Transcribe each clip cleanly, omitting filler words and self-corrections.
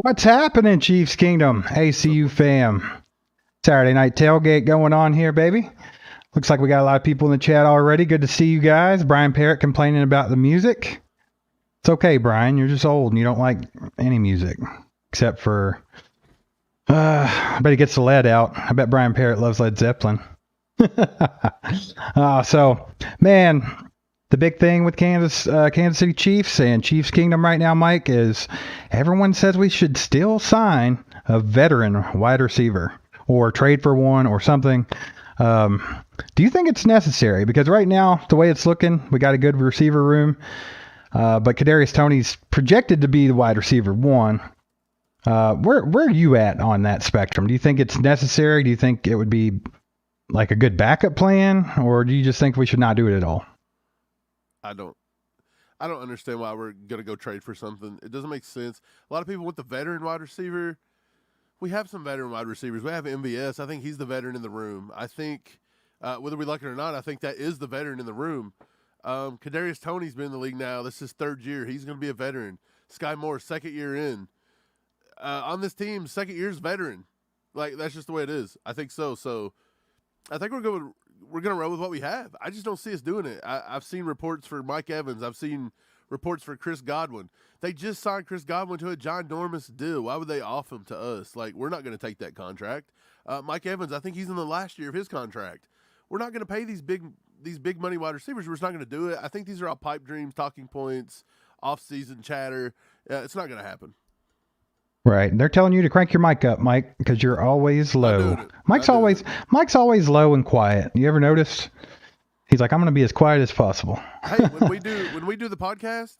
What's happening, Chiefs Kingdom? ACU fam. Saturday night tailgate going on here, baby. Looks like we got a lot of people in the chat already. Good to see you guys. Brian Parrott complaining about the music. It's okay, Brian. You're just old and you don't like any music. Except for... I bet he gets the lead out. I bet Brian Parrott loves Led Zeppelin. Man... The big thing with Kansas City Chiefs and Chiefs Kingdom right now, Mike, is everyone says we should still sign a veteran wide receiver or trade for one or something. Do you think it's necessary? Because right now, the way it's looking, we got a good receiver room, but Kadarius Toney's projected to be the wide receiver one. Where are you at on that spectrum? Do you think it's necessary? Do you think it would be like a good backup plan, or do you just think we should not do it at all? I don't understand why we're going to go trade for something. It doesn't make sense. A lot of people want the veteran wide receiver. We have some veteran wide receivers. We have MVS. I think he's the veteran in the room. I think, whether we like it or not, I think that is the veteran in the room. Kadarius Toney's been in the league now. This is his third year. He's going to be a veteran. Skyy Moore, second year in. On this team, second year's veteran. Like, that's just the way it is. I think so. So, I think we're going to roll with what we have. I just don't see us doing it. I've seen reports for Mike Evans. I've seen reports for Chris Godwin. They just signed Chris Godwin to a John Dormus deal. Why would they offer him to us? Like, we're not going to take that contract. Mike Evans, I think he's in the last year of his contract. We're not going to pay these big money wide receivers. We're just not going to do it. I think these are all pipe dreams, talking points, off-season chatter. It's not going to happen. Right. They're telling you to crank your mic up, Mike, because you're always low. Mike's always low and quiet. You ever noticed? He's like, I'm going to be as quiet as possible. Hey, when we do the podcast,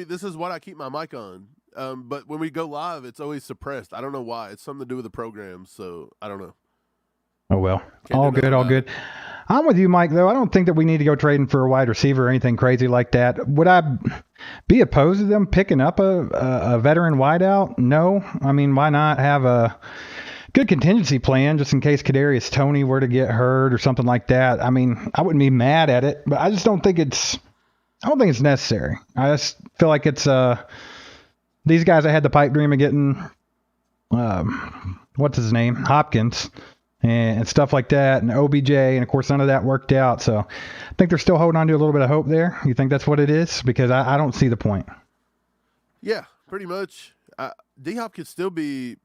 this is what I keep my mic on. But when we go live, it's always suppressed. I don't know why. It's something to do with the program, so I don't know. Oh, well. All good. I'm with you, Mike, though. I don't think that we need to go trading for a wide receiver or anything crazy like that. Would I be opposed to them picking up a veteran wideout? No. I mean, why not have a good contingency plan just in case Kadarius Toney were to get hurt or something like that? I mean, I wouldn't be mad at it, but I just don't think it's necessary. I just feel like it's these guys that had the pipe dream of getting what's his name? Hopkins. And stuff like that, and OBJ, and of course none of that worked out. So I think they're still holding on to a little bit of hope there. You think that's what it is? Because I don't see the point. Yeah, pretty much. D-Hop could still be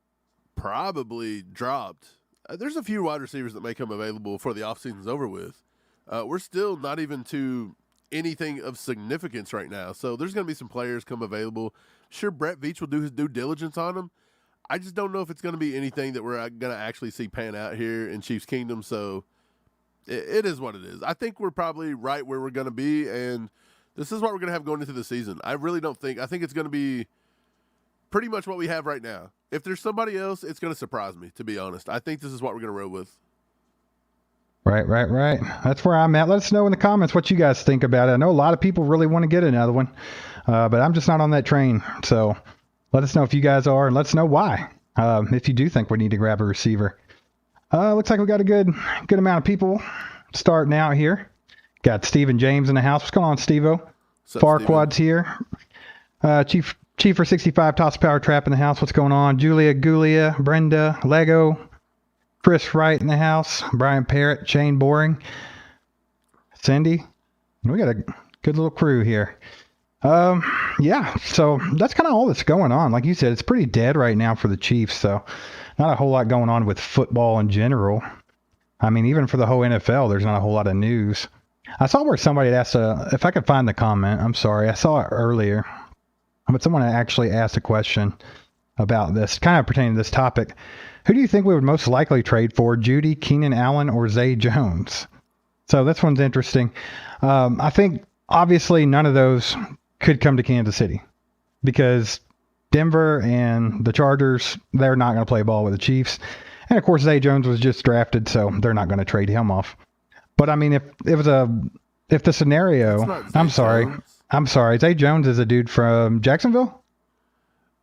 probably dropped. There's a few wide receivers that may come available before the offseason's over with. We're still not even to anything of significance right now. So there's going to be some players come available. Sure, Brett Veach will do his due diligence on them. I just don't know if it's going to be anything that we're going to actually see pan out here in Chiefs Kingdom. So it is what it is. I think we're probably right where we're going to be, and this is what we're going to have going into the season. I really don't think – I think it's going to be pretty much what we have right now. If there's somebody else, it's going to surprise me, to be honest. I think this is what we're going to roll with. Right. That's where I'm at. Let us know in the comments what you guys think about it. I know a lot of people really want to get another one, but I'm just not on that train, so – let us know if you guys are, and let us know why, if you do think we need to grab a receiver. Looks like we got a good amount of people starting out here. Got Stephen James in the house. What's going on, Steve-O? Farquad's here. Chief for 65, Toss Power Trap in the house. What's going on? Julia, Brenda, Lego, Chris Wright in the house. Brian Parrott, Shane Boring, Cindy. We got a good little crew here. Yeah, so that's kind of all that's going on. Like you said, it's pretty dead right now for the Chiefs, so not a whole lot going on with football in general. I mean, even for the whole NFL, there's not a whole lot of news. I saw where somebody had asked, if I could find the comment, I'm sorry, I saw it earlier, but someone actually asked a question about this, kind of pertaining to this topic. Who do you think we would most likely trade for, Judy, Keenan Allen, or Zay Jones? So this one's interesting. I think, obviously, none of those could come to Kansas City because Denver and the Chargers, they're not going to play ball with the Chiefs. And of course, Zay Jones was just drafted, so they're not going to trade him off. But I mean, if the scenario, I'm sorry, Zay Jones is a dude from Jacksonville.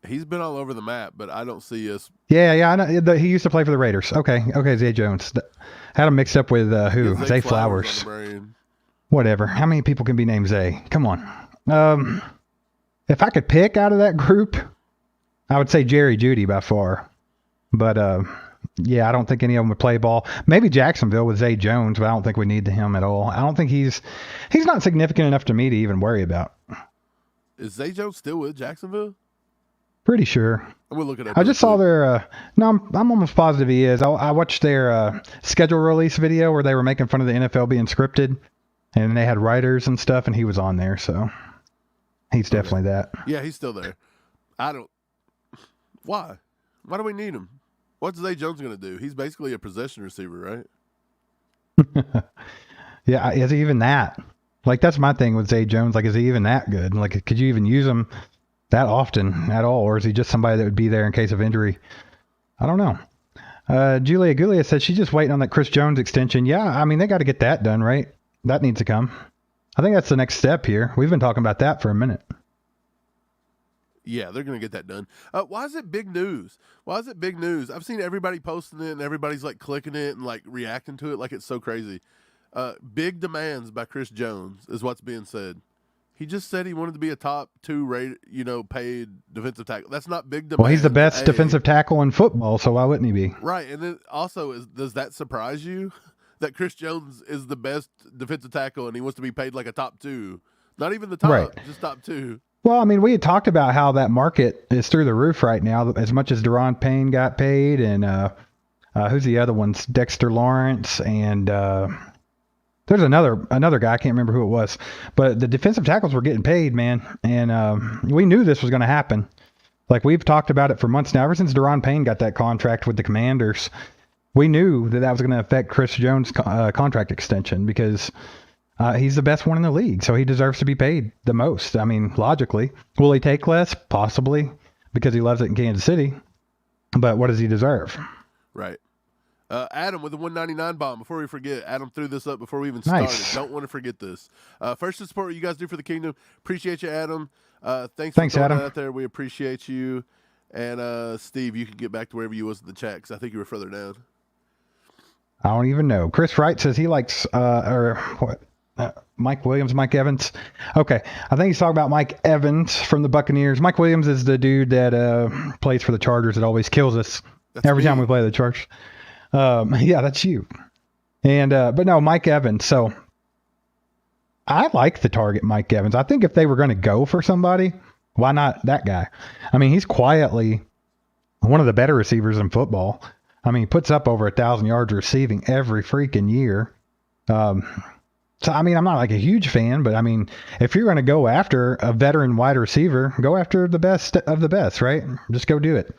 He's been all over the map, but I don't see us. Yeah, I know. He used to play for the Raiders. Okay, Zay Jones. Had him mixed up with who? Zay Flowers. Whatever. How many people can be named Zay? Come on. If I could pick out of that group, I would say Jerry Jeudy by far. But, yeah, I don't think any of them would play ball. Maybe Jacksonville with Zay Jones, but I don't think we need him at all. I don't think he's not significant enough to me to even worry about. Is Zay Jones still with Jacksonville? Pretty sure. I'm gonna look it up. I just saw their. No, I'm almost positive he is. I watched their schedule release video where they were making fun of the NFL being scripted, and they had writers and stuff, and he was on there. So he's definitely that. Yeah, he's still there. I don't. Why? Why do we need him? What's Zay Jones gonna do? He's basically a possession receiver, right? Yeah, is he even that? Like, that's my thing with Zay Jones. Like, is he even that good? Like, could you even use him that often at all, or is he just somebody that would be there in case of injury? I don't know. Julia Gulia said she's just waiting on that Chris Jones extension. Yeah, I mean, they got to get that done, right? That needs to come. I think that's the next step here. We've been talking about that for a minute. Yeah, they're going to get that done. Why is it big news? Why is it big news? I've seen everybody posting it, and everybody's, like, clicking it and, like, reacting to it like it's so crazy. Big demands by Chris Jones is what's being said. He just said he wanted to be a top 2 rated, paid defensive tackle. That's not big demand. Well, he's the best defensive tackle in football, so why wouldn't he be? Right, and then also, does that surprise you that Chris Jones is the best defensive tackle and he wants to be paid like a top 2? Not even the top, right. Just top 2. Well, I mean, we had talked about how that market is through the roof right now. As much as Deron Payne got paid, and who's the other ones? Dexter Lawrence, and there's another guy, I can't remember who it was, but the defensive tackles were getting paid, man, and we knew this was going to happen. Like, we've talked about it for months now. Ever since Deron Payne got that contract with the Commanders, we knew that was going to affect Chris Jones' contract extension, because he's the best one in the league, so he deserves to be paid the most. I mean, logically. Will he take less? Possibly, because he loves it in Kansas City. But what does he deserve? Right. Adam with the 199 bomb. Before we forget, Adam threw this up before we even started. Nice. Don't want to forget this. First, to support what you guys do for the kingdom. Appreciate you, Adam. Thanks for Adam. That out there. We appreciate you. And Steve, you can get back to wherever you was in the chat, because I think you were further down. I don't even know. Chris Wright says he likes Mike Williams, Mike Evans. Okay, I think he's talking about Mike Evans from the Buccaneers. Mike Williams is the dude that plays for the Chargers that always kills us every time we play the Chargers. Yeah, that's you. And but no, Mike Evans. So I like the target Mike Evans. I think if they were going to go for somebody, why not that guy? I mean, he's quietly one of the better receivers in football. I mean, he puts up over 1,000 yards receiving every freaking year. So, I mean, I'm not like a huge fan, but I mean, if you're going to go after a veteran wide receiver, go after the best of the best, right? Just go do it.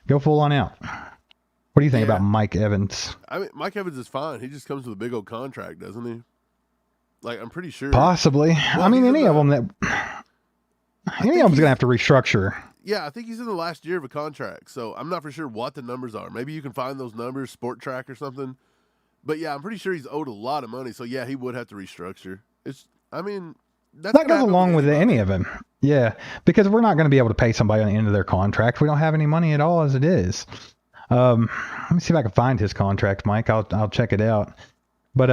Go full on out. What do you think about Mike Evans? I mean, Mike Evans is fine. He just comes with a big old contract, doesn't he? Like, I'm pretty sure. Possibly. Well, I mean, any of them them's going to have to restructure. Yeah, I think he's in the last year of a contract, so I'm not for sure what the numbers are. Maybe you can find those numbers, Sport Track or something. But yeah, I'm pretty sure he's owed a lot of money, so yeah, he would have to restructure. That goes along with any of them. Yeah, because we're not going to be able to pay somebody on the end of their contract. We don't have any money at all as it is. Let me see if I can find his contract, Mike. I'll check it out. But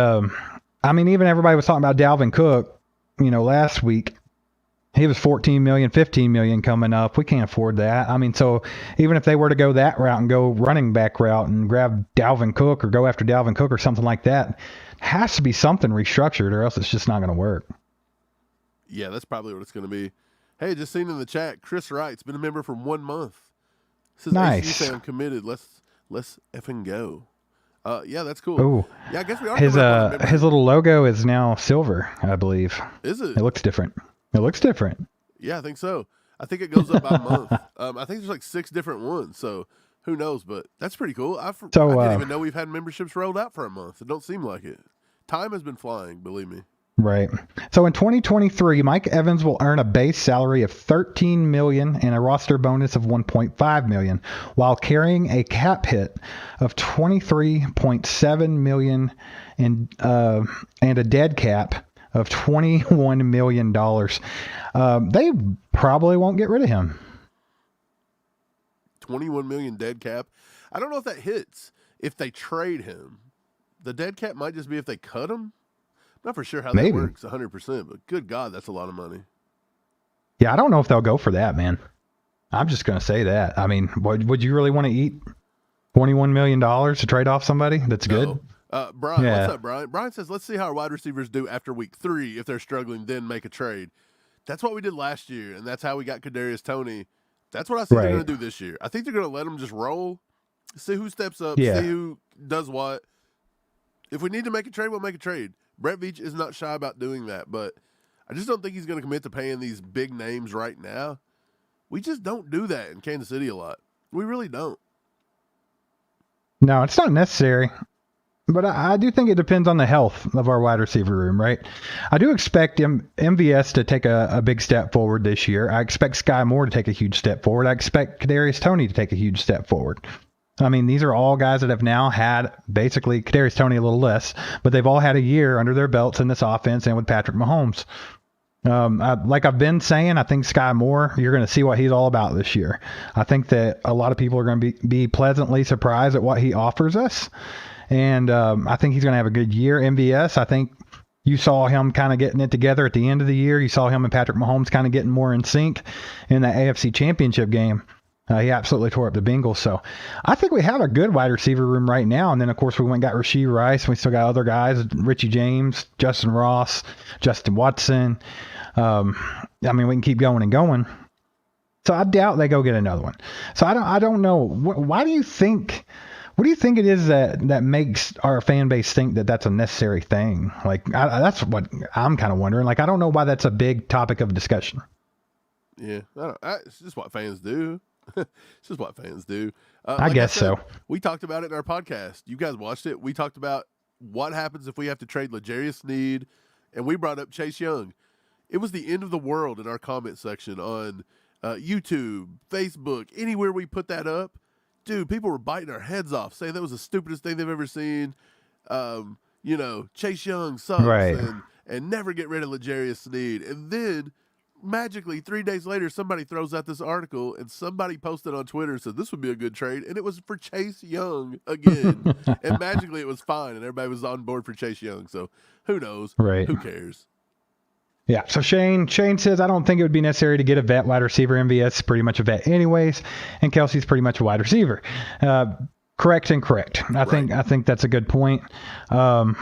I mean, even everybody was talking about Dalvin Cook, last week. He was 14 million, 15 million coming up. We can't afford that. I mean, so even if they were to go that route and go running back route and grab Dalvin Cook or go after Dalvin Cook or something like that, has to be something restructured, or else it's just not going to work. Yeah, that's probably what it's going to be. Hey, just seen in the chat, Chris Wright's been a member for 1 month. Says nice. I'm committed. Let's effing go. Yeah, that's cool. Oh, yeah, I guess we are. His little logo is now silver, I believe. Is it? It looks different. It looks different. Yeah, I think so. I think it goes up by month. I think there's like 6 different ones, so who knows? But that's pretty cool. I didn't even know we've had memberships rolled out for a month. It don't seem like it. Time has been flying, believe me. Right. So in 2023, Mike Evans will earn a base salary of $13 million and a roster bonus of $1.5 million, while carrying a cap hit of $23.7 million and a dead cap of $21 million. They probably won't get rid of him. 21 million dead cap. I don't know if that hits if they trade him. The dead cap might just be if they cut him. Not for sure how that works 100%, but good God, that's a lot of money. Yeah, I don't know if they'll go for that, man. I'm just going to say that. I mean, would you really want to eat $21 million to trade off somebody that's good? Brian, what's up, Brian? Brian says, let's see how our wide receivers do after week 3. If they're struggling, then make a trade. That's what we did last year, and that's how we got Kadarius Toney. That's what I think they're going to do this year. I think they're going to let them just roll, see who steps up, see who does what. If we need to make a trade, we'll make a trade. Brett Veach is not shy about doing that, but I just don't think he's going to commit to paying these big names right now. We just don't do that in Kansas City a lot. We really don't. No, it's not necessary. But I do think it depends on the health of our wide receiver room, right? I do expect MVS to take a big step forward this year. I expect Skyy Moore to take a huge step forward. I expect Kadarius Toney to take a huge step forward. I mean, these are all guys that have now had basically Kadarius Toney a little less, but they've all had a year under their belts in this offense and with Patrick Mahomes. Like I've been saying, I think Skyy Moore, you're going to see what he's all about this year. I think that a lot of people are going to be pleasantly surprised at what he offers us. And I think he's going to have a good year. MVS, I think you saw him kind of getting it together at the end of the year. You saw him and Patrick Mahomes kind of getting more in sync in that AFC Championship game. He absolutely tore up the Bengals. So I think we have a good wide receiver room right now. And then, of course, we went and got Rashee Rice. We still got other guys, Richie James, Justyn Ross, Justyn Watson. I mean, we can keep going and going. So I doubt they go get another one. So I don't know. Why do you think... What do you think it is that makes our fan base think that that's a necessary thing? Like, that's what I'm kind of wondering. Like, I don't know why that's a big topic of discussion. Yeah, it's just what fans do. It's just what fans do. I guess so. We talked about it in our podcast. You guys watched it. We talked about what happens if we have to trade L'Jarius Sneed, and we brought up Chase Young. It was the end of the world in our comment section on YouTube, Facebook, anywhere we put that up. Dude, people were biting our heads off, saying that was the stupidest thing they've ever seen. Chase Young sucks, right, and never get rid of L'Jarius Sneed. And then, magically, 3 days later, somebody throws out this article, and somebody posted on Twitter and said, this would be a good trade. And it was for Chase Young again. And magically, it was fine, and everybody was on board for Chase Young. So, who knows? Right. Who cares? Yeah, so Shane says, I don't think it would be necessary to get a vet wide receiver. MVS is pretty much a vet anyways, and Kelsey's pretty much a wide receiver. Correct. I think that's a good point. So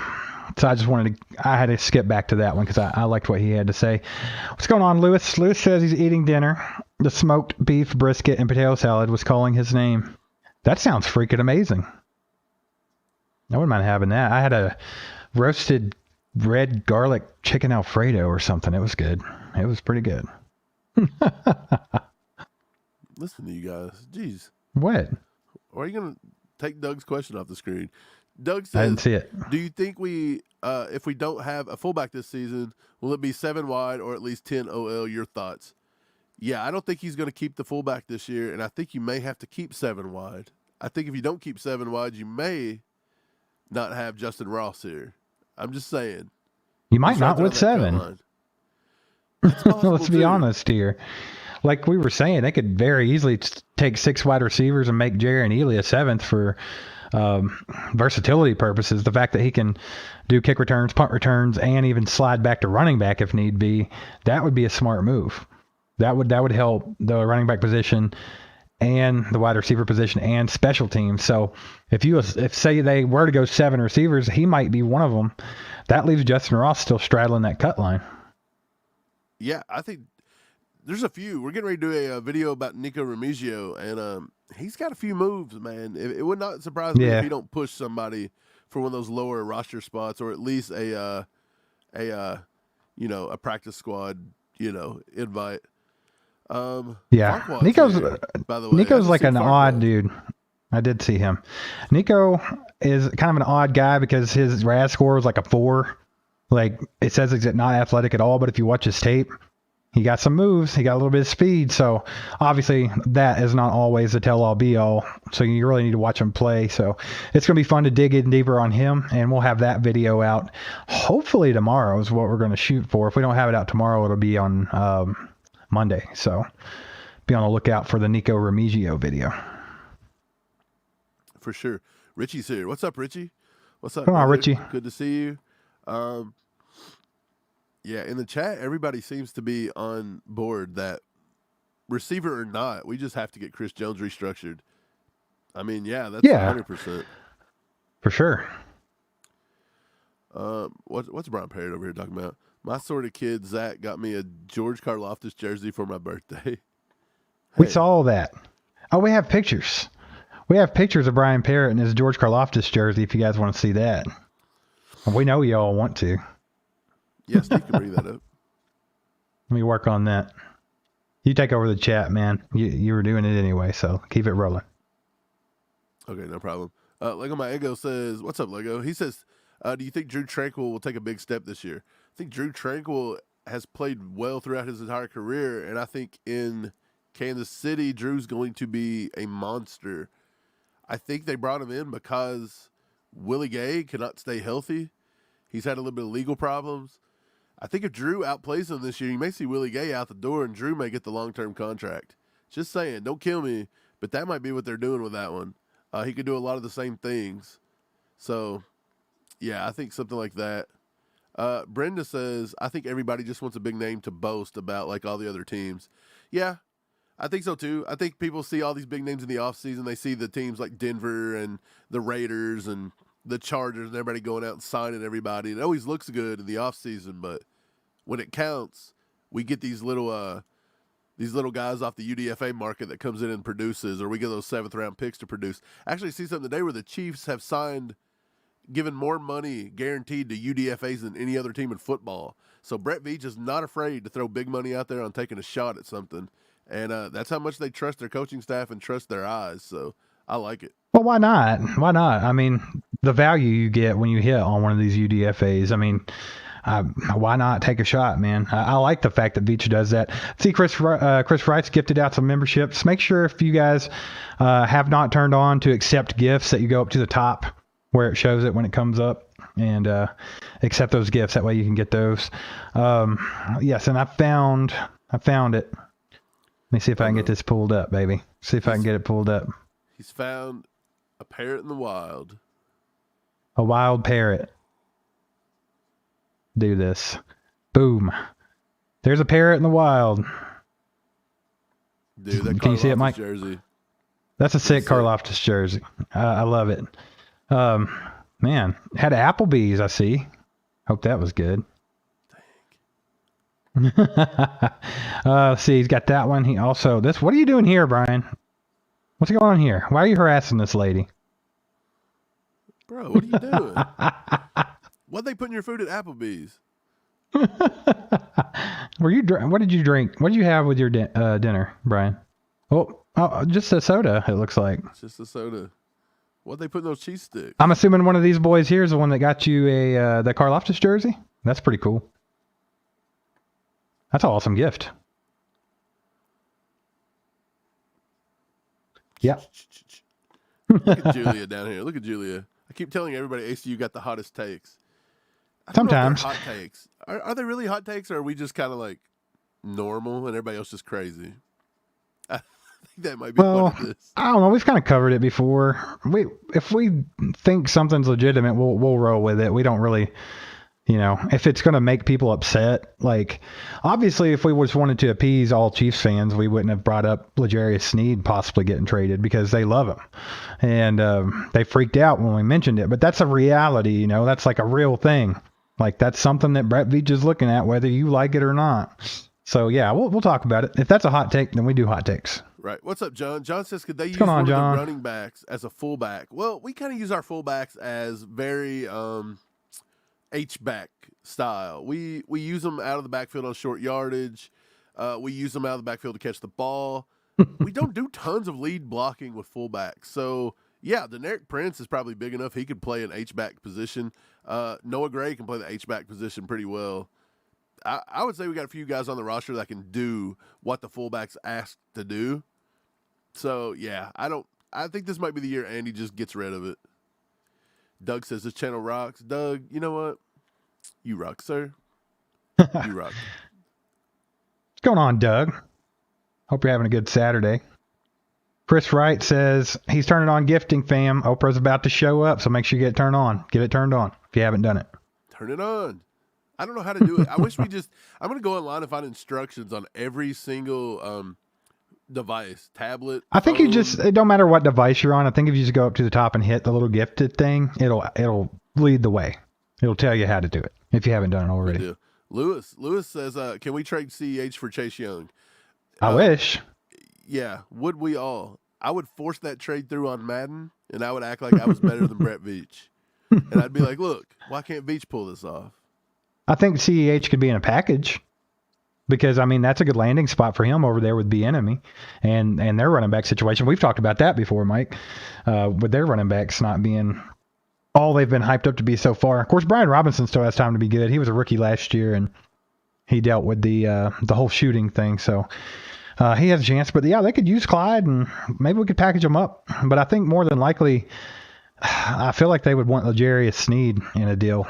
I had to skip back to that one because I liked what he had to say. What's going on, Lewis? Lewis says he's eating dinner. The smoked beef brisket and potato salad was calling his name. That sounds freaking amazing. I wouldn't mind having that. I had a roasted red garlic chicken Alfredo or something. It was good. It was pretty good. Listen to you guys. Jeez. What? Or are you going to take Doug's question off the screen? Doug says, I didn't see it. Do you think if we don't have a fullback this season, will it be 7 wide or at least 10 OL? Your thoughts? Yeah, I don't think he's going to keep the fullback this year, and I think you may have to keep 7 wide. I think if you don't keep 7 wide, you may not have Justyn Ross here. I'm just saying. You might not with 7. Let's be honest here. Like we were saying, they could very easily take 6 wide receivers and make Jerry and Ely a 7th for versatility purposes. The fact that he can do kick returns, punt returns, and even slide back to running back if need be, that would be a smart move. That would help the running back position and the wide receiver position and special teams. So if say they were to go 7 receivers, he might be one of them. That leaves Justyn Ross still straddling that cut line. Yeah, I think there's a few. We're getting ready to do a video about Nico Remigio, and he's got a few moves, man. It would not surprise me if he don't push somebody for one of those lower roster spots, or at least a practice squad, invite. Yeah, Nico's here, by the way. Nico's like an odd dude. I did see him. Nico is kind of an odd guy because his RAS score was like a 4. Like it says he's not athletic at all, but if you watch his tape, he got some moves. He got a little bit of speed. So obviously that is not always the tell-all be-all. So you really need to watch him play. So it's going to be fun to dig in deeper on him, and we'll have that video out. Hopefully tomorrow is what we're going to shoot for. If we don't have it out tomorrow, it'll be on Monday. So be on the lookout for the Nico Remigio video. For sure. Richie's here. What's up, Richie? What's up? Come on, Richie. Good to see you. Yeah, in the chat, everybody seems to be on board that receiver or not, we just have to get Chris Jones restructured. I mean, yeah, that's 100%. For sure. What's Brian Parrott over here talking about? My sort of kid, Zach, got me a George Karlaftis jersey for my birthday. We saw that. Oh, we have pictures. We have pictures of Brian Parrott in his George Karlaftis jersey if you guys want to see that. We know y'all want to. Yes, Steve can bring that up. Let me work on that. You take over the chat, man. You were doing it anyway, so keep it rolling. Okay, no problem. Lego My Ego says, what's up, Lego? He says, do you think Drew Tranquill will take a big step this year? I think Drew Tranquill has played well throughout his entire career, and I think in Kansas City, Drew's going to be a monster. I think they brought him in because Willie Gay cannot stay healthy. He's had a little bit of legal problems. I think if Drew outplays him this year, you may see Willie Gay out the door, and Drew may get the long-term contract. Just saying, don't kill me, but that might be what they're doing with that one. He could do a lot of the same things. So, yeah, I think something like that. Brenda says, I think everybody just wants a big name to boast about like all the other teams. Yeah, I think so too. I think people see all these big names in the offseason. They see the teams like Denver and the Raiders and the Chargers and everybody going out and signing everybody. It always looks good in the offseason, but when it counts, we get these little guys off the UDFA market that comes in and produces, or we get those 7th-round picks to produce. Actually, see something today where the Chiefs have given more money guaranteed to UDFAs than any other team in football. So Brett Veach is not afraid to throw big money out there on taking a shot at something. And that's how much they trust their coaching staff and trust their eyes. So I like it. Well, why not? Why not? I mean, the value you get when you hit on one of these UDFAs, I mean, why not take a shot, man? I like the fact that Veach does that. See, Chris Wright's gifted out some memberships. Make sure if you guys have not turned on to accept gifts that you go up to the top where it shows it when it comes up and accept those gifts. That way you can get those. Yes, and I found it. Let me see if I can get this pulled up, baby. See if I can get it pulled up. He's found a parrot in the wild. A wild parrot. Do this. Boom. There's a parrot in the wild. Dude, that can you see it, Mike? Jersey. That's a sick Karlaftis jersey. I love it. Man, had Applebee's, I see. Hope that was good. Let's see, he's got that one. He also what are you doing here, Brian? What's going on here? Why are you harassing this lady? Bro, what are you doing? What'd they put in your food at Applebee's? What did you drink? What did you have with your dinner, Brian? Oh, just a soda, it looks like. It's just a soda. What'd they put in those cheese sticks? I'm assuming one of these boys here is the one that got you the Karlaftis jersey. That's pretty cool. That's an awesome gift. Yep. Look at Julia down here. Look at Julia. I keep telling everybody ACU got the hottest takes. Sometimes. Hot takes. Are they really hot takes, or are we just kind of like normal and everybody else just crazy? I think that might be what it is. I don't know. We've kind of covered it before. If we think something's legitimate, we'll roll with it. We don't really, if it's going to make people upset. Like, obviously, if we just wanted to appease all Chiefs fans, we wouldn't have brought up L'Jarius Sneed possibly getting traded because they love him. And they freaked out when we mentioned it. But that's a reality, That's like a real thing. Like, that's something that Brett Veach is looking at, whether you like it or not. So, yeah, we'll talk about it. If that's a hot take, then we do hot takes. Right. What's up, John? John says, could they use one of the running backs as a fullback? Well, we kind of use our fullbacks as very H-back style. We use them out of the backfield on short yardage. We use them out of the backfield to catch the ball. We don't do tons of lead blocking with fullbacks. So, yeah, Deneric Prince is probably big enough. He could play an H-back position. Noah Gray can play the H-back position pretty well. I would say we got a few guys on the roster that can do what the fullbacks asked to do. So, yeah, I think this might be the year Andy just gets rid of it. Doug says this channel rocks. Doug, you know what? You rock, sir. You rock. What's going on, Doug? Hope you're having a good Saturday. Chris Wright says he's turning on gifting, fam. Oprah's about to show up, so make sure you get it turned on. Get it turned on if you haven't done it. Turn it on. I don't know how to do it. I wish I'm going to go online and find instructions on every single device, tablet. I think phone. it don't matter what device you're on. I think if you just go up to the top and hit the little gifted thing, it'll lead the way. It'll tell you how to do it if you haven't done it already. Lewis says, can we trade CEH for Chase Young? I wish. Yeah, would we all? I would force that trade through on Madden, and I would act like I was better than Brett Veach. And I'd be like, look, why can't Veach pull this off? I think CEH could be in a package because, I mean, that's a good landing spot for him over there with Bieniemy and their running back situation. We've talked about that before, Mike, with their running backs not being all they've been hyped up to be so far. Of course, Brian Robinson still has time to be good. He was a rookie last year, and he dealt with the whole shooting thing, so he has a chance. But, yeah, they could use Clyde, and maybe we could package him up. But I think more than likely, I feel like they would want L'Jarius Sneed in a deal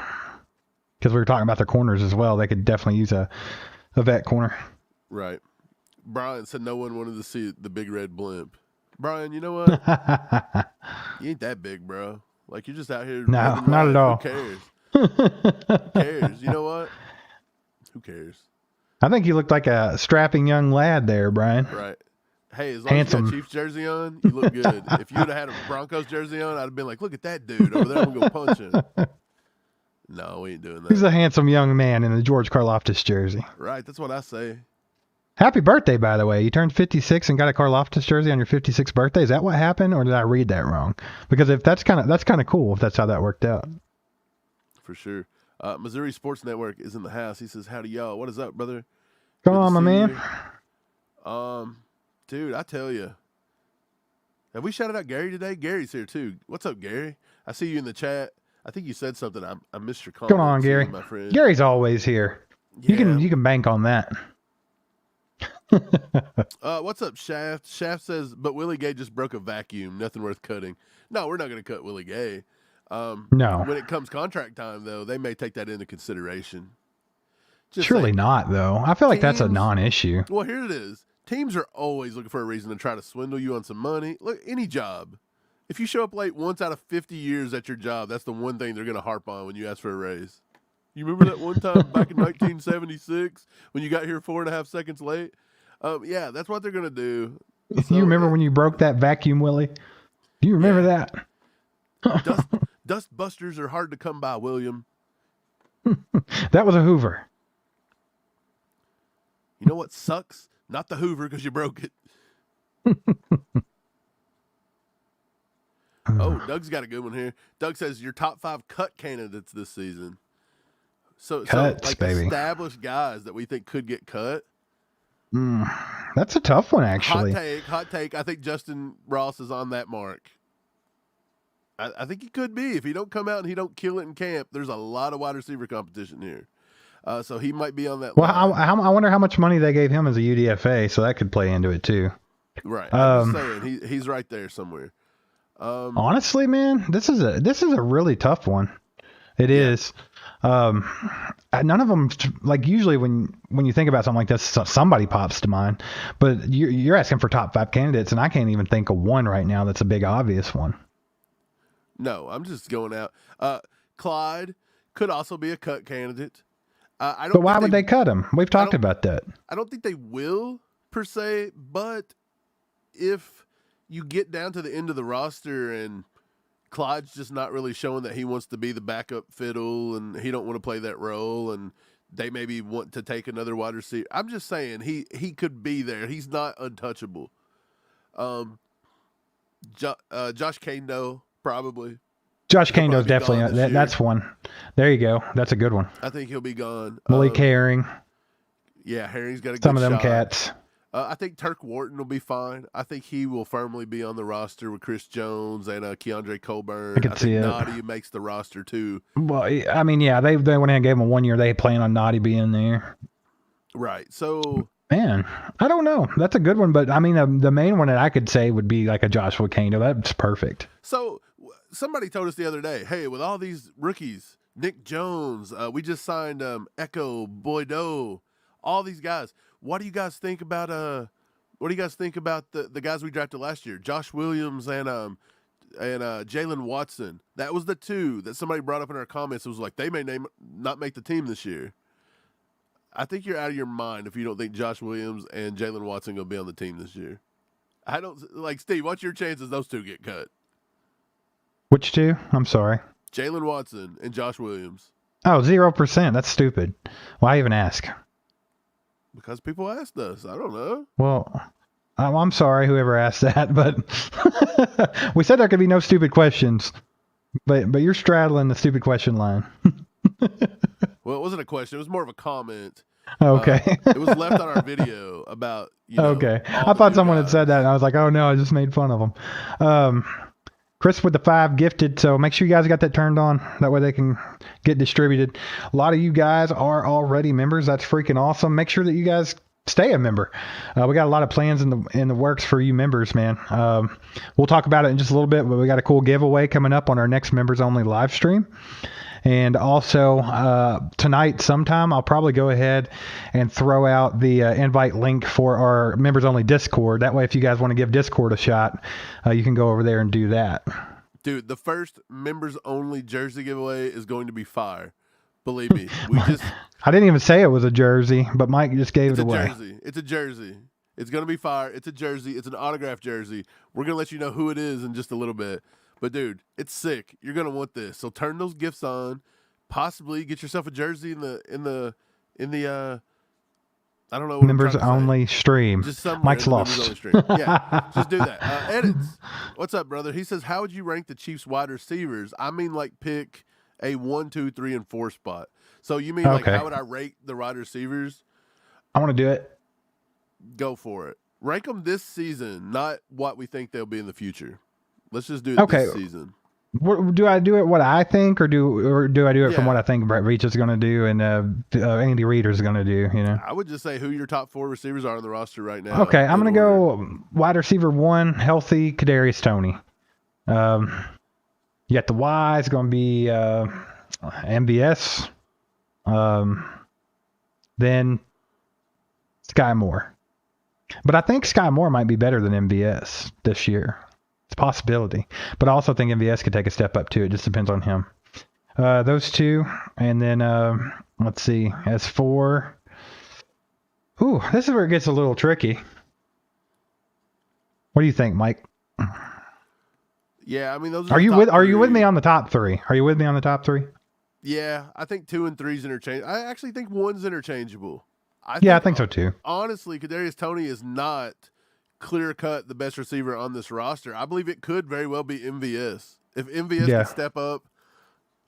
because we were talking about their corners as well. They could definitely use a vet corner. Right. Brian said no one wanted to see the big red blimp. Brian, you know what? You ain't that big, bro. Like, you're just out here. No, not at all. Who cares? Who cares? You know what? Who cares? I think you looked like a strapping young lad there, Brian. Right. Hey, as long as you got Chiefs jersey on, you look good. If you would have had a Broncos jersey on, I'd have been like, look at that dude over there. I'm going to go punch him. No, we ain't doing that. He's a handsome young man in the George Karlaftis jersey. Right. That's what I say. Happy birthday, by the way. You turned 56 and got a Karlaftis jersey on your 56th birthday. Is that what happened, or did I read that wrong? Because if that's kind of cool if that's how that worked out. For sure. Missouri Sports Network is in the house. He says, howdy, y'all. What is up, brother? Come on, my man. Dude, I tell you. Have we shouted out Gary today? Gary's here, too. What's up, Gary? I see you in the chat. I think you said something. I missed your comment. Come on, Gary. My friend. Gary's always here. Yeah. You can bank on that. What's up, Shaft? Shaft says, but Willie Gay just broke a vacuum. Nothing worth cutting. No, we're not going to cut Willie Gay. No. When it comes contract time, though, they may take that into consideration. Surely not, though. I feel like that's a non-issue. Well, here it is. Teams are always looking for a reason to try to swindle you on some money. Look, any job. If you show up late once out of 50 years at your job, that's the one thing they're going to harp on when you ask for a raise. You remember that one time back in 1976 when you got here 4.5 seconds late? Yeah, that's what they're going to do. So, you remember when you broke that vacuum, Willie? Do you remember that? Dust busters are hard to come by, William. That was a Hoover. You know what sucks? Not the Hoover because you broke it. Oh, Doug's got a good one here. Doug says your top 5 cut candidates this season. So like baby. Established guys that we think could get cut. That's a tough one, actually. Hot take. I think Justyn Ross is on that mark. I think he could be. If he don't come out and he don't kill it in camp, there's a lot of wide receiver competition here. So he might be on that line. I wonder how much money they gave him as a UDFA, so that could play into it too. Right. I'm just saying, he's right there somewhere. Honestly, man, this is a really tough one. It is. None of them, like, usually when you think about something like this, somebody pops to mind. But you're asking for top 5 candidates, and I can't even think of one right now that's a big obvious one. No, I'm just going out. Clyde could also be a cut candidate. But why would they cut him? We've talked about that. I don't think they will, per se, but if you get down to the end of the roster and Clyde's just not really showing that he wants to be the backup fiddle and he don't want to play that role and they maybe want to take another wide receiver. I'm just saying he could be there. He's not untouchable. Josh Kando, probably. Josh Kando's definitely that's one. There you go. That's a good one. I think he'll be gone. Malik Herring. Yeah, Herring's got a good some of them shot. cats. I think Turk Wharton will be fine. I think he will firmly be on the roster with Chris Jones and Keandre Coburn. I think Noddy makes the roster too. Well, I mean, yeah, they went ahead and gave him a 1 year. They plan on Noddy being there. Right. So, man, I don't know. That's a good one, but I mean, the main one that I could say would be like a Joshua Kano. That's perfect. So, somebody told us the other day, hey, with all these rookies, Nick Jones, we just signed Echo, Boydo, all these guys. What do you guys think about the guys we drafted last year? Josh Williams and Jalen Watson. That was the two that somebody brought up in our comments. It was like they may not make the team this year. I think you're out of your mind if you don't think Josh Williams and Jalen Watson going to be on the team this year. I don't like Steve. What's your chances those two get cut? Which two? I'm sorry. Jalen Watson and Josh Williams. Oh, 0%. That's stupid. Why even ask? Because people asked us. I don't know. Well, I'm sorry whoever asked that, but we said there could be no stupid questions. But you're straddling the stupid question line. Well, it wasn't a question. It was more of a comment. Okay. It was left on our video about, Okay. I thought someone had said that, and I was like, oh, no, I just made fun of them. Chris with the 5 gifted, so make sure you guys got that turned on. That way they can get distributed. A lot of you guys are already members. That's freaking awesome. Make sure that you guys stay a member. We got a lot of plans in the works for you members, man. We'll talk about it in just a little bit, but we got a cool giveaway coming up on our next members only live stream. And also tonight sometime I'll probably go ahead and throw out the invite link for our members only Discord. That way if you guys want to give Discord a shot, you can go over there and do that. Dude, the first members only jersey giveaway is going to be fire. Believe me. I didn't even say it was a jersey, but Mike just gave it away. It's a jersey. It's going to be fire. It's a jersey. It's an autographed jersey. We're going to let you know who it is in just a little bit. But, dude, it's sick. You're going to want this. So turn those gifts on. Possibly get yourself a jersey in the I don't know what members only stream. Just Mike's lost. Members only stream. Yeah, just do that. Edits. What's up, brother? He says, how would you rank the Chiefs wide receivers? I mean, like, pick a 1, 2, 3, and 4 spot. So you mean like how would I rate the wide receivers? I want to do it. Go for it. Rank them this season, not what we think they'll be in the future. Let's just do it this season. Do I do it what I think, or do I do it from what I think Brett Veach is going to do and Andy Reid is going to do? You know, I would just say who your top 4 receivers are on the roster right now. Okay, I'm going to go wide receiver 1, healthy Kadarius Toney. You got the Y is going to be MVS. Then Skyy Moore. But I think Skyy Moore might be better than MVS this year. It's a possibility. But I also think MVS could take a step up too. It just depends on him. Those two. And then, let's see. As 4. Ooh, this is where it gets a little tricky. What do you think, Mike? Yeah, I mean, those are you with me on the top 3? Are you with me on the top 3? Yeah, I think 2 and 3 is interchangeable. I actually think 1's interchangeable. I think so too. Honestly, Kadarius Toney is not clear-cut the best receiver on this roster. I believe it could very well be MVS. If MVS can step up,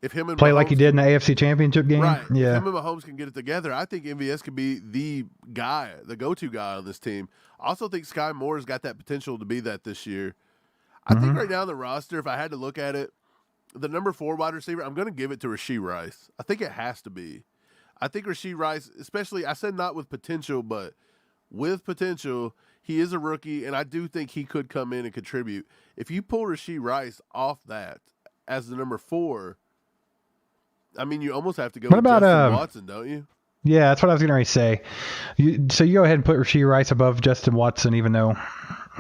if him and play Mahomes like he did in the AFC Championship game, right? Yeah. If him and Mahomes can get it together, I think MVS could be the guy, the go-to guy on this team. I also think Skyy Moore has got that potential to be that this year. I think right now on the roster, if I had to look at it, the number 4 wide receiver, I'm going to give it to Rashee Rice. I think it has to be. I think Rashee Rice, especially, I said not with potential, but with potential, he is a rookie, and I do think he could come in and contribute. If you pull Rashee Rice off that as the number 4, I mean, you almost have to go with Justyn Watson, don't you? Yeah, that's what I was going to say. So you go ahead and put Rashee Rice above Justyn Watson, even though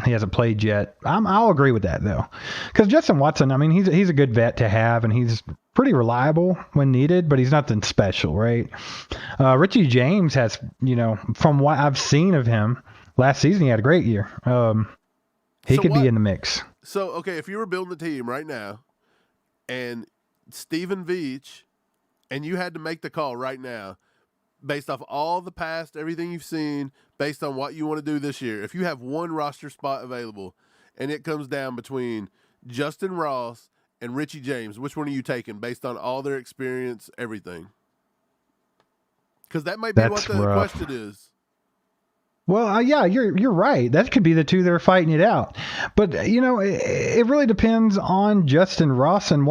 he hasn't played yet. I'll agree with that, though. Because Justyn Watson, I mean, he's a good vet to have, and he's pretty reliable when needed, but he's nothing special, right? Richie James has, from what I've seen of him, last season he had a great year. He could be in the mix. So, okay, if you were building the team right now, and Steven Veach, and you had to make the call right now, based off all the past, everything you've seen, based on what you want to do this year, if you have one roster spot available and it comes down between Justyn Ross and Richie James, which one are you taking based on all their experience, everything? Because that might be what the question is. Well, yeah, you're right. That could be the two that are fighting it out. But, it really depends on Justyn Ross and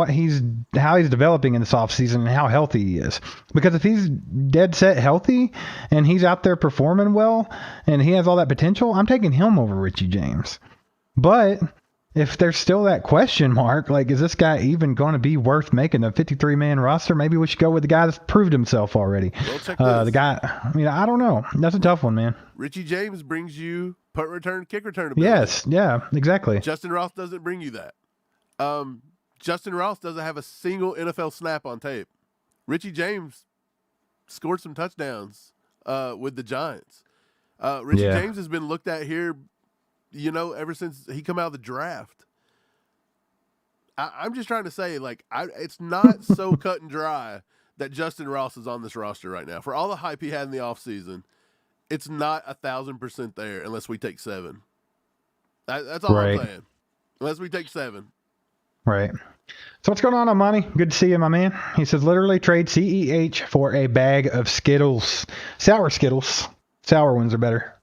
how he's developing in this offseason and how healthy he is. Because if he's dead set healthy and he's out there performing well and he has all that potential, I'm taking him over Richie James. But if there's still that question mark, like, is this guy even going to be worth making a 53-man roster? Maybe we should go with the guy that's proved himself already. The guy, I don't know. That's a tough one, man. Richie James brings you punt return, kick return ability. Yes, yeah, exactly. Justyn Ross doesn't bring you that. Justyn Ross doesn't have a single NFL snap on tape. Richie James scored some touchdowns with the Giants. Richie James has been looked at here ever since he come out of the draft. I'm just trying to say, like, it's not so cut and dry that Justyn Ross is on this roster right now. For all the hype he had in the offseason, it's not 1,000% there unless we take 7. That's all I'm saying. Unless we take 7. Right. So what's going on, Money? Good to see you, my man. He says, literally trade CEH for a bag of Skittles. Sour Skittles. Sour ones are better.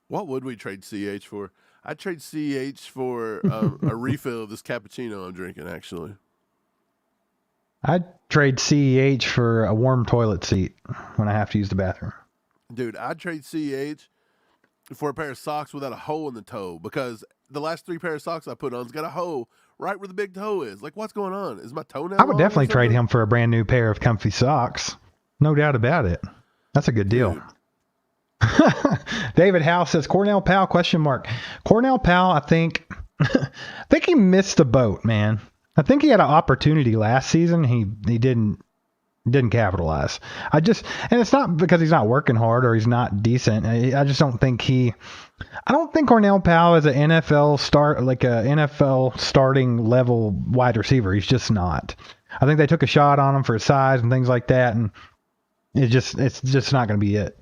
What would we trade CH for? I'd trade CH for a refill of this cappuccino I'm drinking, actually. I'd trade CEH for a warm toilet seat when I have to use the bathroom. Dude, I'd trade CH for a pair of socks without a hole in the toe, because the last 3 pair of socks I put on's got a hole right where the big toe is. Like, what's going on? Is my toenail? I would definitely trade him for a brand new pair of comfy socks. No doubt about it. That's a good deal. Dude. David Howe says Cornell Powell ? Cornell Powell, I think he missed the boat, man. I think he had an opportunity last season. He didn't capitalize. And it's not because he's not working hard or he's not decent. I just don't think I don't think Cornell Powell is an NFL starting level wide receiver. He's just not. I think they took a shot on him for his size and things like that, and it's just not going to be it.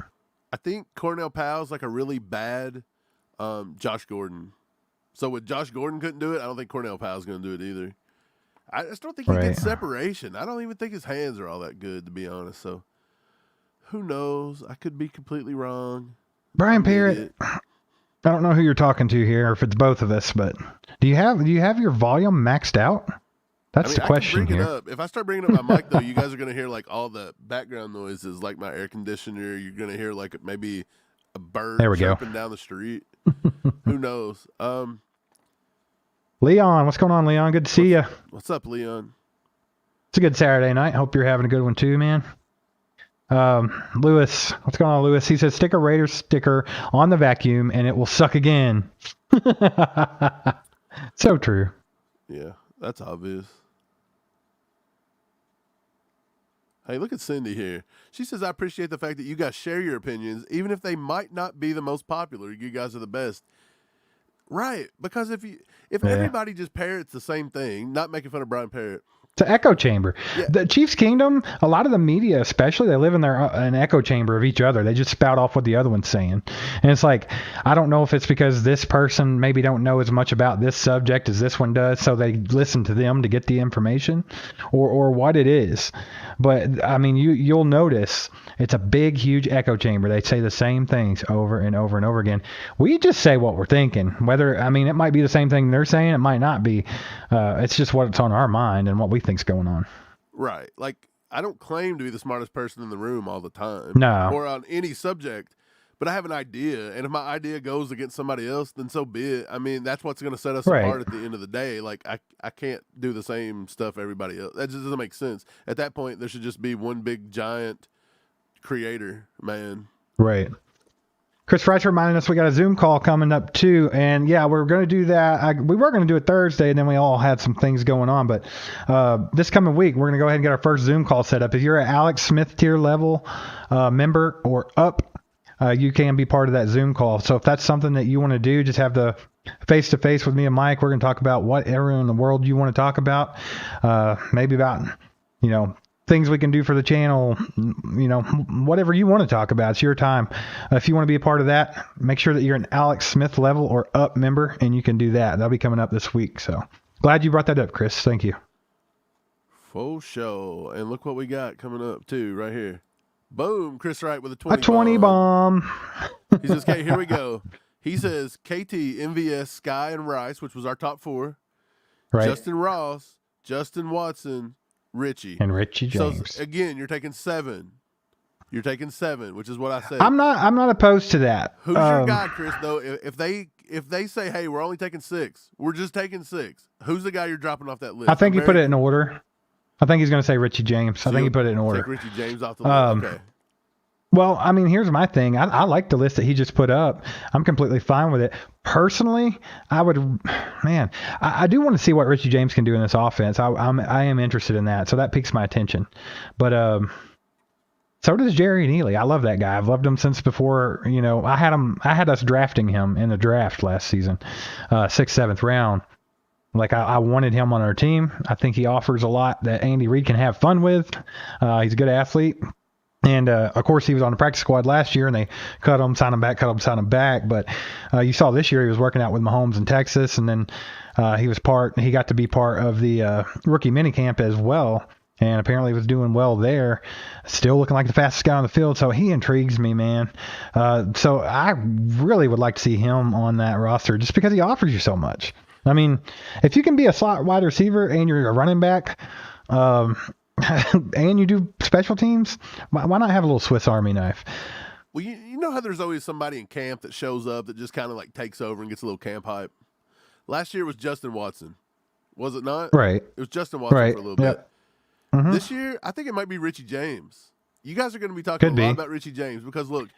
I think Cornell Powell's like a really bad Josh Gordon. So when Josh Gordon couldn't do it, I don't think Cornell Powell's going to do it either. I just don't think he gets separation. I don't even think his hands are all that good, to be honest. So who knows? I could be completely wrong. Brian Parrott, I don't know who you're talking to here, or if it's both of us, but do you have your volume maxed out? That's the question I can bring here. it up. If I start bringing up my mic, though, you guys are going to hear like all the background noises, like my air conditioner. You're going to hear like maybe a bird chirping down the street. Who knows? Leon, what's going on, Leon? Good to see you. What's up, Leon? It's a good Saturday night. Hope you're having a good one too, man. Lewis, what's going on, Lewis? He says stick a Raiders sticker on the vacuum and it will suck again. So true. Yeah, that's obvious. Hey, look at Cindy here. She says, I appreciate the fact that you guys share your opinions, even if they might not be the most popular. You guys are the best. Right, because if everybody just parrots the same thing, not making fun of Brian Parrott. It's an echo chamber. Yeah. The Chiefs Kingdom, a lot of the media especially, they live in an echo chamber of each other. They just spout off what the other one's saying. And it's like, I don't know if it's because this person maybe don't know as much about this subject as this one does, so they listen to them to get the information, or what it is. But, I mean, you'll notice it's a big, huge echo chamber. They say the same things over and over and over again. We just say what we're thinking. It might be the same thing they're saying. It might not be. It's just what's on our mind and what we think's going on. Right. Like, I don't claim to be the smartest person in the room all the time. No. Or on any subject. But I have an idea. And if my idea goes against somebody else, then so be it. I mean, that's what's going to set us apart at the end of the day. Like, I can't do the same stuff everybody else. That just doesn't make sense. At that point, there should just be one big, giant creator, man. Right. Chris Rice reminding us we got a Zoom call coming up too, and yeah, we're going to do that. We were going to do it Thursday, and then we all had some things going on, but this coming week we're going to go ahead and get our first Zoom call set up. If you're an Alex Smith tier level member or up, you can be part of that Zoom call. So if that's something that you want to do, just have the face-to-face with me and Mike. We're going to talk about whatever in the world you want to talk about, maybe about, things we can do for the channel, whatever you want to talk about. It's your time. If you want to be a part of that, make sure that you're an Alex Smith level or up member, and you can do that. That'll be coming up this week. So glad you brought that up, Chris. Thank you. Full show. And look what we got coming up too, right here. Boom. Chris Wright with a 20 A 20 bomb. He says, okay, here we go. He says, KT, MVS, Skyy, and Rice, which was our top 4. Right. Justyn Ross, Justin Watson, Richie. And Richie James. So again, you're taking 7. You're taking 7, which is what I said. I'm not opposed to that. Who's your guy, Chris, though? If they say, hey, we're only taking 6, we're just taking 6. Who's the guy you're dropping off that list? I think he put it in order. I think he's going to say Richie James. So I think he put it in order. Take Richie James off the list. Okay. Well, I mean, here's my thing. I like the list that he just put up. I'm completely fine with it. Personally, I do want to see what Richie James can do in this offense. I am interested in that, so that piques my attention. But So does Jerry Neely. I love that guy. I've loved him since before. I had us drafting him in the draft last season, 6th, 7th round. Like I wanted him on our team. I think he offers a lot that Andy Reid can have fun with. He's a good athlete. And, of course, he was on the practice squad last year, and they cut him, sign him back. But you saw this year he was working out with Mahomes in Texas, and then he got to be part of the rookie minicamp as well, and apparently was doing well there, still looking like the fastest guy on the field. So he intrigues me, man. So I really would like to see him on that roster just because he offers you so much. I mean, if you can be a slot wide receiver and you're a running back, and you do special teams, why not have a little Swiss Army knife? Well, you know how there's always somebody in camp that shows up that just kind of like takes over and gets a little camp hype? Last year it was Justyn Watson. Was it not? Right. It was Justyn Watson for a little bit. Mm-hmm. This year, I think it might be Richie James. You guys are going to be talking lot about Richie James because, look,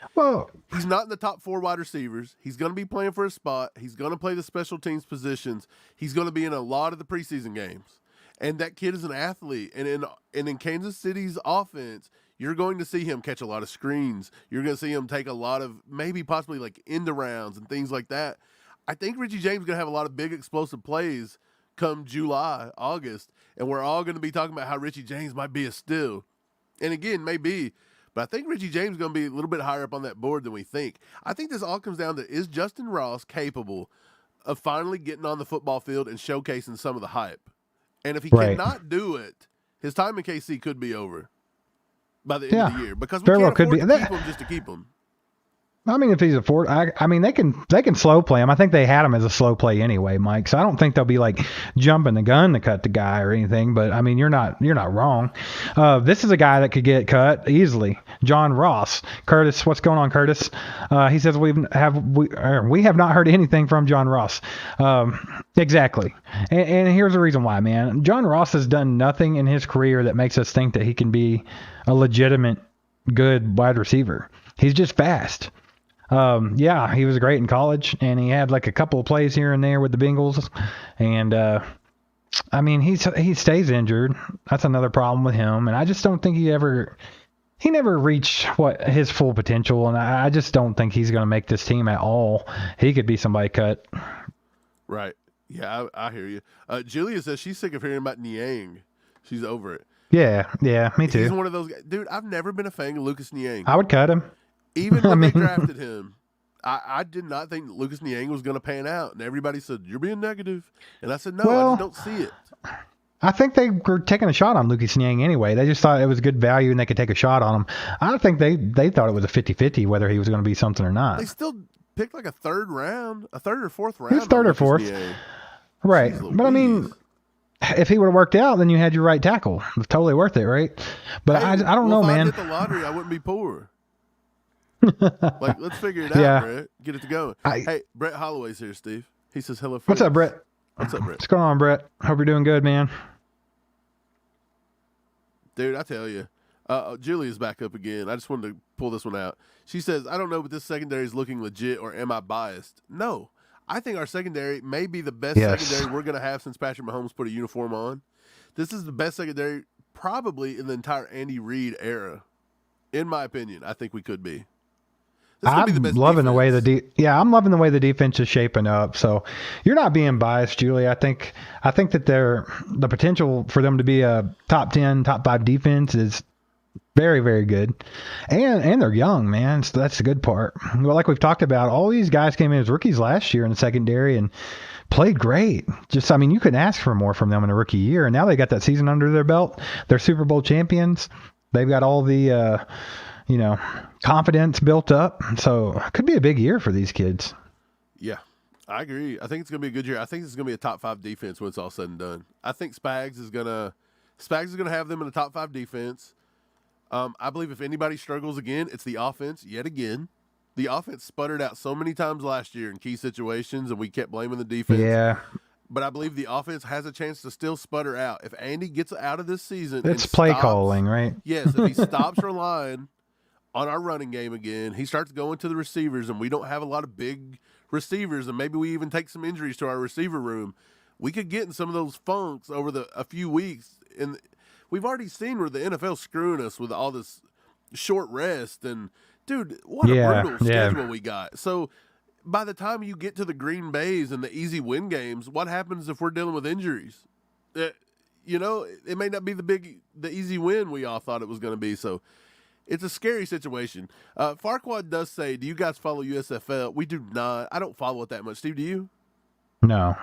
he's not in the top 4 wide receivers. He's going to be playing for a spot. He's going to play the special teams positions. He's going to be in a lot of the preseason games. And that kid is an athlete. And in Kansas City's offense, you're going to see him catch a lot of screens. You're going to see him take a lot of maybe possibly like end rounds and things like that. I think Richie James is going to have a lot of big explosive plays come July, August, and we're all going to be talking about how Richie James might be a steal. And again, maybe, but I think Richie James is going to be a little bit higher up on that board than we think. I think this all comes down to, is Justyn Ross capable of finally getting on the football field and showcasing some of the hype? And if he cannot do it, his time in KC could be over by the end of the year because we can't afford to keep him just to keep him. I mean, if he's I mean, they can slow play him. I think they had him as a slow play anyway, Mike. So I don't think they'll be like jumping the gun to cut the guy or anything. But I mean, you're not wrong. This is a guy that could get cut easily. John Ross, Curtis. What's going on, Curtis? He says we have not heard anything from John Ross. Exactly. And here's the reason why, man. John Ross has done nothing in his career that makes us think that he can be a legitimate good wide receiver. He's just fast. He was great in college, and he had like a couple of plays here and there with the Bengals. And, I mean, he stays injured. That's another problem with him. And I just don't think he never reached his full potential. And I just don't think he's going to make this team at all. He could be somebody cut. Right. Yeah, I hear you. Julia says she's sick of hearing about Niang. She's over it. Yeah, me too. He's one of those guys. Dude, I've never been a fan of Lucas Niang. I would cut him. Even when they drafted him, I did not think Lucas Niang was going to pan out. And everybody said, you're being negative. And I said, no, I just don't see it. I think they were taking a shot on Lucas Niang anyway. They just thought it was good value and they could take a shot on him. I think they thought it was a 50-50 whether he was going to be something or not. They still picked like a third or fourth round. He was third or fourth. Right. But I mean, if he would have worked out, then you had your right tackle. It was totally worth it, right? But I don't know, man. If I hit the lottery, I wouldn't be poor. Like, let's figure it out, Brett. Get it to go. Hey, Brett Holloway's here, Steve. He says hello. What's up, Brett? What's up, Brett? What's going on, Brett? Hope you're doing good, man. Dude, I tell you, Julia's back up again. I just wanted to pull this one out. She says, I don't know, but this secondary is looking legit, or am I biased? No. I think our secondary may be the best secondary we're going to have since Patrick Mahomes put a uniform on. This is the best secondary probably in the entire Andy Reid era. In my opinion, I think we could be. I'm loving the way I'm loving the way the defense is shaping up. So you're not being biased, Julie. I think that the potential for them to be a top 10, top 5 defense is very, very good. And they're young, man. So that's the good part. Well, like we've talked about, all these guys came in as rookies last year in the secondary and played great. You couldn't ask for more from them in a rookie year. And now they got that season under their belt. They're Super Bowl champions. They've got all the, confidence built up. So it could be a big year for these kids. Yeah, I agree. I think it's going to be a good year. I think it's going to be a top 5 defense when it's all said and done. I think Spags is going to have them in the top 5 defense. I believe if anybody struggles again, it's the offense yet again. The offense sputtered out so many times last year in key situations, and we kept blaming the defense. Yeah. But I believe the offense has a chance to still sputter out. If Andy gets out of this season, it's play calling, right? Yes, if he stops relying on our running game again, he starts going to the receivers, and we don't have a lot of big receivers, and maybe we even take some injuries to our receiver room, we could get in some of those funks over a few weeks. And we've already seen where the NFL's screwing us with all this short rest. And, dude, what a brutal schedule we got. So, by the time you get to the Green Bays and the easy win games, what happens if we're dealing with injuries? You know, it may not be the easy win we all thought it was going to be. So, it's a scary situation. Farquaad does say, do you guys follow USFL? We do not. I don't follow it that much. Steve, do you? No.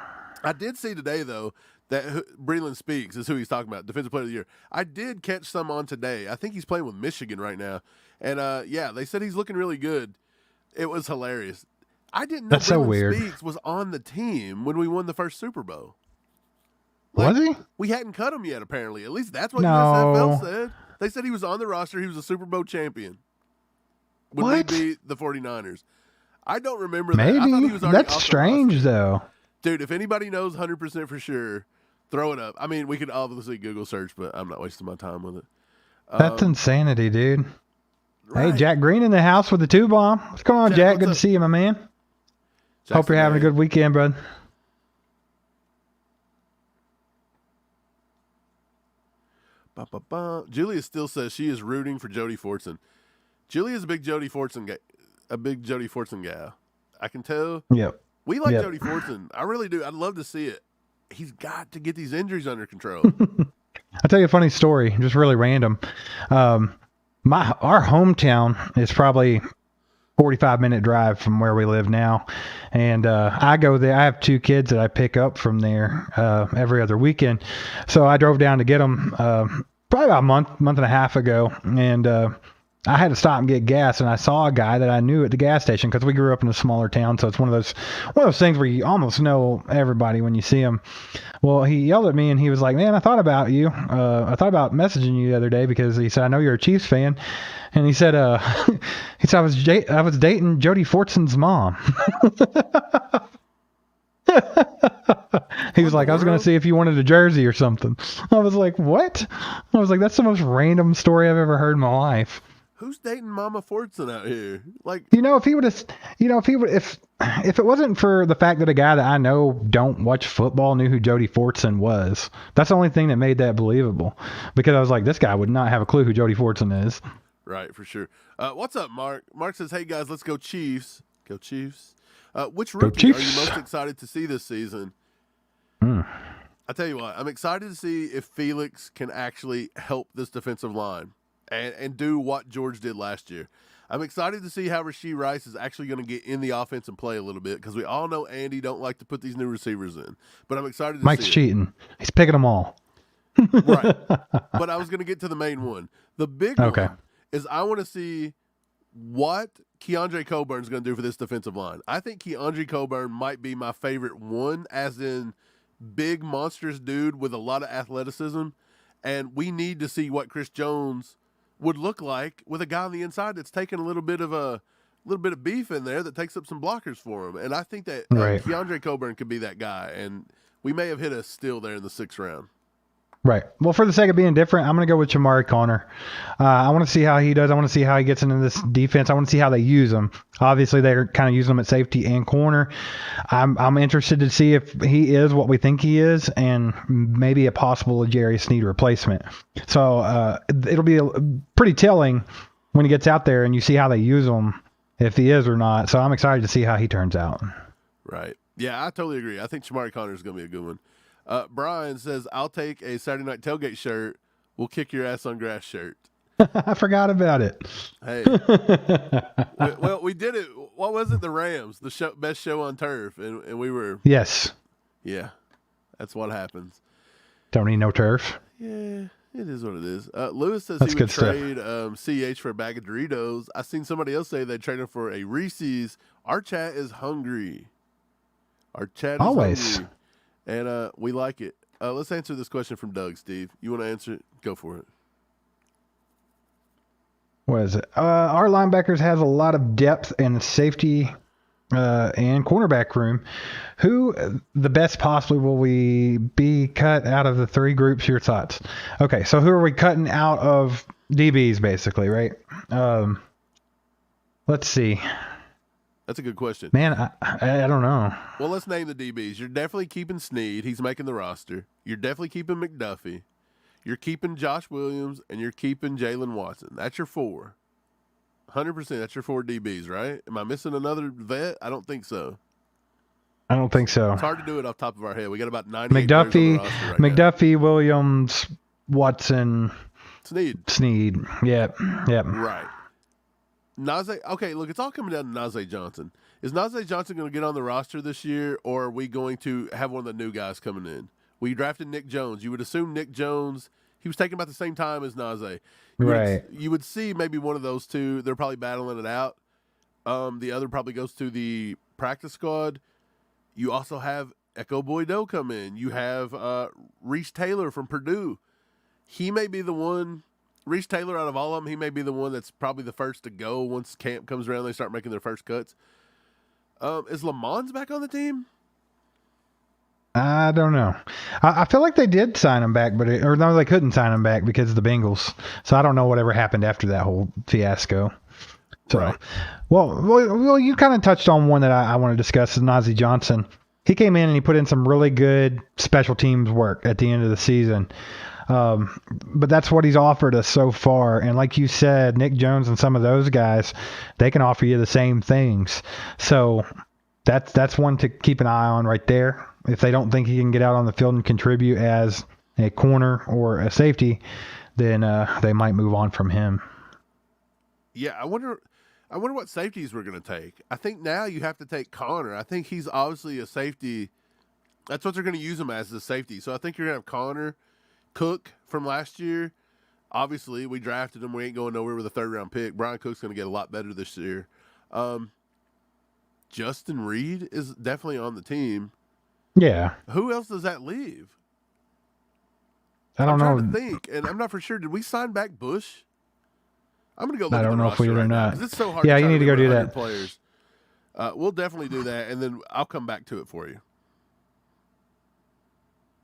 I did see today, though, that Breland Speaks is who he's talking about, Defensive Player of the Year. I did catch some on today. I think he's playing with Michigan right now. And, they said he's looking really good. It was hilarious. I didn't know Breland Speaks was on the team when we won the first Super Bowl. Was he? We hadn't cut him yet, apparently. At least that's what USFL said. They said he was on the roster. He was a Super Bowl champion. When we beat the 49ers. I don't remember that. Maybe. I thought he was already That's strange, though. Dude, if anybody knows 100% for sure, throw it up. I mean, we could obviously Google search, but I'm not wasting my time with it. That's insanity, dude. Right. Hey, Jack Green in the house with the 2-bomb. What's going on, Jack? Good to see you, my man. Hope you're having a good weekend, bud. Julia still says she is rooting for Jody Fortson. Julia's a big Jody Fortson guy. I can tell. Yep. We like Jody Fortson. I really do. I'd love to see it. He's got to get these injuries under control. I'll tell you a funny story, just really random. Our hometown is probably 45-minute drive from where we live now. And I go there. I have 2 kids that I pick up from there every other weekend. So I drove down to get them probably about a month and a half ago. And I had to stop and get gas, and I saw a guy that I knew at the gas station because we grew up in a smaller town. So it's one of those things where you almost know everybody when you see them. Well, he yelled at me, and he was like, "Man, I thought about you. I thought about messaging you the other day because," he said, "I know you're a Chiefs fan." And he said, "I was dating Jody Fortson's mom." He was like, "I was going to see if you wanted a jersey or something." I was like, "What?" I was like, "That's the most random story I've ever heard in my life." Who's dating Mama Fortson out here? Like, if it wasn't for the fact that a guy that I know don't watch football knew who Jody Fortson was, that's the only thing that made that believable. Because I was like, this guy would not have a clue who Jody Fortson is. Right, for sure. What's up, Mark? Mark says, "Hey guys, let's go Chiefs. Go Chiefs." Which rookie are you most excited to see this season? I tell you what, I'm excited to see if Felix can actually help this defensive line and do what George did last year. I'm excited to see how Rashee Rice is actually going to get in the offense and play a little bit because we all know Andy don't like to put these new receivers in. But I'm excited to see Mike's cheating. He's picking them all. Right. But I was going to get to the main one. The big one is I want to see what Keandre Coburn's going to do for this defensive line. I think Keandre Coburn might be my favorite one, as in big, monstrous dude with a lot of athleticism. And we need to see what Chris Jones would look like with a guy on the inside that's taking a little bit of beef in there that takes up some blockers for him. And I think that Keandre Coburn could be that guy. And we may have hit a steal there in the 6th round. Right. Well, for the sake of being different, I'm going to go with Jamari Carter. I want to see how he does. I want to see how he gets into this defense. I want to see how they use him. Obviously, they're kind of using him at safety and corner. I'm interested to see if he is what we think he is and maybe a possible L'Jarius Sneed replacement. So it'll be pretty telling when he gets out there and you see how they use him, if he is or not. So I'm excited to see how he turns out. Right. Yeah, I totally agree. I think Jamari Carter is going to be a good one. Brian says, "I'll take a Saturday Night Tailgate shirt. We'll kick your ass on grass shirt." I forgot about it. Hey. we did it. What was it? The Rams, the best show on turf. And we were. Yes. Yeah. That's what happens. Don't need no turf. Yeah, it is what it is. Lewis says That's he would trade CH for a bag of Doritos. I seen somebody else say they'd trade him for a Reese's. Our chat is hungry. Always. Hungry. And we like it. Let's answer this question from Doug, Steve. You want to answer it? Go for it. What is it? Our linebackers have a lot of depth and safety and cornerback room. Who the best possibly will we be cut out of the 3 groups? Your thoughts? Okay, so who are we cutting out of DBs, basically, right? Let's see. That's a good question. Man, I don't know. Well, let's name the DBs. You're definitely keeping Sneed. He's making the roster. You're definitely keeping McDuffie. You're keeping Josh Williams, and you're keeping Jalen Watson. That's your 4. 100%. That's your 4 DBs, right? Am I missing another vet? I don't think so. I don't think so. It's hard to do it off the top of our head. We got about 98 players on the roster right McDuffie, Williams, Watson, Sneed. Yep. Right. Nazir. Okay, look, it's all coming down to Nazir Johnson. Is Nazir Johnson going to get on the roster this year, or are we going to have one of the new guys coming in? We drafted Nick Jones. You would assume Nick Jones, he was taken about the same time as Nazir. Right. You would see maybe one of those two. They're probably battling it out. The other probably goes to the practice squad. You also have Echo Boydo come in. You have Reese Taylor from Purdue. He may be the one, Reese Taylor out of all of them, he may be the one that's probably the first to go once camp comes around. They start making their first cuts. Is Lamons back on the team? I don't know. I feel like they did sign him back, or no, they couldn't sign him back because of the Bengals. So I don't know whatever happened after that whole fiasco. So, right. Well, you kind of touched on one that I want to discuss is Nazir Johnson. He came in and he put in some really good special teams work at the end of the season. But that's what he's offered us so far. And like you said, Nick Jones and some of those guys, they can offer you the same things. So that's one to keep an eye on right there. If they don't think he can get out on the field and contribute as a corner or a safety, then they might move on from him. Yeah, I wonder what safeties we're going to take. I think now you have to take Connor. I think he's obviously a safety. That's what they're going to use him as a safety. So I think you're going to have Connor, Cook from last year. Obviously, we drafted him. We ain't going nowhere with a third-round pick. Brian Cook's going to get a lot better this year. Justin Reed is definitely on the team. Yeah. Who else does that leave? I don't know. I'm trying to think, and I'm not for sure. Did we sign back Bush? I'm going to go look I at don't the know if we did roster or now, not. 'cause it's so hard. Yeah, to you need to go do that. Players. We'll definitely do that, and then I'll come back to it for you.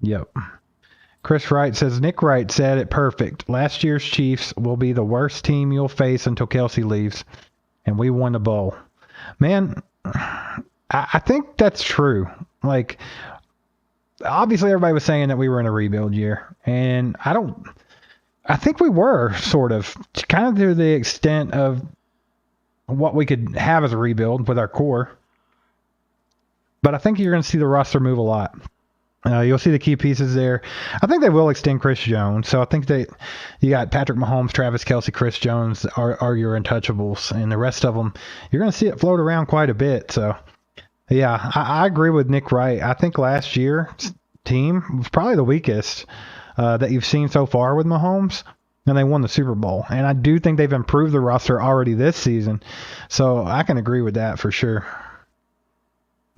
Yep. Chris Wright says, Nick Wright said it perfect. Last year's Chiefs will be the worst team you'll face until Kelsey leaves, and we won the bowl. Man, I think that's true. Like, obviously everybody was saying that we were in a rebuild year, and I think we were sort of, kind of to the extent of what we could have as a rebuild with our core. But I think you're going to see the roster move a lot. You'll see the key pieces there. I think they will extend Chris Jones. So I think you got Patrick Mahomes, Travis Kelce, Chris Jones are your untouchables. And the rest of them, you're going to see it float around quite a bit. So, yeah, I agree with Nick Wright. I think last year's team was probably the weakest that you've seen so far with Mahomes, and they won the Super Bowl. And I do think they've improved the roster already this season. So I can agree with that for sure.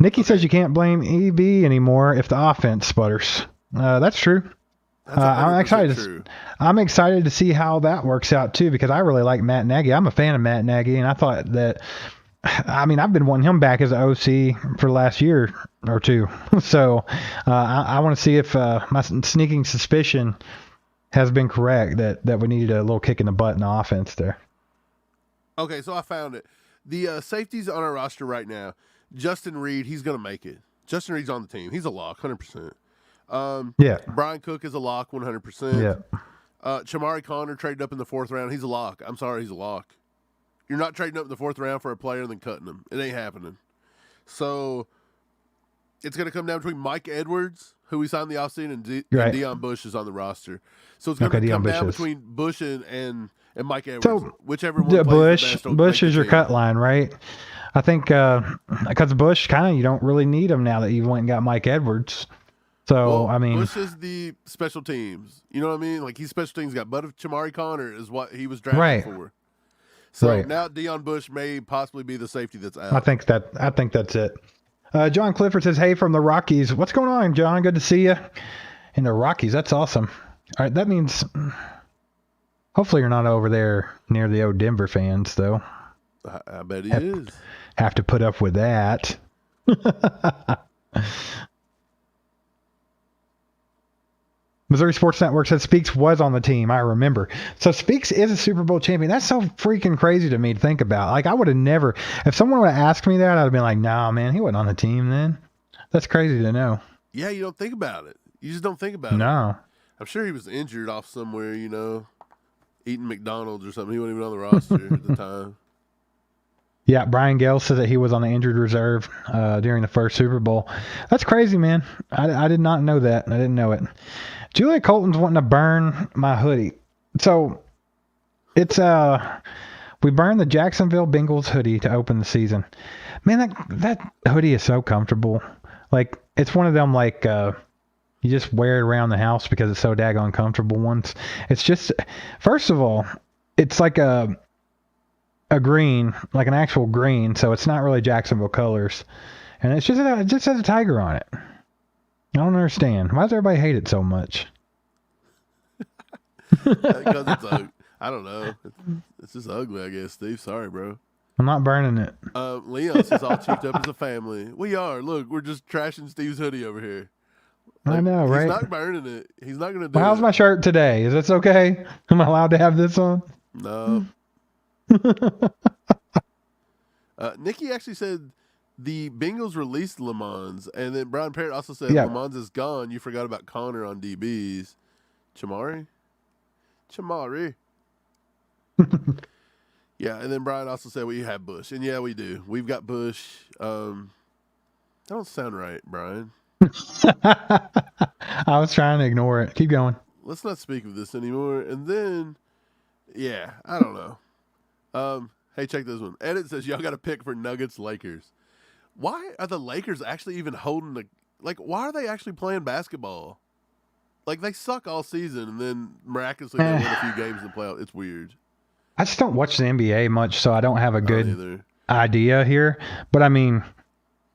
Nikki says you can't blame EB anymore if the offense sputters. That's true. I'm excited. True. I'm excited to see how that works out too, because I really like Matt Nagy. I'm a fan of Matt Nagy, and I thought that. I mean, I've been wanting him back as an OC for the last year or two. So I want to see if my sneaking suspicion has been correct that we needed a little kick in the butt in the offense there. Okay, so I found it. The safeties on our roster right now. Justin Reed, he's going to make it. Justin Reed's on the team. He's a lock, 100%. Yeah. Brian Cook is a lock, 100%. Yeah. Jamari Carter traded up in the 4th round. He's a lock. I'm sorry, he's a lock. You're not trading up in the 4th round for a player and then cutting him. It ain't happening. So it's going to come down between Mike Edwards, who we signed the offseason, and Dion Bush is on the roster. So it's going to come down between Bush and Mike Edwards. So whichever one plays the best. Bush is your cut line, right? I think because Bush, kind of, you don't really need him now that you went and got Mike Edwards. So, I mean, Bush is the special teams. You know what I mean? Like, he's special teams guy. But if Jamari Carter is what he was drafted for. So now Dion Bush may possibly be the safety that's out. I think that's it. John Clifford says, "Hey, from the Rockies. What's going on, John? Good to see you." In the Rockies, that's awesome. All right, that means hopefully you're not over there near the old Denver fans, though. I bet he is. Have to put up with that. Missouri Sports Network said Speaks was on the team. I remember. So Speaks is a Super Bowl champion. That's so freaking crazy to me to think about. Like, I would have never, if someone would have asked me that, I'd have been like, nah, man, he wasn't on the team then. That's crazy to know. Yeah, you don't think about it. You just don't think about it. No. I'm sure he was injured off somewhere, eating McDonald's or something. He wasn't even on the roster at the time. Yeah, Brian Gale said that he was on the injured reserve during the first Super Bowl. That's crazy, man. I did not know that. I didn't know it. Julia Colton's wanting to burn my hoodie. So it's we burned the Jacksonville Bengals hoodie to open the season. Man, that hoodie is so comfortable. Like, it's one of them, like, you just wear it around the house because it's so daggone comfortable ones. It's just, first of all, it's like a green, like an actual green, so it's not really Jacksonville colors. And it just has a tiger on it. I don't understand. Why does everybody hate it so much? Because it's I don't know. It's just ugly, I guess, Steve. Sorry, bro. I'm not burning it. Leon says all cheaped up as a family. We are. Look, we're just trashing Steve's hoodie over here. Like, I know, right? He's not burning it. He's not going to do it. How's my shirt today? Is this okay? Am I allowed to have this on? No. Nikki actually said the Bengals released Lamons, and then Brian Parrott also said Lamons is gone. You forgot about Connor on DBs. Jamari. Yeah, and then Brian also said we have Bush, and yeah, we do. We've got Bush. That don't sound right, Brian. I was trying to ignore it. Keep going. Let's not speak of this anymore. And then, yeah, I don't know. Hey, check this one. Edit says y'all got to pick for Nuggets Lakers. Why are the Lakers actually even holding the why are they actually playing basketball? Like, they suck all season, and then miraculously they win a few games in the playoffs. It's weird. I just don't watch the NBA much, so I don't have a good idea here. But, I mean,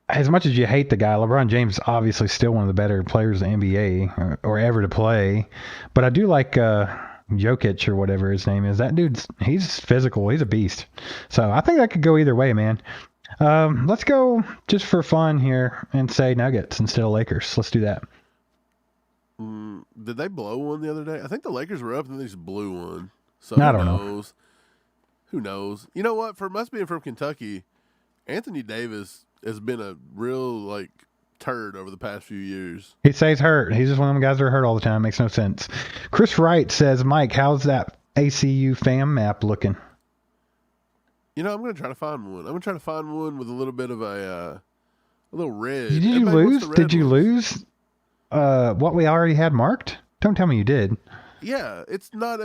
as much as you hate the guy, LeBron James is obviously still one of the better players in the NBA or ever to play. But I do like Jokic or whatever his name is. That he's physical. He's a beast. So I think that could go either way, man. Let's go just for fun here and say Nuggets instead of Lakers. Let's do that. Did they blow one the other day? I think the Lakers were up and they just blew one. So I don't know. Who knows? You know what? For us being from Kentucky, Anthony Davis has been a real turd over the past few years. He stays hurt. He's just one of them guys that are hurt all the time. Makes no sense. Chris Wright says, Mike, how's that ACU fam map looking? You know, I'm going to try to find one. I'm going to try to find one with a little bit of a little red. Did you lose? Did you lose what we already had marked? Don't tell me you did. Yeah, it's not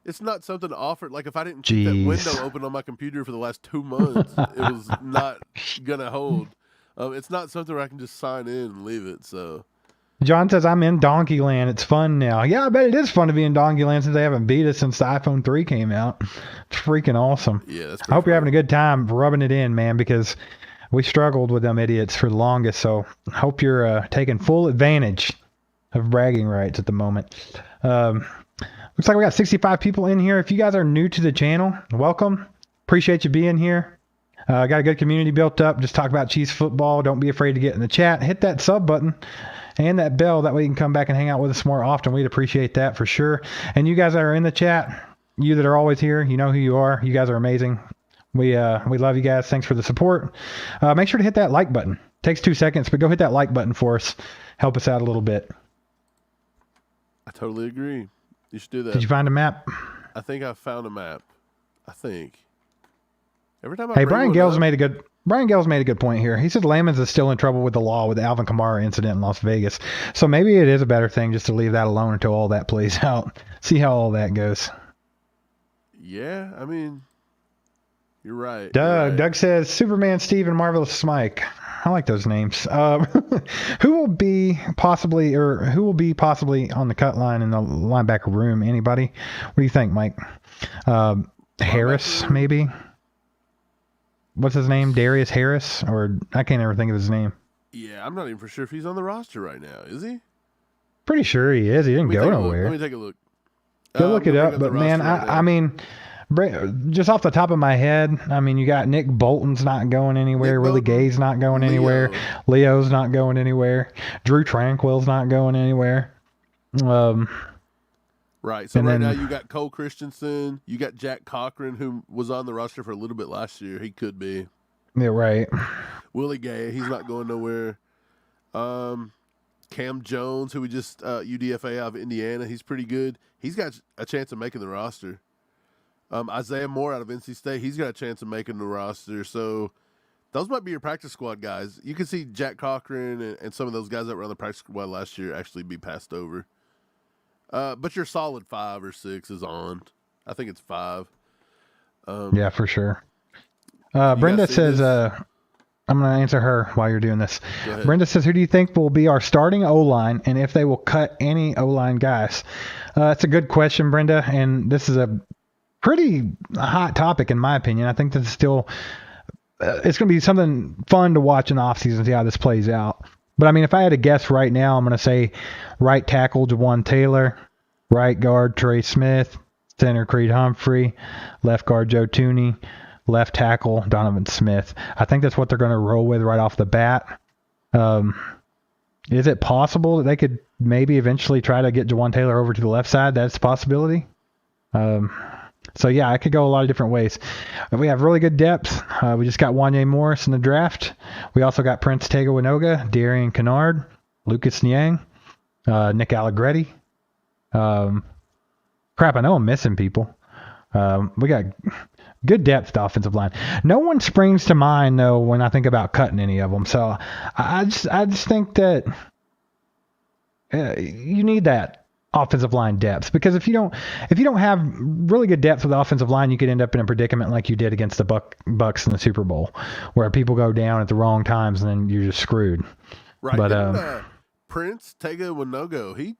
it's not something offered. Like, if I didn't keep that window open on my computer for the last 2 months, it was not going to hold. It's not something where I can just sign in and leave it, so. John says, I'm in Donkey Land. It's fun now. Yeah, I bet it is fun to be in Donkey Land since they haven't beat us since the iPhone 3 came out. It's freaking awesome. Yeah, that's I hope you're having a good time rubbing it in, man, because we struggled with them idiots for the longest, so hope you're taking full advantage of bragging rights at the moment. Looks like we got 65 people in here. If you guys are new to the channel, welcome. Appreciate you being here. Got a good community built up. Just talk about Chiefs football. Don't be afraid to get in the chat. Hit that sub button and that bell. That way you can come back and hang out with us more often. We'd appreciate that for sure. And you guys that are in the chat, you that are always here, you know who you are. You guys are amazing. We love you guys. Thanks for the support. Make sure to hit that like button. Takes 2 seconds, but go hit that like button for us. Help us out a little bit. I totally agree. You should do that. Did you find a map? I think I found a map. I think. Every time Brian Gales made a good point here. He said Lamons is still in trouble with the law with the Alvin Kamara incident in Las Vegas. So maybe it is a better thing just to leave that alone until all that plays out. See how all that goes. Yeah, I mean, you're right. Doug says Superman Steve and Marvelous Mike. I like those names. Who will be possibly on the cut line in the linebacker room? Anybody? What do you think, Mike? Harris, maybe? What's his name? Darius Harris? Or I can't ever think of his name. Yeah, I'm not even for sure if he's on the roster right now. Is he? Pretty sure he is. He didn't go nowhere. Let me take a look. Go look it up. But, man, I mean, just off the top of my head, I mean, you got Nick Bolton's not going anywhere. Willie Gay's not going anywhere. Leo's not going anywhere. Drew Tranquill's not going anywhere. Right. So now you got Cole Christensen. You got Jack Cochran, who was on the roster for a little bit last year. He could be. Yeah, right. Willie Gay, he's not going nowhere. Cam Jones, who we just UDFA out of Indiana, he's pretty good. He's got a chance of making the roster. Isaiah Moore out of NC State, he's got a chance of making the roster. So those might be your practice squad guys. You can see Jack Cochran and some of those guys that were on the practice squad last year actually be passed over. But your solid 5 or 6 is on. I think it's 5. Yeah, for sure. Brenda says, I'm going to answer her while you're doing this. Brenda says, who do you think will be our starting O-line and if they will cut any O-line guys? That's a good question, Brenda, and this is a pretty hot topic in my opinion. I think this is still it's going to be something fun to watch in the offseason, see how this plays out. But, I mean, if I had to guess right now, I'm going to say right tackle Jawan Taylor, right guard Trey Smith, center Creed Humphrey, left guard Joe Toney, left tackle Donovan Smith. I think that's what they're going to roll with right off the bat. Is it possible that they could maybe eventually try to get Jawan Taylor over to the left side? That's a possibility. So, yeah, I could go a lot of different ways. We have really good depth. We just got Wanye Morris in the draft. We also got Prince Tega-Winoga, Darian Kennard, Lucas Niang, Nick Allegretti. Crap, I know I'm missing people. We got good depth to offensive line. No one springs to mind, though, when I think about cutting any of them. So I just think that you need that offensive line depth, because if you don't have really good depth with the offensive line, you could end up in a predicament like you did against the Bucs in the Super Bowl, where people go down at the wrong times and then you're just screwed. Right. But Prince Tega-Winoga, he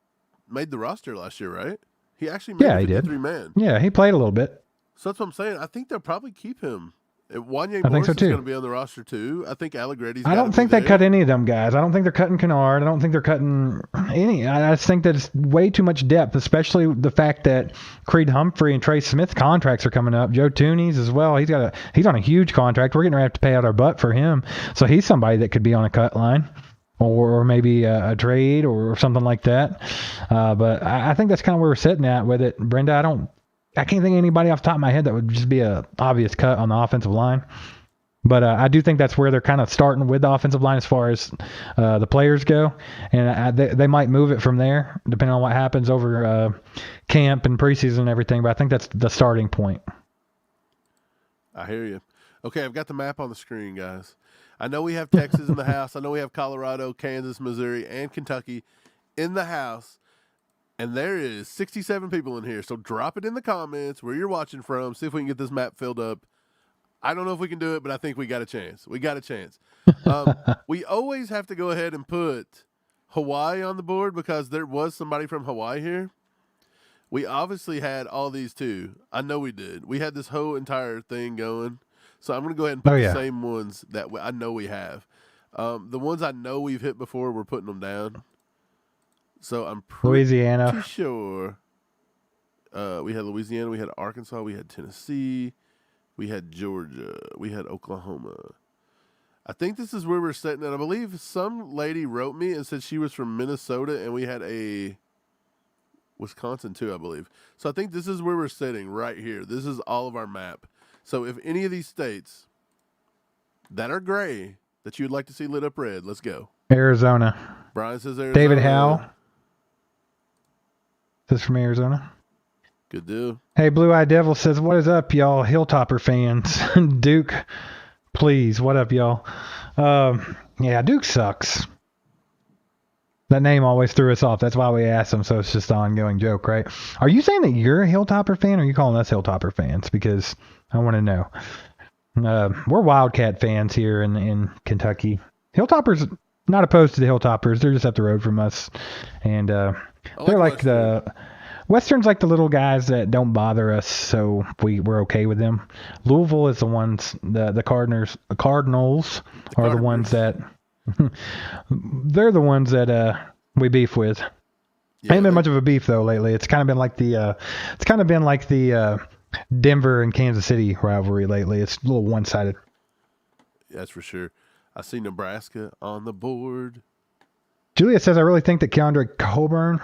made the roster last year, right? He actually made he did. 53-man. Yeah, he played a little bit. So that's what I'm saying. I think they'll probably keep him. Wanye I think Morris so is too. going to be on the roster too. I think Allegretti's I don't think they cut any of them guys. I don't think they're cutting Kennard. I don't think they're cutting any. I just think that it's way too much depth, especially the fact that Creed Humphrey and Trey Smith contracts are coming up. Joe Tooney's as well. He's on a huge contract. We're going to have to pay out our butt for him. So he's somebody that could be on a cut line. Or maybe a trade or something like that. But I think that's kind of where we're sitting at with it. Brenda, I can't think of anybody off the top of my head that would just be a obvious cut on the offensive line. But I do think that's where they're kind of starting with the offensive line as far as the players go. And they might move it from there, depending on what happens over camp and preseason and everything. But I think that's the starting point. I hear you. Okay, I've got the map on the screen, guys. I know we have Texas in the house. I know we have Colorado, Kansas, Missouri, and Kentucky in the house. And there is 67 people in here. So drop it in the comments where you're watching from. See if we can get this map filled up. I don't know if we can do it, but I think we got a chance. We got a chance. We always have to go ahead and put Hawaii on the board because there was somebody from Hawaii here. We obviously had all these too. I know we did. We had this whole entire thing going. So I'm going to go ahead and put the same ones that I know we have. The ones I know we've hit before, we're putting them down. So I'm pretty sure we had Louisiana, we had Arkansas, we had Tennessee, we had Georgia, we had Oklahoma. I think this is where we're sitting, and I believe some lady wrote me and said she was from Minnesota, and we had a Wisconsin too, I believe. So I think this is where we're sitting right here. This is all of our map. So if any of these states that are gray that you'd like to see lit up red, let's go. Arizona. Brian says Arizona. David Howell. This is from Arizona. Good deal. Hey, Blue Eye Devil says, what is up, y'all Hilltopper fans? Duke, please, what up, y'all? Yeah, Duke sucks. That name always threw us off. That's why we asked him, so it's just an ongoing joke, right? Are you saying that you're a Hilltopper fan, or are you calling us Hilltopper fans? Because I want to know. We're Wildcat fans here in Kentucky. Hilltoppers, not opposed to the Hilltoppers. They're just up the road from us. And they're like Western's like the little guys that don't bother us, so we're okay with them. Louisville is the ones, the Cardinals are the ones that they're the ones that we beef with. Ain't been much of a beef though lately. It's kind of been like the Denver and Kansas City rivalry lately. It's a little one-sided. That's for sure. I see Nebraska on the board. Julia says, I really think that Keandre Coburn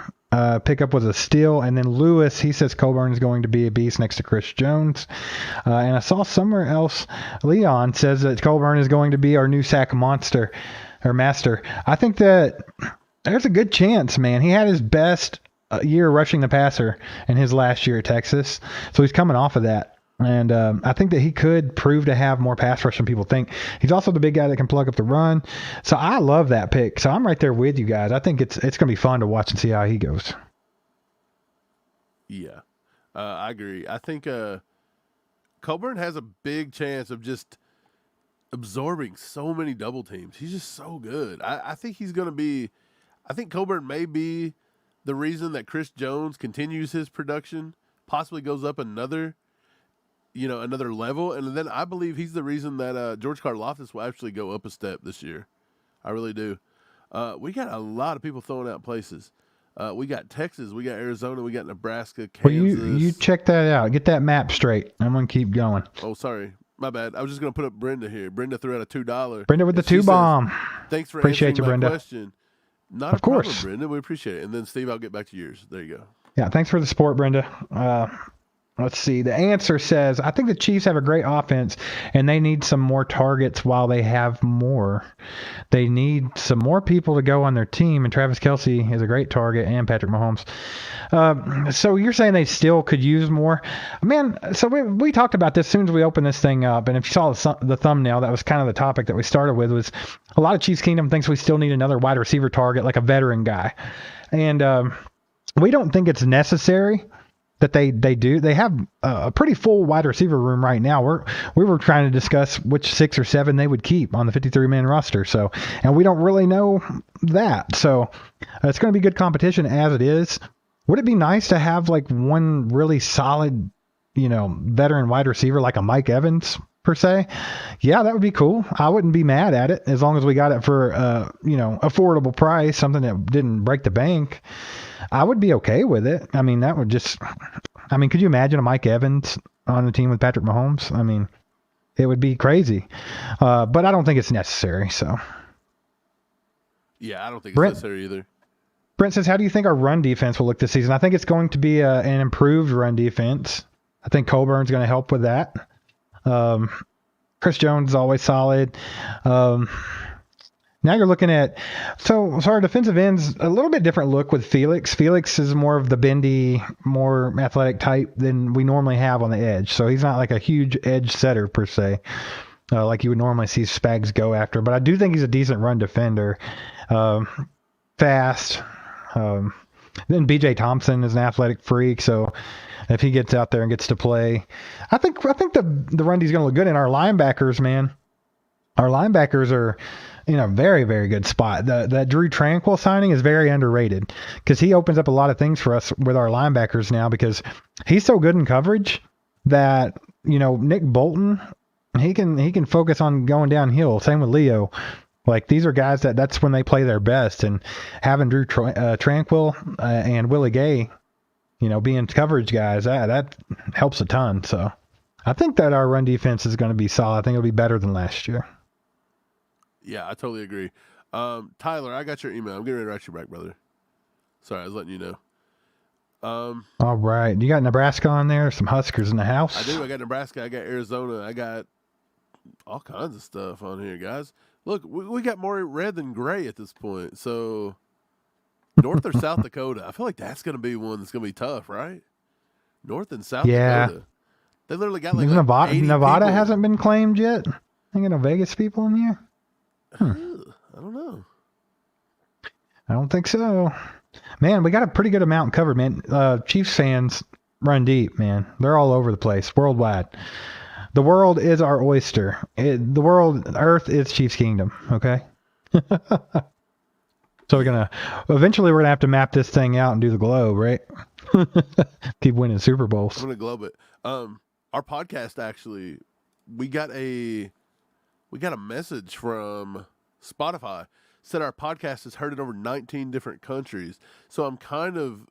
pickup was a steal. And then Lewis, he says Coburn is going to be a beast next to Chris Jones. And I saw somewhere else, Leon says that Coburn is going to be our new sack monster or master. I think that there's a good chance, man. He had his best year rushing the passer in his last year at Texas. So he's coming off of that. And I think that he could prove to have more pass rush than people think. He's also the big guy that can plug up the run. So I love that pick. So I'm right there with you guys. I think it's going to be fun to watch and see how he goes. Yeah, I agree. I think Coburn has a big chance of just absorbing so many double teams. He's just so good. I think he's going to be – I think Coburn may be the reason that Chris Jones continues his production, possibly goes up another level. And then I believe he's the reason that George Karlaftis will actually go up a step this year. I really do. We got a lot of people throwing out places. We got Texas, we got Arizona, we got Nebraska, Kansas. Well, you check that out. Get that map straight. I'm going to keep going. Oh, sorry. My bad. I was just going to put up Brenda here. Brenda threw out a $2. Brenda with the 2 bomb. Thanks for appreciate you, answering my Brenda. question. Not of course, problem, Brenda. We appreciate it. And then, Steve, I'll get back to yours. There you go. Yeah, thanks for the support, Brenda. Let's see. The answer says, I think the Chiefs have a great offense, and they need some more targets while they have more. They need some more people to go on their team, and Travis Kelce is a great target, and Patrick Mahomes. So you're saying they still could use more? Man, so we talked about this as soon as we opened this thing up, and if you saw the thumbnail, that was kind of the topic that we started with, was a lot of Chiefs Kingdom thinks we still need another wide receiver target, like a veteran guy. And we don't think it's necessary that they do. They have a pretty full wide receiver room right now. We were trying to discuss which 6 or 7 they would keep on the 53-man roster. So, and we don't really know that. So it's going to be good competition as it is. Would it be nice to have like one really solid, veteran wide receiver like a Mike Evans per se? Yeah, that would be cool. I wouldn't be mad at it as long as we got it for affordable price, something that didn't break the bank. I would be okay with it. I mean, could you imagine a Mike Evans on the team with Patrick Mahomes? I mean, it would be crazy. But I don't think it's necessary. So, yeah, I don't think it's necessary either. Brent says, how do you think our run defense will look this season? I think it's going to be an improved run defense. I think Coburn's going to help with that. Chris Jones is always solid. Now you're looking at, so our defensive ends, a little bit different look with Felix. Felix is more of the bendy, more athletic type than we normally have on the edge. So he's not like a huge edge setter per se, like you would normally see Spags go after. But I do think he's a decent run defender, fast. Then B.J. Thompson is an athletic freak, so if he gets out there and gets to play, I think the run D is going to look good. And our linebackers, man, our linebackers are in a very, very good spot. That Drew Tranquil signing is very underrated because he opens up a lot of things for us with our linebackers now because he's so good in coverage that, Nick Bolton, he can focus on going downhill. Same with Leo. Like, these are guys that's when they play their best. And having Drew Tranquil and Willie Gay, being coverage guys, that helps a ton. So I think that our run defense is going to be solid. I think it'll be better than last year. Yeah, I totally agree. Tyler, I got your email. I'm getting ready to write you back, brother. Sorry, I was letting you know. All right. You got Nebraska on there? Some Huskers in the house? I do. I got Nebraska. I got Arizona. I got all kinds of stuff on here, guys. Look, we got more red than gray at this point. So, North or South Dakota? I feel like that's going to be one that's going to be tough, right? North and South Dakota. They literally got like Nevada hasn't been claimed yet? Ain't got no Vegas people in here? I don't know. I don't think so. Man, we got a pretty good amount covered, man. Chiefs fans run deep, man. They're all over the place, worldwide. The world is our oyster. Earth is Chiefs Kingdom, okay? So eventually we're going to have to map this thing out and do the globe, right? Keep winning Super Bowls. I'm going to globe it. Our podcast, actually, we got a message from Spotify. Said our podcast is heard in over 19 different countries. So I'm kind of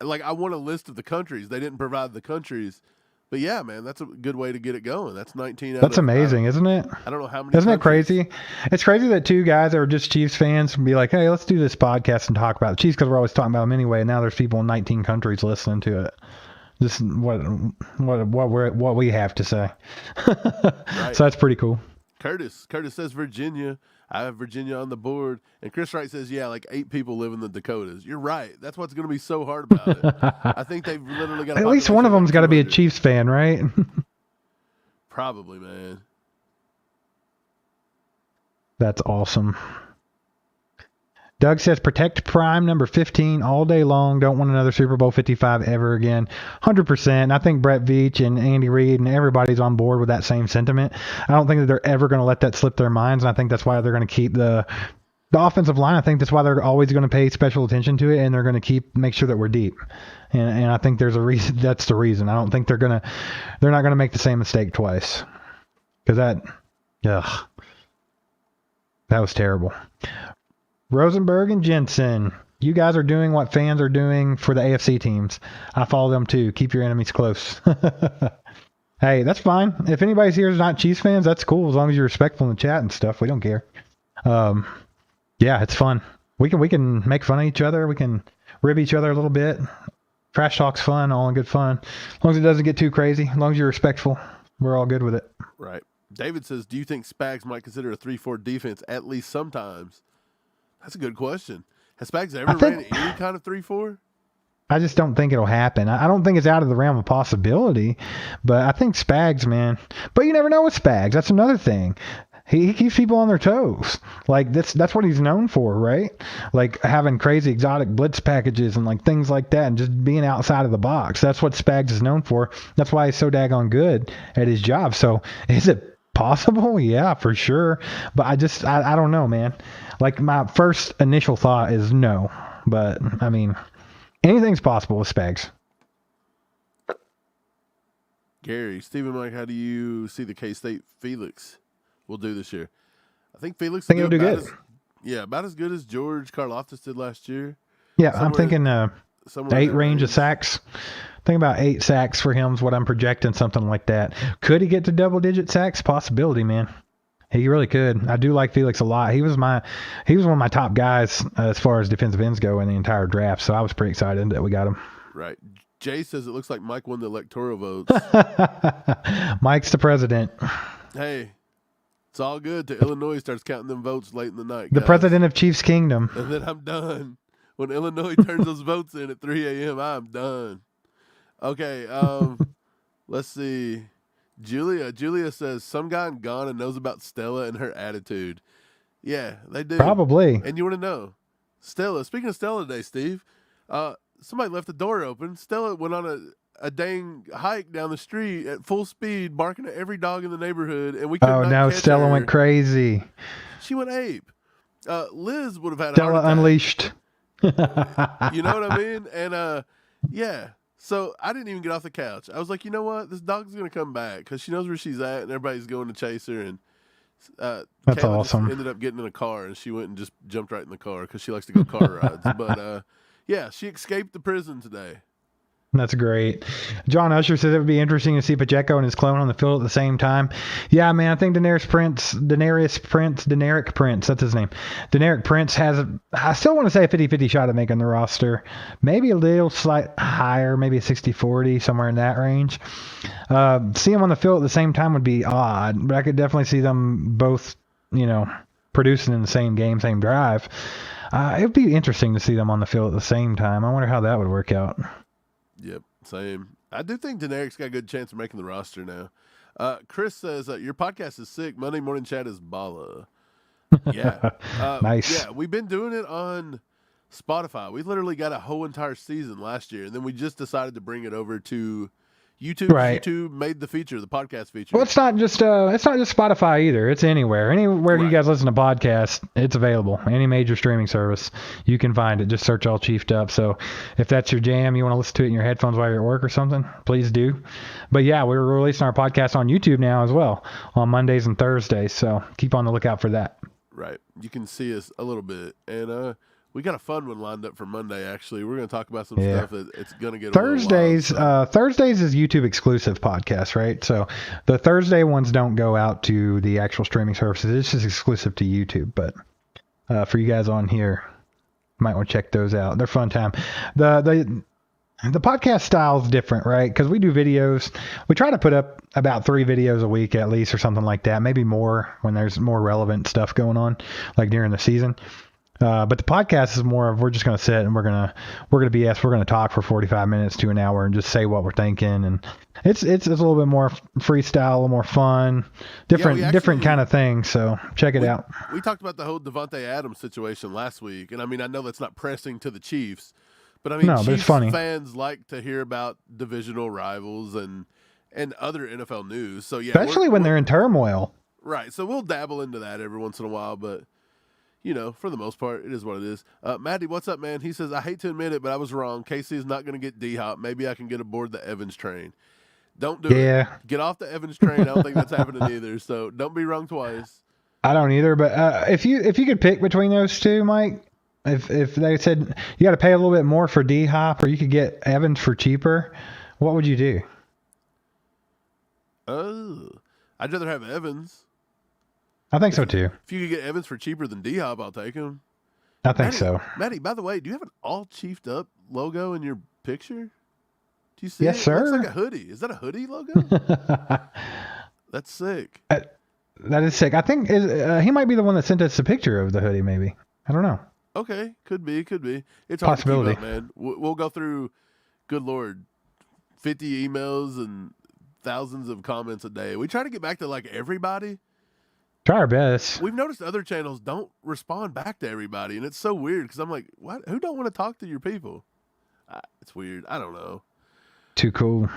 like, I want a list of the countries. They didn't provide the countries. But yeah, man, that's a good way to get it going. That's 19 out That's amazing, isn't it? I don't know how many. Isn't it crazy? It's crazy that 2 guys that are just Chiefs fans can be like, hey, let's do this podcast and talk about the Chiefs because we're always talking about them anyway. And now there's people in 19 countries listening to it. Just what we have to say. Right. So that's pretty cool. Curtis says Virginia. I have Virginia on the board. And Chris Wright says, yeah, like 8 people live in the Dakotas. You're right. That's what's going to be so hard about it. I think they've literally got at least one of them's got to be a Chiefs fan, right? Probably, man. That's awesome. Doug says, protect prime number 15 all day long. Don't want another Super Bowl 55 ever again. 100%. I think Brett Veach and Andy Reid and everybody's on board with that same sentiment. I don't think that they're ever going to let that slip their minds, and I think that's why they're going to keep the offensive line. I think that's why they're always going to pay special attention to it, and they're going to make sure that we're deep. And I think there's a reason. That's the reason. I don't think they're not going to make the same mistake twice. Because that was terrible. Rosenberg and Jensen, you guys are doing what fans are doing for the AFC teams. I follow them too. Keep your enemies close. Hey, that's fine. If anybody's here is not Chiefs fans, that's cool. As long as you're respectful in the chat and stuff, we don't care. Yeah, it's fun. We can make fun of each other. We can rib each other a little bit. Trash talk's fun, all in good fun. As long as it doesn't get too crazy, as long as you're respectful, we're all good with it. Right. David says, do you think Spags might consider a 3-4 defense at least sometimes? That's a good question. Has Spags ever ran any kind of 3-4? I just don't think it'll happen. I don't think it's out of the realm of possibility, but I think Spags, man. But you never know with Spags. That's another thing. He keeps people on their toes. Like that's what he's known for, right? Like having crazy exotic blitz packages and like things like that, and just being outside of the box. That's what Spags is known for. That's why he's so daggone good at his job. So is it possible? Yeah, for sure. But I don't know, man. Like my first initial thought is no, but I mean, anything's possible with Spags. Gary, Stephen, Mike, how do you see the K-State Felix will do this year? I think Felix will do good. About as good as George Karlaftis did last year. Yeah, I'm thinking 8 range of sacks. Think about 8 sacks for him is what I'm projecting, something like that. Could he get to double-digit sacks? Possibility, man. He really could. I do like Felix a lot. He was one of my top guys as far as defensive ends go in the entire draft. So I was pretty excited that we got him. Right. Jay says it looks like Mike won the electoral votes. Mike's the president. Hey, it's all good till Illinois starts counting them votes late in the night. The president of Chiefs Kingdom. And then I'm done. When Illinois turns those votes in at 3 a.m., I'm done. Okay, let's see. Julia says some guy in Ghana knows about Stella and her attitude. Yeah, they do. Probably. And you want to know, Stella, speaking of Stella today, Steve, somebody left the door open. Stella went on a dang hike down the street at full speed, barking at every dog in the neighborhood, and we could not catch Stella her. Went crazy. She went ape. Liz would have had a Stella heart attack. unleashed. You know what I mean? And yeah. So I didn't even get off the couch. I was like, you know what? This dog's going to come back because she knows where she's at, and everybody's going to chase her. And that's Kayla awesome. ended up getting in a car, and she went and just jumped right in the car because she likes to go car rides. But yeah, she escaped the prison today. That's great. John Usher says it would be interesting to see Pacheco and his clone on the field at the same time. Yeah, man, I think Deneric Prince, that's his name. Deneric Prince has, I still want to say a 50-50 shot at making the roster. Maybe a little slight higher, maybe a 60-40, somewhere in that range. See them on the field at the same time would be odd, but I could definitely see them both, producing in the same game, same drive. It would be interesting to see them on the field at the same time. I wonder how that would work out. Yep, same. I do think Deneric's got a good chance of making the roster now. Chris says, your podcast is sick. Monday Morning Chat is balla. Yeah. Nice. Yeah, we've been doing it on Spotify. We literally got a whole entire season last year, and then we just decided to bring it over to YouTube. Right. YouTube made the feature, the podcast feature. Well, it's not just Spotify either. It's anywhere. Anywhere you guys listen to podcasts, it's available. Any major streaming service, you can find it. Just search All Chiefed Up. So if that's your jam, you want to listen to it in your headphones while you're at work or something, please do. But yeah, we're releasing our podcast on YouTube now as well on Mondays and Thursdays. So keep on the lookout for that. Right. You can see us a little bit. And we got a fun one lined up for Monday, actually. We're going to talk about some stuff that it's going to get Thursdays. a little wild, Thursdays is YouTube exclusive podcast, right? So the Thursday ones don't go out to the actual streaming services. It's just exclusive to YouTube. But for you guys on here, you might want to check those out. They're fun time. The podcast style is different, right? Because we do videos. We try to put up about 3 videos a week at least or something like that. Maybe more when there's more relevant stuff going on, like during the season. But the podcast is more of we're just going to sit and we're going to BS. We're going to talk for 45 minutes to an hour and just say what we're thinking. And it's a little bit more freestyle, a little more fun, different kind of thing. So check it out. We talked about the whole Devontae Adams situation last week. And I mean, I know that's not pressing to the Chiefs, but I mean, no, Chiefs fans like to hear about divisional rivals and other NFL news. So yeah, especially when they're in turmoil. Right. So we'll dabble into that every once in a while, but you know, for the most part, it is what it is. Matty, what's up, man? He says, I hate to admit it, but I was wrong. KC is not going to get D-Hop. Maybe I can get aboard the Evans train. Don't do it. Get off the Evans train. I don't think that's happening either. So don't be wrong twice. I don't either. But if you could pick between those two, Mike, if they said you got to pay a little bit more for D-Hop or you could get Evans for cheaper, what would you do? I'd rather have Evans. I think so too. If you could get Evans for cheaper than D-Hop, I'll take him. I think so. Matty, by the way, do you have an all chiefed up logo in your picture? Do you see yes, it? sir. It looks like a hoodie. Is that a hoodie logo? That's sick. That is sick. I think he might be the one that sent us a picture of the hoodie, maybe. I don't know. Okay, could be. It's hard possibility, to keep up, man. We'll go through, good Lord, 50 emails and thousands of comments a day. We try to get back to like everybody. Try our best. We've noticed other channels don't respond back to everybody, and it's so weird because I'm like, what? Who don't want to talk to your people? It's weird. I don't know. Too cool.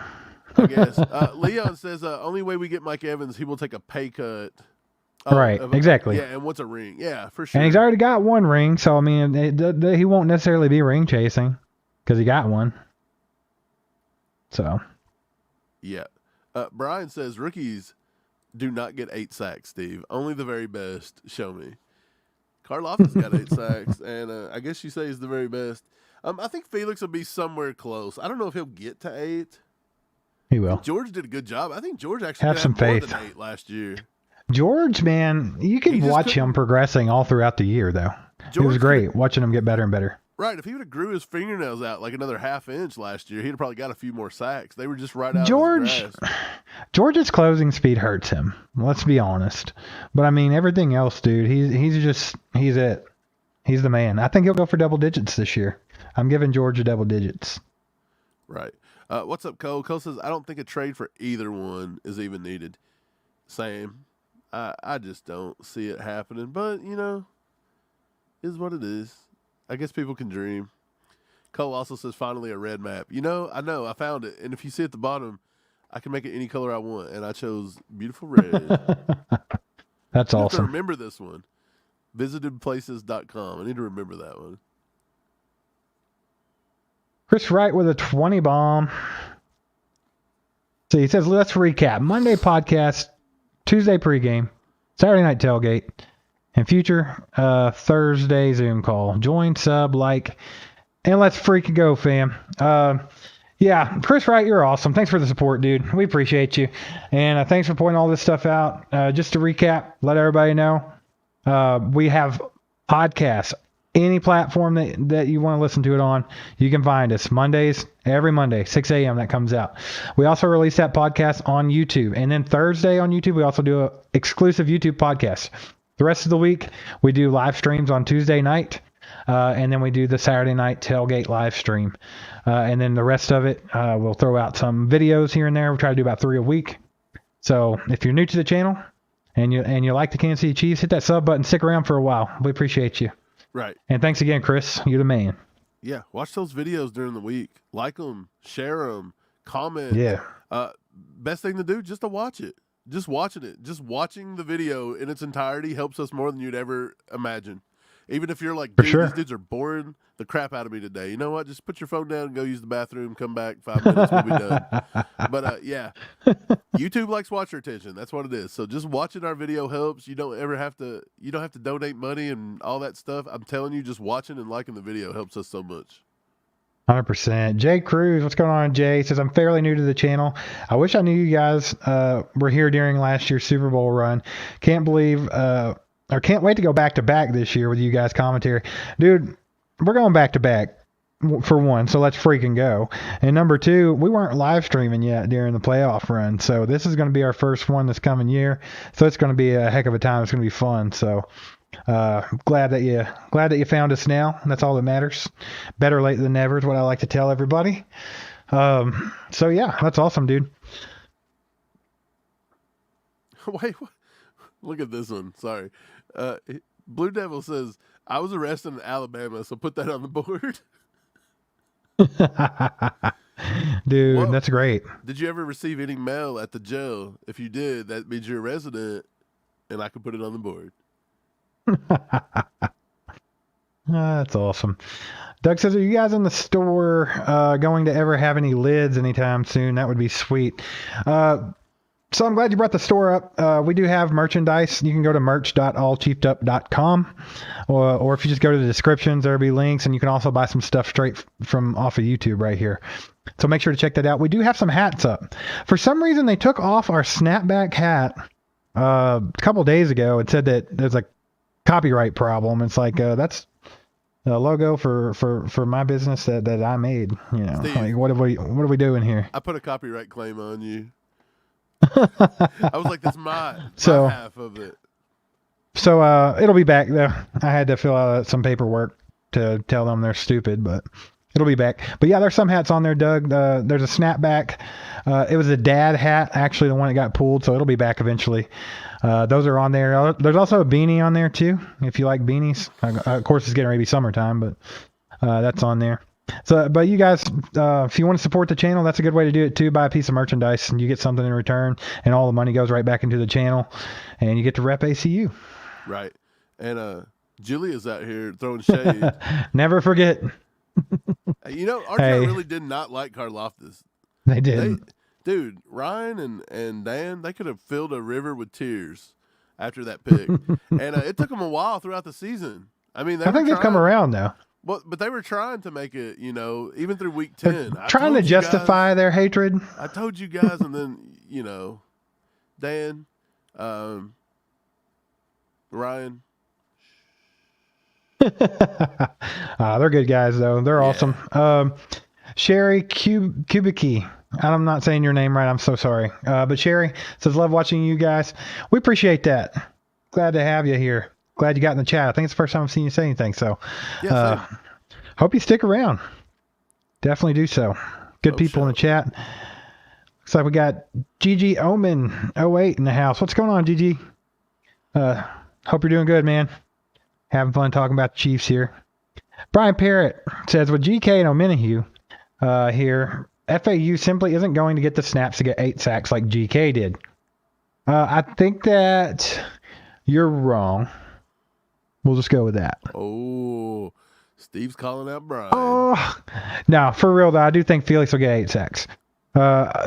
I guess. Leon says, only way we get Mike Evans, he will take a pay cut. Right, exactly. Yeah, and what's a ring? Yeah, for sure. And he's already got one ring, so, I mean, he won't necessarily be ring chasing because he got one. So. Yeah. Brian says, rookies do not get 8 sacks, Steve. Only the very best. Show me. Karlaftis got 8 sacks, and I guess you say he's the very best. I think Felix will be somewhere close. I don't know if he'll get to 8. He will. George did a good job. I think George actually have some faith. More than 8 last year. George, man, you can watch him progressing all throughout the year, though. It was great watching him get better and better. Right. If he would have grew his fingernails out like another half inch last year, he'd have probably got a few more sacks. They were just right out of his grasp. George's closing speed hurts him. Let's be honest. But, I mean, everything else, dude, he's it. He's the man. I think he'll go for double digits this year. I'm giving George a double digits. Right. What's up, Cole? Cole says, I don't think a trade for either one is even needed. Same. I just don't see it happening. But, you know, is what it is. I guess people can dream. Cole also says, finally a red map. You know, I found it. And if you see at the bottom, I can make it any color I want. And I chose beautiful red. That's awesome. I have to remember this one. Visitedplaces.com. I need to remember that one. Chris Wright with a 20 bomb. So he says, let's recap. Monday podcast, Tuesday pregame, Saturday night tailgate, and future Thursday Zoom call. Join, sub, like, and let's freaking go, fam. Yeah, Chris Wright, you're awesome. Thanks for the support, dude. We appreciate you. And thanks for pointing all this stuff out. Just to recap, let everybody know, we have podcasts. Any platform that you want to listen to it on, you can find us Mondays, every Monday, 6 a.m. that comes out. We also release that podcast on YouTube. And then Thursday on YouTube, we also do an exclusive YouTube podcast. The rest of the week, we do live streams on Tuesday night. And then we do the Saturday night tailgate live stream. And then the rest of it, we'll throw out some videos here and there. We try to do about 3 a week. So if you're new to the channel and you like the Kansas City Chiefs, hit that sub button. Stick around for a while. We appreciate you. Right. And thanks again, Chris. You're the man. Yeah. Watch those videos during the week. Like them, share them, comment. Yeah. Best thing to do, just to watch it. Just watching it. Just watching the video in its entirety helps us more than you'd ever imagine. Even if you're like, dude, these dudes are boring the crap out of me today. You know what? Just put your phone down and go use the bathroom. Come back 5 minutes. We'll be done. But, yeah, YouTube likes watcher attention. That's what it is. So just watching our video helps. You don't have to donate money and all that stuff. I'm telling you, just watching and liking the video helps us so much. 100%. Jay Cruz, what's going on, Jay? Says, I'm fairly new to the channel. I wish I knew you guys were here during last year's Super Bowl run. Can't believe or can't wait to go back to back this year with you guys commentary. Dude, we're going back to back. for one, so let's freaking go. And number two, we weren't live streaming yet during the playoff run, so this is going to be our first one this coming year. So it's going to be a heck of a time. It's going to be fun. So glad that you found us now. That's all that matters. Better late than never is what I like to tell everybody. So yeah, that's awesome, dude. Wait, look at this one. Sorry. Blue Devil says, I was arrested in Alabama, so put that on the board. Dude, Whoa. That's great. Did you ever receive any mail at the jail? If you did, that means you're a resident, and I can put it on the board. That's awesome. Doug says, are you guys in the store going to ever have any lids anytime soon? That would be sweet. So I'm glad you brought the store up. We do have merchandise. You can go to merch.allchiefedup.com, or if you just go to the descriptions, there'll be links, and you can also buy some stuff straight from off of YouTube right here. So make sure to check that out. We do have some hats up. For some reason, they took off our snapback hat a couple days ago. It said that there's a copyright problem. It's like that's a logo for my business that I made. You know, Steve, like what are we doing here? I put a copyright claim on you. I was like, that's my half of it. So it'll be back though. I had to fill out some paperwork to tell them they're stupid, but it'll be back. But yeah, there's some hats on there, Doug. There's a snapback. It was a dad hat, actually, the one that got pulled, so it'll be back eventually. Those are on there. There's also a beanie on there too, if you like beanies. Of course, it's getting ready to be summertime, but that's on there. So, but you guys, if you want to support the channel, that's a good way to do it too. Buy a piece of merchandise and you get something in return, and all the money goes right back into the channel, and you get to rep ACU. Right. And Julia's out here throwing shade. Never forget. You know, RTR really did not like Karlaftis. They didn't. Dude, Ryan and Dan, they could have filled a river with tears after that pick. And it took them a while throughout the season. I mean, I think they've come around now. But they were trying to make it, you know, even through week 10. Trying to justify their hatred. I told you guys, and then, you know, Dan, Ryan. They're good guys, though. They're awesome. Sherry Kubicki. I'm not saying your name right. I'm so sorry. But Sherry says, love watching you guys. We appreciate that. Glad to have you here. Glad you got in the chat. I think it's the first time I've seen you say anything. So hope you stick around. Definitely do so. Good people in the chat. Looks like we got GG Omen 08 in the house. What's going on, GG? Hope you're doing good, man. Having fun talking about the Chiefs here. Brian Parrott says, with GK and O'Menahue here, FAU simply isn't going to get the snaps to get 8 sacks like GK did. I think that you're wrong. We'll just go with that. Oh, Steve's calling out Brian. Oh, no, for real, though, I do think Felix will get 8 sacks.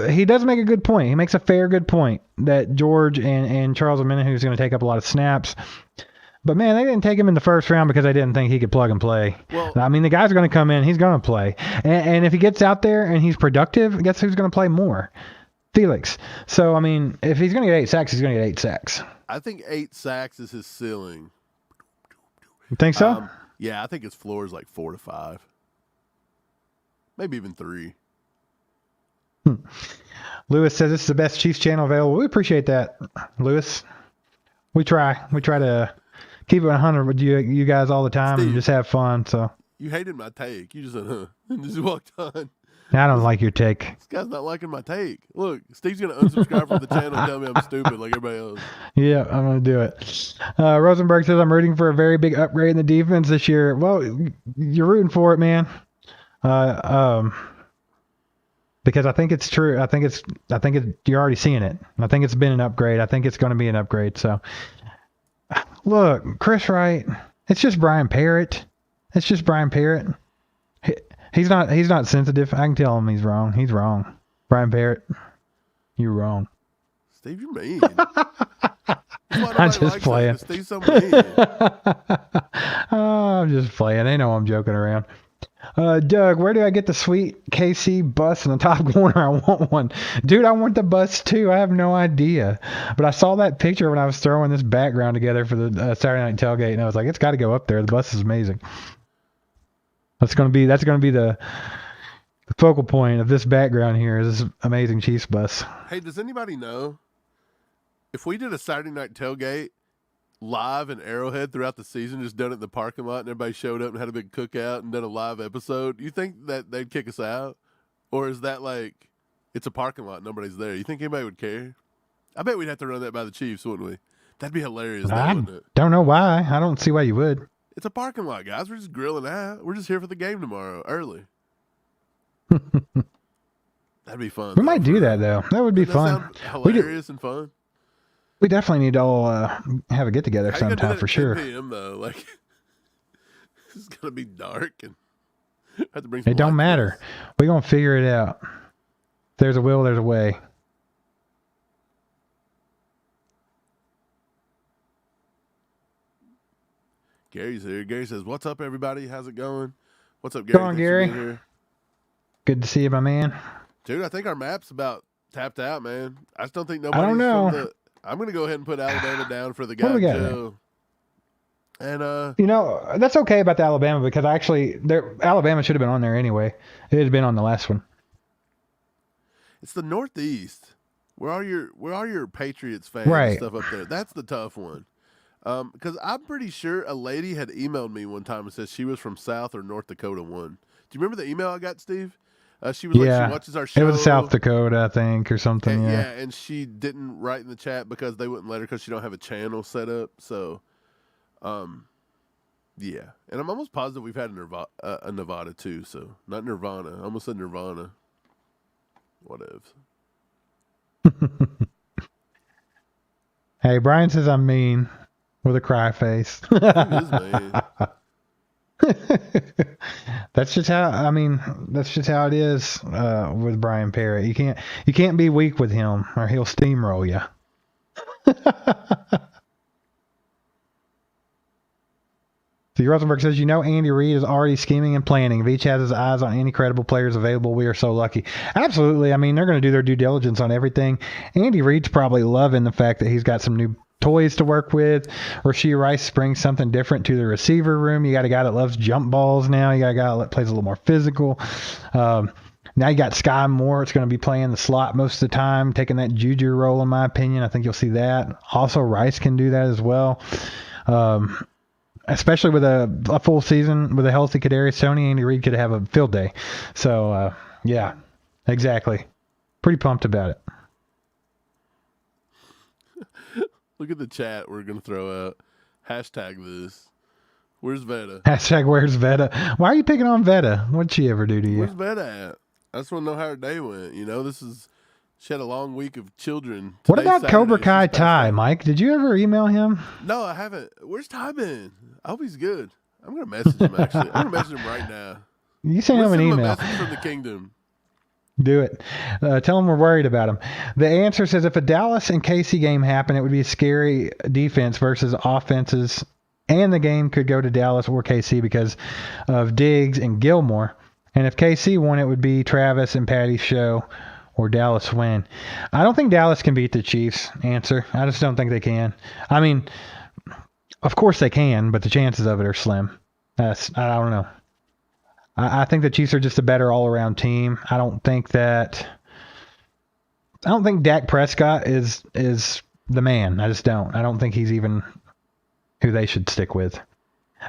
He does make a good point. He makes a fair good point that George and Charles Omenihu is going to take up a lot of snaps. But, man, they didn't take him in the first round because they didn't think he could plug and play. Well, I mean, the guy's going to come in. He's going to play. And if he gets out there and he's productive, guess who's going to play more? Felix. So, I mean, if he's going to get 8 sacks, he's going to get 8 sacks. I think 8 sacks is his ceiling. You think so? Yeah, I think his floor is like 4 to 5. Maybe even 3. Lewis says this is the best Chiefs channel available. We appreciate that, Lewis. We try to keep it 100 with you guys all the time, Steve, and just have fun. So you hated my take. You just said, and just walked on. I don't like your take. This guy's not liking my take. Look, Steve's going to unsubscribe from the channel and tell me I'm stupid like everybody else. Yeah, I'm going to do it. Rosenberg says, I'm rooting for a very big upgrade in the defense this year. Well, you're rooting for it, man. Because I think it's true. I think you're already seeing it. I think it's been an upgrade. I think it's going to be an upgrade. So, look, Chris Wright. It's just Brian Parrott. He's not sensitive. I can tell him he's wrong. He's wrong. Brian Parrott, you're wrong. Steve, you're mean. I'm just playing. Steve's so mean. I'm just playing. They know I'm joking around. Doug, where do I get the sweet KC bus in the top corner? I want one. Dude, I want the bus too. I have no idea. But I saw that picture when I was throwing this background together for the Saturday night tailgate, and I was like, it's got to go up there. The bus is amazing. That's gonna be the focal point of this background here is this amazing Chiefs bus. Hey, does anybody know if we did a Saturday night tailgate live in Arrowhead throughout the season, just done it in the parking lot, and everybody showed up and had a big cookout and done a live episode, you think that they'd kick us out? Or is that like, it's a parking lot, nobody's there? You think anybody would care? I bet we'd have to run that by the Chiefs, wouldn't we? That'd be hilarious, wouldn't it? Don't know why. I don't see why you would. It's a parking lot, guys. We're just grilling out. We're just here for the game tomorrow, early. That'd be fun. We might do that, though. That would be fun. Hilarious and fun. We definitely need to all have a get-together sometime for sure. 10 p.m. though, like it's gonna be dark and have to bring. It don't matter. We're gonna figure it out. If there's a will, there's a way. Gary's here. Gary says, "What's up, everybody? How's it going? What's up, Gary? Go on, Gary. Good to see you, my man. Dude, I think our map's about tapped out, man. I just don't think nobody. I don't know. I'm gonna go ahead and put Alabama down for the guy. What do we got? Joe. And you know, that's okay about the Alabama because Alabama should have been on there anyway. It had been on the last one. It's the Northeast. Where are your Patriots fans and stuff up there? That's the tough one. Because I'm pretty sure a lady had emailed me one time and said she was from South or North Dakota one. Do you remember the email I got, Steve? She was like, she watches our show. It was South Dakota, I think, or something. And, and she didn't write in the chat because they wouldn't let her because she don't have a channel set up. So, yeah. And I'm almost positive we've had a Nevada too. So, not Nirvana. I almost said Nirvana. Whatever. Hey, Brian says I'm mean with a cry face. It is mean. That's just how it is with Brian Parrott. You can't be weak with him or he'll steamroll you. See, Rosenberg says, Andy Reid is already scheming and planning. If each has his eyes on any credible players available, we are so lucky. Absolutely. I mean, they're going to do their due diligence on everything. Andy Reid's probably loving the fact that he's got some new toys to work with. Rashee Rice brings something different to the receiver room. You got a guy that loves jump balls now. You got a guy that plays a little more physical. Now you got Skyy Moore. It's going to be playing the slot most of the time, taking that Juju role, in my opinion. I think you'll see that. Also, Rice can do that as well. Especially with a full season with a healthy Kadarius Toney, Andy Reid could have a field day. So, yeah, exactly. Pretty pumped about it. Look at the chat we're going to throw out. Hashtag this. Where's Veta? Hashtag where's Veta? Why are you picking on Veta? What'd she ever do to you? Where's Veta at? I just want to know how her day went. She had a long week of children. What about Cobra Kai Ty, Mike? Did you ever email him? No, I haven't. Where's Ty been? I hope he's good. I'm going to message him, actually. I'm going to message him right now. You send him an email. A message from the kingdom. Do it. Tell them we're worried about him. The answer says if a Dallas and KC game happened, it would be a scary defense versus offenses, and the game could go to Dallas or KC because of Diggs and Gilmore. And if KC won, it would be Travis and Patty's show or Dallas win. I don't think Dallas can beat the Chiefs. Answer. I just don't think they can. I mean, of course they can, but the chances of it are slim. I don't know. I think the Chiefs are just a better all-around team. I don't think Dak Prescott is the man. I just don't. I don't think he's even who they should stick with.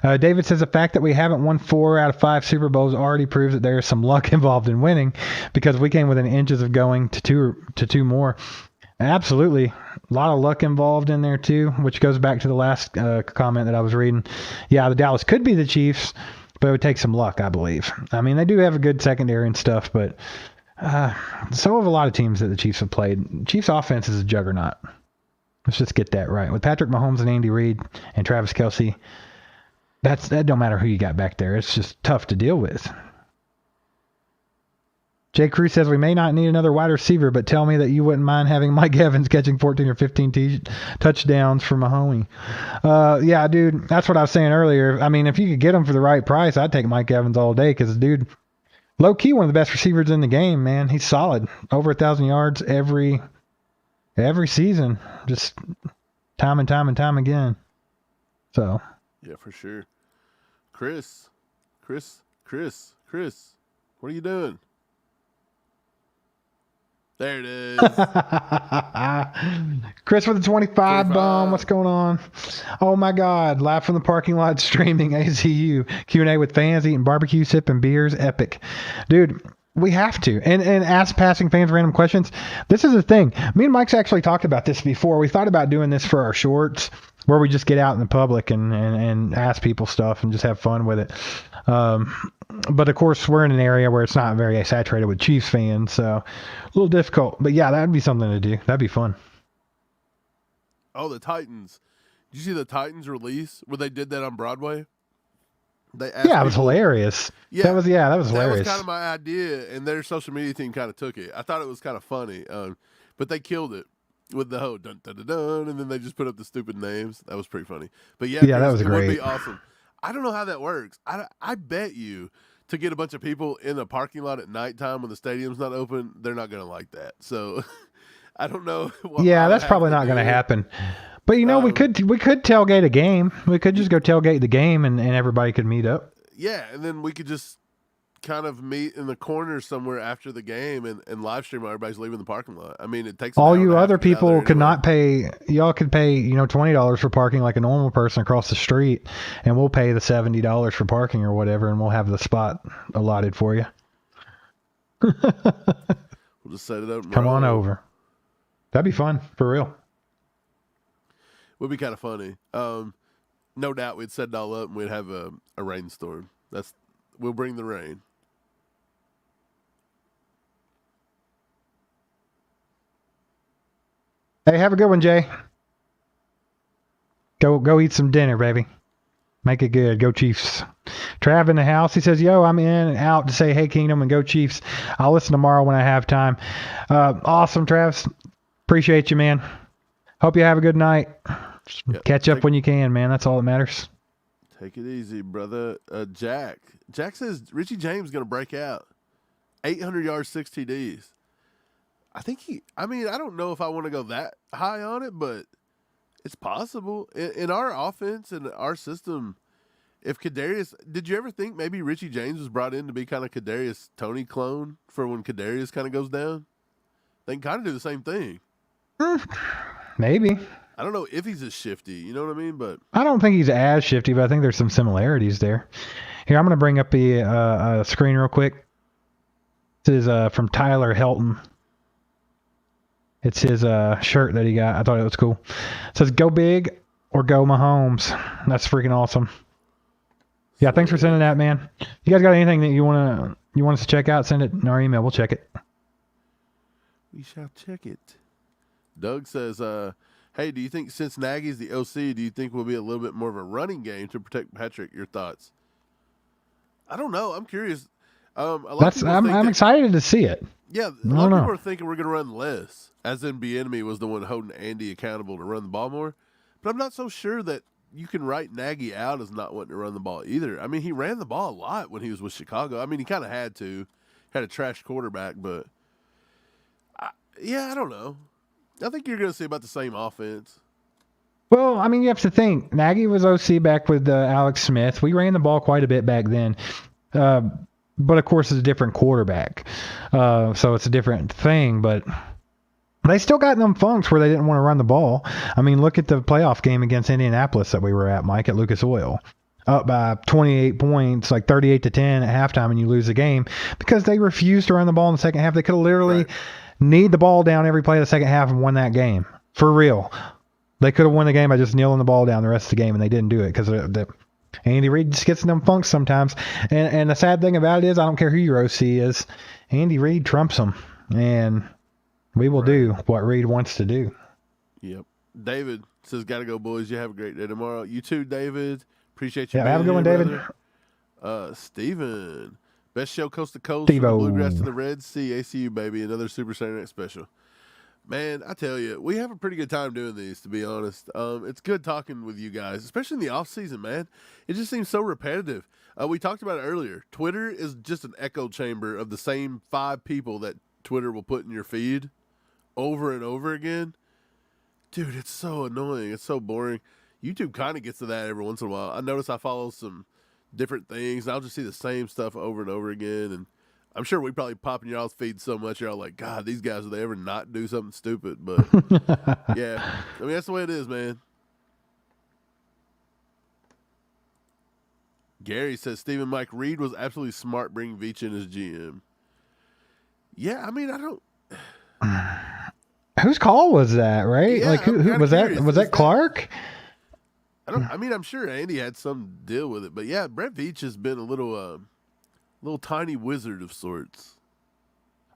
David says the fact that we haven't won 4 out of 5 Super Bowls already proves that there is some luck involved in winning because we came within inches of going to two more. Absolutely. A lot of luck involved in there too, which goes back to the last comment that I was reading. Yeah, the Dallas could be the Chiefs, but it would take some luck, I believe. I mean, they do have a good secondary and stuff, but so have a lot of teams that the Chiefs have played. Chiefs offense is a juggernaut. Let's just get that right. With Patrick Mahomes and Andy Reid and Travis Kelce, that don't matter who you got back there. It's just tough to deal with. Jay Cruz says we may not need another wide receiver, but tell me that you wouldn't mind having Mike Evans catching 14 or 15 touchdowns for Mahoney. Yeah, dude, that's what I was saying earlier. I mean, if you could get him for the right price, I'd take Mike Evans all day because, dude, low-key one of the best receivers in the game, man. He's solid. Over 1,000 yards every season, just time and time again. So. Yeah, for sure. Chris Chris, what are you doing? There it is. Chris with the 25 bomb. What's going on? Oh my God. Live from the parking lot streaming ACU. Q&A with fans eating barbecue, sipping beers. Epic. Dude, we have to. And ask passing fans random questions. This is the thing. Me and Mike's actually talked about this before. We thought about doing this for our shorts where we just get out in the public and ask people stuff and just have fun with it. But of course, we're in an area where it's not very saturated with Chiefs fans, so a little difficult. But yeah, that'd be something to do. That'd be fun. Oh, the Titans. Did you see the Titans release where they did that on Broadway? It was hilarious. Yeah, that was hilarious. That was kind of my idea, and their social media team kind of took it. I thought it was kind of funny, but they killed it with the whole dun dun dun dun, and then they just put up the stupid names. That was pretty funny. But yeah, that was great. It would be awesome. I don't know how that works. I bet you to get a bunch of people in the parking lot at nighttime when the stadium's not open, they're not going to like that. So I don't know. That's probably not going to happen. But we could tailgate a game. We could just go tailgate the game, and everybody could meet up. Yeah, and then we could just kind of meet in the corner somewhere after the game and live stream while everybody's leaving the parking lot. I mean, it takes all you other people could not pay. Y'all could pay $20 for parking like a normal person across the street, and we'll pay the $70 for parking or whatever, and we'll have the spot allotted for you. We'll just set it up. Come on over. That'd be fun for real. Would be kind of funny. No doubt we'd set it all up and we'd have a rainstorm. We'll bring the rain. Hey, have a good one, Jay. Go eat some dinner, baby. Make it good. Go Chiefs. Trav in the house. He says, yo, I'm in and out to say, hey, Kingdom, and go Chiefs. I'll listen tomorrow when I have time. Awesome, Travis. Appreciate you, man. Hope you have a good night. Catch up when you can, man. That's all that matters. Take it easy, brother. Jack says Richie James is going to break out. 800 yards, 6 TDs. I don't know if I want to go that high on it, but it's possible. In our offense and our system, if Kadarius, did you ever think maybe Richie James was brought in to be kind of Kadarius Toney clone for when Kadarius kind of goes down? They can kind of do the same thing. Maybe. I don't know if he's as shifty, you know what I mean? But I don't think he's as shifty, but I think there's some similarities there. Here, I'm going to bring up the screen real quick. This is from Tyler Helton. It's his shirt that he got. I thought it was cool. It says, go big or go Mahomes. That's freaking awesome. Yeah, thanks for sending that, man. You guys got anything that you want us to check out, send it in our email. We'll check it. We shall check it. Doug says, hey, do you think since Nagy's the OC, do you think we'll be a little bit more of a running game to protect Patrick? Your thoughts? I don't know. I'm curious. I'm excited to see it. Yeah, a lot of people are thinking we're going to run less, as in Bieniemy was the one holding Andy accountable to run the ball more. But I'm not so sure that you can write Nagy out as not wanting to run the ball either. I mean, he ran the ball a lot when he was with Chicago. I mean, he kind of had to. Had a trash quarterback, but I don't know. I think you're going to see about the same offense. Well, I mean, you have to think. Nagy was OC back with Alex Smith. We ran the ball quite a bit back then. But, of course, it's a different quarterback. So it's a different thing. But they still got them funks where they didn't want to run the ball. I mean, look at the playoff game against Indianapolis that we were at, Mike, at Lucas Oil. Up by 28 points, like 38-10 at halftime, and you lose the game because they refused to run the ball in the second half. They could have literally kneed the ball down every play of the second half and won that game. For real. They could have won the game by just kneeling the ball down the rest of the game, and they didn't do it because Andy Reid just gets in them funks sometimes. And the sad thing about it is, I don't care who your OC is, Andy Reid trumps them. And we will do what Reid wants to do. Yep. David says, gotta go, boys. You have a great day tomorrow. You too, David. Appreciate you. Yeah, have a good one, David. Steven. Best show coast to coast. From the Bluegrass to the Red Sea. ACU, baby. Another Super Saturday Night Special. Man, I tell you, we have a pretty good time doing these, to be honest. It's good talking with you guys, especially in the off season, man. It just seems so repetitive. We talked about it earlier. Twitter is just an echo chamber of the same 5 people that Twitter will put in your feed over and over again. Dude, it's so annoying. It's so boring. YouTube kind of gets to that every once in a while. I notice I follow some different things. I'll just see the same stuff over and over again. And I'm sure we probably pop in y'all's feed so much, you're all like, God, these guys, will they ever not do something stupid? But, yeah, I mean, that's the way it is, man. Gary says, Stephen Mike Reed was absolutely smart bringing Veach in as GM. Yeah, I mean, I don't. Whose call was that, right? Yeah, like, who was that? Was that Clark? I mean, I'm sure Andy had some deal with it, but yeah, Brett Veach has been a little tiny wizard of sorts.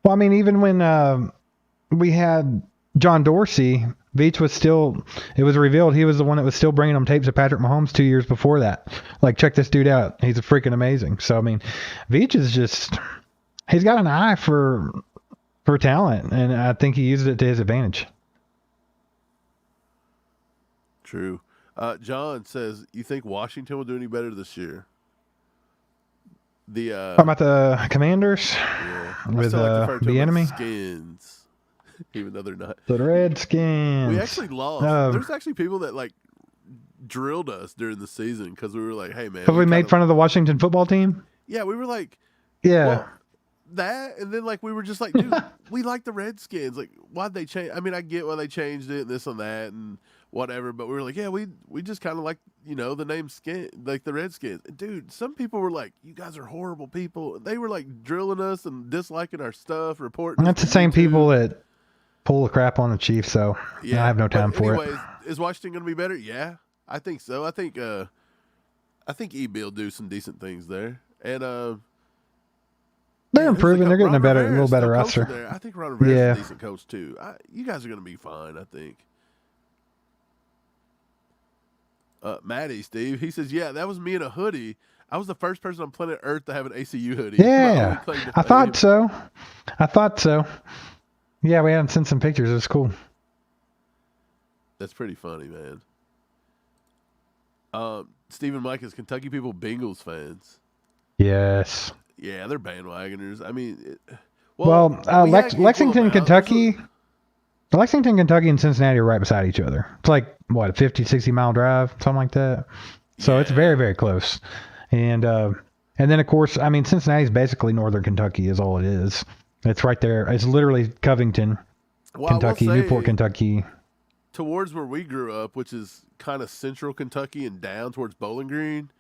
Well, I mean, even when we had John Dorsey, Veach was still. It was revealed he was the one that was still bringing them tapes of Patrick Mahomes 2 years before that. Like, check this dude out. He's freaking amazing. So I mean, Veach is just. He's got an eye for talent, and I think he uses it to his advantage. True. John says, you think Washington will do any better this year? How about the Commanders? Yeah. With like the enemy? Skins. Even though they're not. The Redskins. We actually lost. There's actually people that like drilled us during the season because we were like, hey, man. Have we made fun of the Washington football team? Yeah, we were like. Yeah. Well, that, and then like we were just like, dude, we like the Redskins. Like, why'd they change? I mean, I get why they changed it and this and that and whatever, but we were like, yeah, we just kind of like, the name skin, like the Redskins. And dude, some people were like, you guys are horrible people. They were like drilling us and disliking our stuff, reporting. And that's the same people that pull the crap on the Chiefs, so yeah, I have no time for it. Is Washington going to be better? Yeah, I think so. I think EB will do some decent things there, and they're improving. They're getting a little better roster. I think Ron Rivera's a decent coach too. You guys are going to be fine, I think. Maddie, Steve, he says, yeah, that was me in a hoodie. I was the first person on planet Earth to have an ACU hoodie. Yeah, I thought so. Yeah, we haven't sent some pictures. It was cool. That's pretty funny, man. Stephen Mike is Kentucky people Bengals fans. Yes. Yeah, they're bandwagoners. I mean, Lexington, Kentucky. Lexington, Kentucky, and Cincinnati are right beside each other. It's like, what, a 50, 60-mile drive, something like that. So it's very, very close. And then, of course, I mean, Cincinnati's basically northern Kentucky is all it is. It's right there. It's literally Covington, Kentucky, Newport, Kentucky. Towards where we grew up, which is kind of central Kentucky and down towards Bowling Green,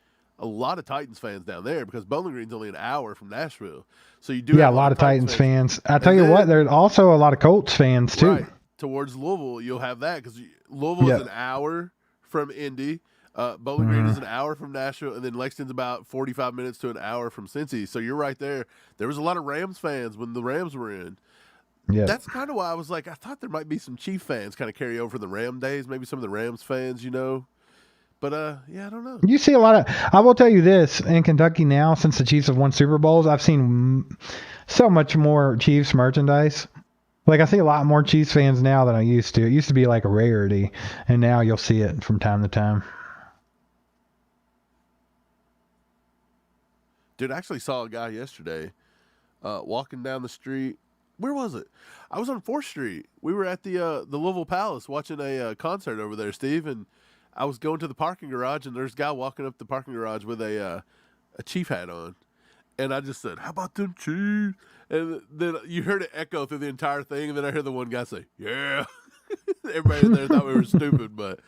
a lot of Titans fans down there because Bowling Green's only an hour from Nashville. So you do have a lot of Titans fans. I tell you what, there's also a lot of Colts fans too. Right. Towards Louisville, you'll have that because Louisville is an hour from Indy. Bowling Green is an hour from Nashville, and then Lexington's about 45 minutes to an hour from Cincy. So you're right there. There was a lot of Rams fans when the Rams were in. Yeah. That's kind of why I was like, I thought there might be some Chief fans kind of carry over from the Ram days, maybe some of the Rams fans, But, I don't know. You see a lot of – I will tell you this. In Kentucky now, since the Chiefs have won Super Bowls, I've seen so much more Chiefs merchandise. Like, I see a lot more Chiefs fans now than I used to. It used to be like a rarity, and now you'll see it from time to time. Dude, I actually saw a guy yesterday walking down the street. Where was it? I was on 4th Street. We were at the Louisville Palace watching a concert over there, Steve, and I was going to the parking garage, and there's a guy walking up the parking garage with a Chief hat on. And I just said, how about them Chiefs? And then you heard it echo through the entire thing, and then I heard the one guy say, yeah. Everybody in there thought we were stupid, but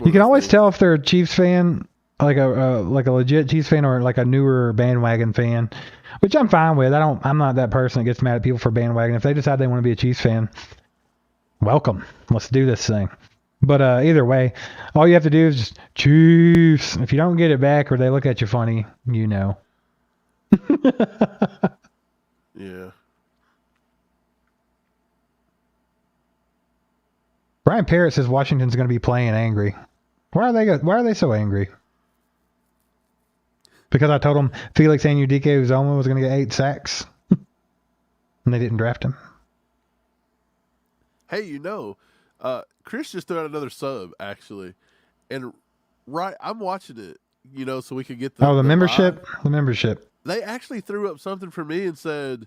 you can always tell if they're a Chiefs fan, like a legit Chiefs fan, or like a newer bandwagon fan, which I'm fine with. I'm not that person that gets mad at people for bandwagon. If they decide they want to be a Chiefs fan, welcome. Let's do this thing. But either way, all you have to do is just Chiefs. If you don't get it back or they look at you funny, Yeah. Brian Parrott says Washington's going to be playing angry. Why are they so angry? Because I told them Felix Anudike-Uzomah was going to get 8 sacks, and they didn't draft him. Hey, Chris just threw out another sub actually, and I'm watching it, so we could get the membership. The membership. They actually threw up something for me and said,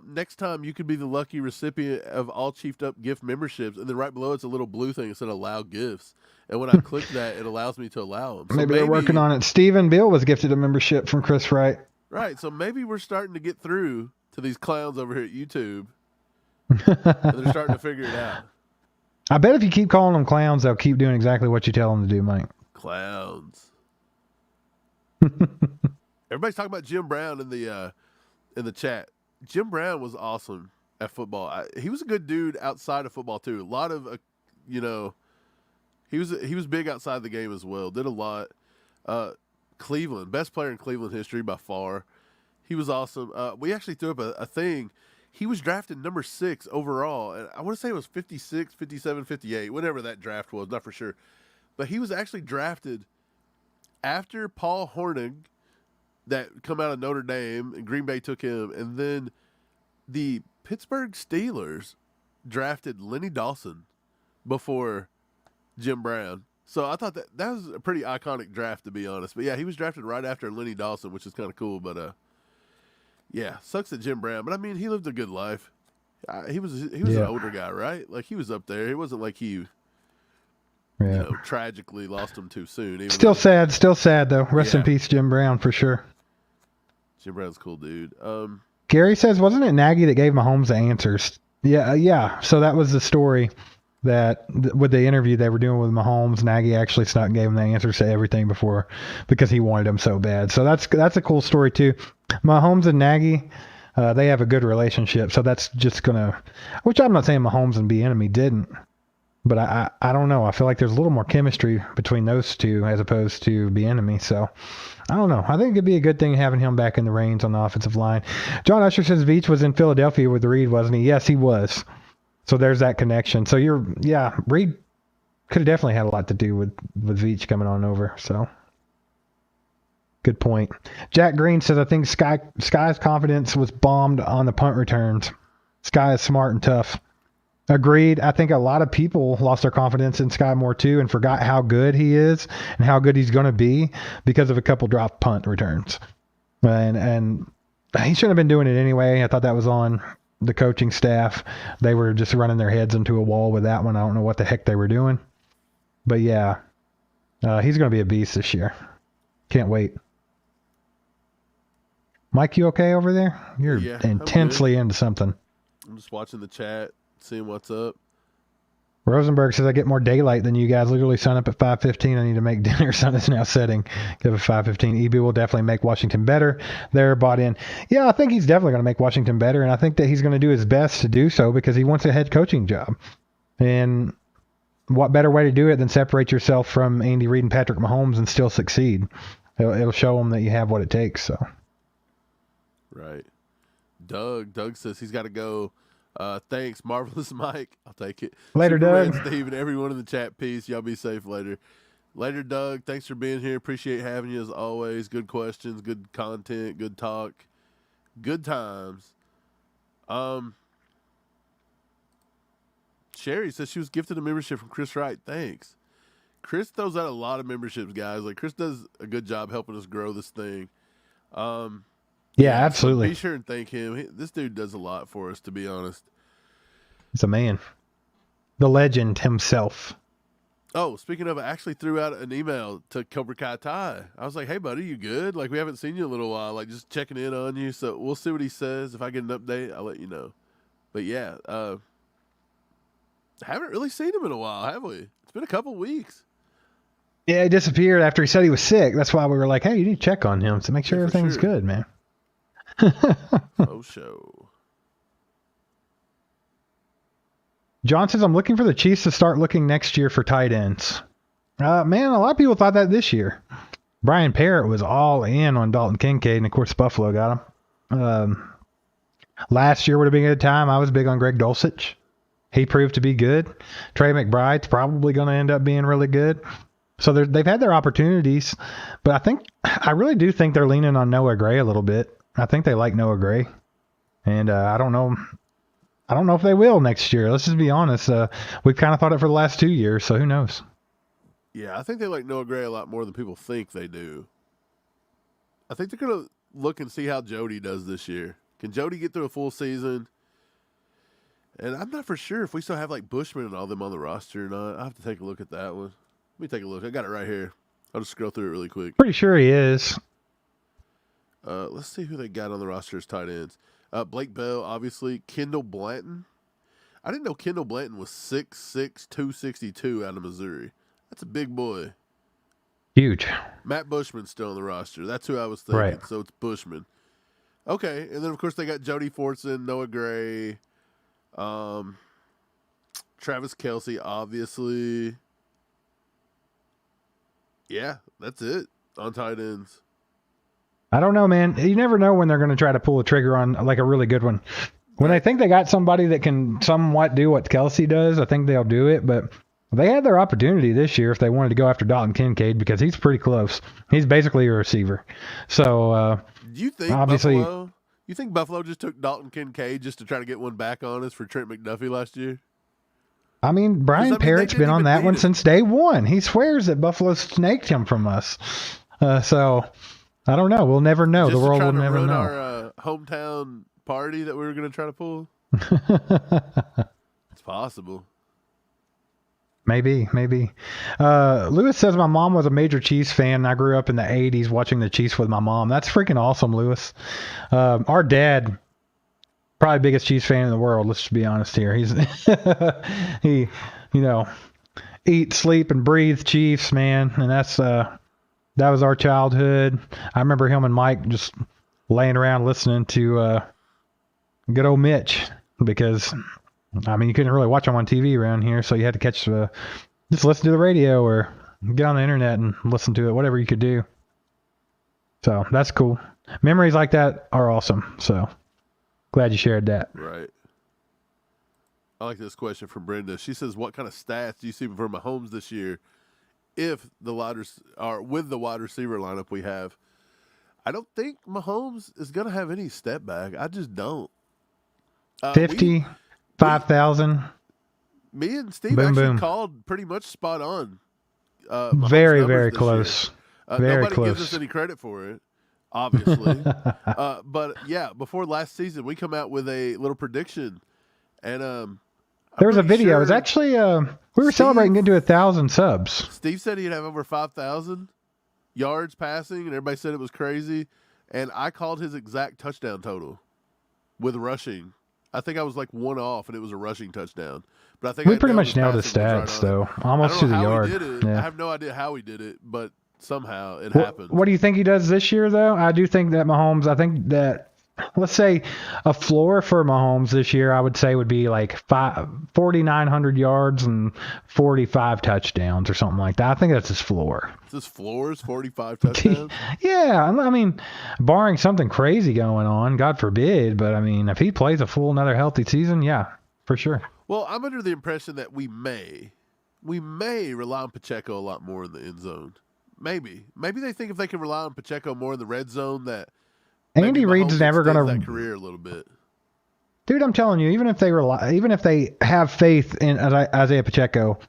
Next time you could be the lucky recipient of all chiefed up gift memberships, and then right below it's a little blue thing that said allow gifts. And when I click that, it allows me to allow them. So maybe they're working on it. Stephen Bill was gifted a membership from Chris Wright. Right, so maybe we're starting to get through to these clowns over here at YouTube. They're starting to figure it out. I bet if you keep calling them clowns, they'll keep doing exactly what you tell them to do, Mike. Clowns. Everybody's talking about Jim Brown in the chat. Jim Brown was awesome at football. He was a good dude outside of football too. A lot of, he was big outside the game as well. Did a lot. Cleveland, best player in Cleveland history by far. He was awesome. We actually threw up a thing. He was drafted number 6 overall. And I want to say it was 56, 57, 58, whatever that draft was, not for sure. But he was actually drafted after Paul Hornung, that come out of Notre Dame, and Green Bay took him. And then the Pittsburgh Steelers drafted Lenny Dawson before Jim Brown. So I thought that was a pretty iconic draft, to be honest. But yeah, he was drafted right after Lenny Dawson, which is kind of cool. But yeah, sucks that Jim Brown. But I mean, he lived a good life. He was an older guy, right? Like he was up there. It wasn't like he, tragically lost him too soon. Still sad though. Rest in peace, Jim Brown, for sure. Jim Brown's a cool dude. Gary says, wasn't it Nagy that gave Mahomes the answers? Yeah. So that was the story that with the interview they were doing with Mahomes, Nagy actually snuck and gave him the answers to everything before because he wanted him so bad. So that's a cool story too. Mahomes and Nagy, they have a good relationship. So that's just which I'm not saying Mahomes and Bieniemy didn't, but I don't know. I feel like there's a little more chemistry between those two as opposed to Bieniemy. So I don't know. I think it'd be a good thing having him back in the reins on the offensive line. John Usher says Veach was in Philadelphia with Reed, wasn't he? Yes, he was. So there's that connection. So Reed could have definitely had a lot to do with Veach coming on over. So good point. Jack Green says, I think Skyy's confidence was bombed on the punt returns. Skyy is smart and tough. Agreed. I think a lot of people lost their confidence in Skyy Moore too and forgot how good he is and how good he's going to be because of a couple dropped punt returns. And he shouldn't have been doing it anyway. I thought that was on the coaching staff. They were just running their heads into a wall with that one. I don't know what the heck they were doing. But yeah, he's going to be a beast this year. Can't wait. Mike, you okay over there? You're intensely into something. I'm just watching the chat, seeing what's up. Rosenberg says, I get more daylight than you guys. Literally sign up at 5:15. I need to make dinner. Sun is now setting. Give it 5:15. EB will definitely make Washington better. They're bought in. Yeah, I think he's definitely going to make Washington better, and I think that he's going to do his best to do so because he wants a head coaching job. And what better way to do it than separate yourself from Andy Reid and Patrick Mahomes and still succeed? It'll show them that you have what it takes. So, right. Doug says he's got to go. Thanks, Marvelous Mike. I'll take it. Later, Superman, Doug. Steve, and everyone in the chat. Peace. Y'all be safe later. Later, Doug. Thanks for being here. Appreciate having you as always. Good questions, good content, good talk, good times. Sherry says she was gifted a membership from Chris Wright. Thanks. Chris throws out a lot of memberships, guys. Like Chris does a good job helping us grow this thing. Yeah, absolutely. So be sure and thank him. This dude does a lot for us, to be honest. He's a man. The legend himself. Oh, speaking of, I actually threw out an email to Cobra Kai Ty. I was like, hey, buddy, you good? Like, we haven't seen you in a little while. Like, just checking in on you. So we'll see what he says. If I get an update, I'll let you know. But, yeah, haven't really seen him in a while, have we? It's been a couple weeks. Yeah, he disappeared after he said he was sick. That's why we were like, hey, you need to check on him to make sure everything's good, man. Oh, show. John says, I'm looking for the Chiefs to start looking next year for tight ends. Man, a lot of people thought that this year. Brian Parrott was all in on Dalton Kincaid, and of course Buffalo got him. Last year would have been a good time. I was big on Greg Dulcich. He proved to be good. Trey McBride's probably going to end up being really good. So they've had their opportunities, but I really do think they're leaning on Noah Gray a little bit. I think they like Noah Gray, and I don't know if they will next year. Let's just be honest. We've kind of thought it for the last 2 years, so who knows? Yeah, I think they like Noah Gray a lot more than people think they do. I think they're going to look and see how Jody does this year, Can Jody get through a full season? And I'm not for sure if we still have like Bushman and all them on the roster or not. I'll have to take a look at that one. Let me take a look. I got it right here. I'll just scroll through it really quick. Pretty sure he is. Let's see who they got on the roster as tight ends. Blake Bell, obviously. Kendall Blanton. I didn't know Kendall Blanton was 6'6", 262 out of Missouri. That's a big boy. Huge. Matt Bushman's still on the roster. That's who I was thinking. Right. So it's Bushman. Okay, and then of course they got Jody Fortson, Noah Gray, Travis Kelce, obviously. Yeah, that's it on tight ends. I don't know, man. You never know when they're going to try to pull a trigger on like a really good one. When they think they got somebody that can somewhat do what Kelce does, I think they'll do it. But they had their opportunity this year if they wanted to go after Dalton Kincaid because he's pretty close. He's basically a receiver. So, do you think obviously, Buffalo? You think Buffalo just took Dalton Kincaid just to try to get one back on us for Trent McDuffie last year? I mean, Brian Parrott's been on that one since day one. He swears that Buffalo snaked him from us. So, I don't know. We'll never know. Just The world will never ruin know. Our hometown party that we were going to try to pull? It's possible. Maybe. Lewis says my mom was a major Chiefs fan. And I grew up in the 80s watching the Chiefs with my mom. That's freaking awesome, Lewis. Our dad, probably biggest Chiefs fan in the world. Let's just be honest here. He's he, eat, sleep, and breathe Chiefs, man. And that was our childhood. I remember him and Mike just laying around listening to good old Mitch because, I mean, you couldn't really watch him on TV around here, so you had to just listen to the radio or get on the internet and listen to it, whatever you could do. So that's cool. Memories like that are awesome. So glad you shared that. Right. I like this question from Brenda. She says, what kind of stats do you see for Mahomes this year if the with the wide receiver lineup we have? I don't think Mahomes is going to have any step back. I just don't. 5,000. Me and Steve called pretty much spot on. Very, very close. Very nobody close. gives us any credit for it, obviously. But yeah, before last season, we come out with a little prediction, and there was a video. It was actually we were celebrating getting to 1,000 subs. Steve said he'd have over 5,000 yards passing, and everybody said it was crazy. And I called his exact touchdown total with rushing. I think I was like one off, and it was a rushing touchdown. But I think we pretty much nailed the stats, though, almost to the yard. Yeah. I have no idea how he did it, but somehow it happened. What do you think he does this year, though? I do think that Mahomes. I think that, let's say, a floor for Mahomes this year, I would say would be like 4,900 yards and 45 touchdowns or something like that. I think that's his floor. His floor is 45 touchdowns? Yeah. I mean, barring something crazy going on, God forbid. But, I mean, if he plays a full another healthy season, yeah, for sure. Well, I'm under the impression that we may rely on Pacheco a lot more in the end zone. Maybe they think if they can rely on Pacheco more in the red zone that Andy Reid's never going to that career a little bit. Dude, I'm telling you, even if they have faith in Isaiah Pacheco,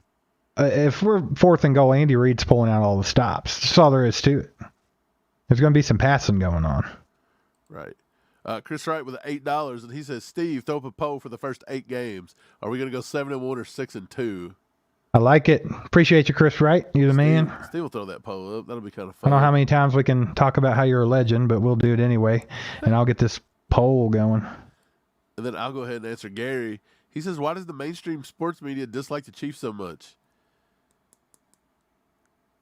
if we're fourth and goal, Andy Reid's pulling out all the stops. That's all there is to it. There's going to be some passing going on. Right. Chris Wright with $8, and he says, Steve, throw up a poll for the first 8 games. Are we going to go 7-1 or 6-2? I like it. Appreciate you, Chris Wright. You're the man. Steve will throw that poll up. That'll be kind of fun. I don't know how many times we can talk about how you're a legend, but we'll do it anyway, and I'll get this poll going. And then I'll go ahead and answer Gary. He says, why does the mainstream sports media dislike the Chiefs so much?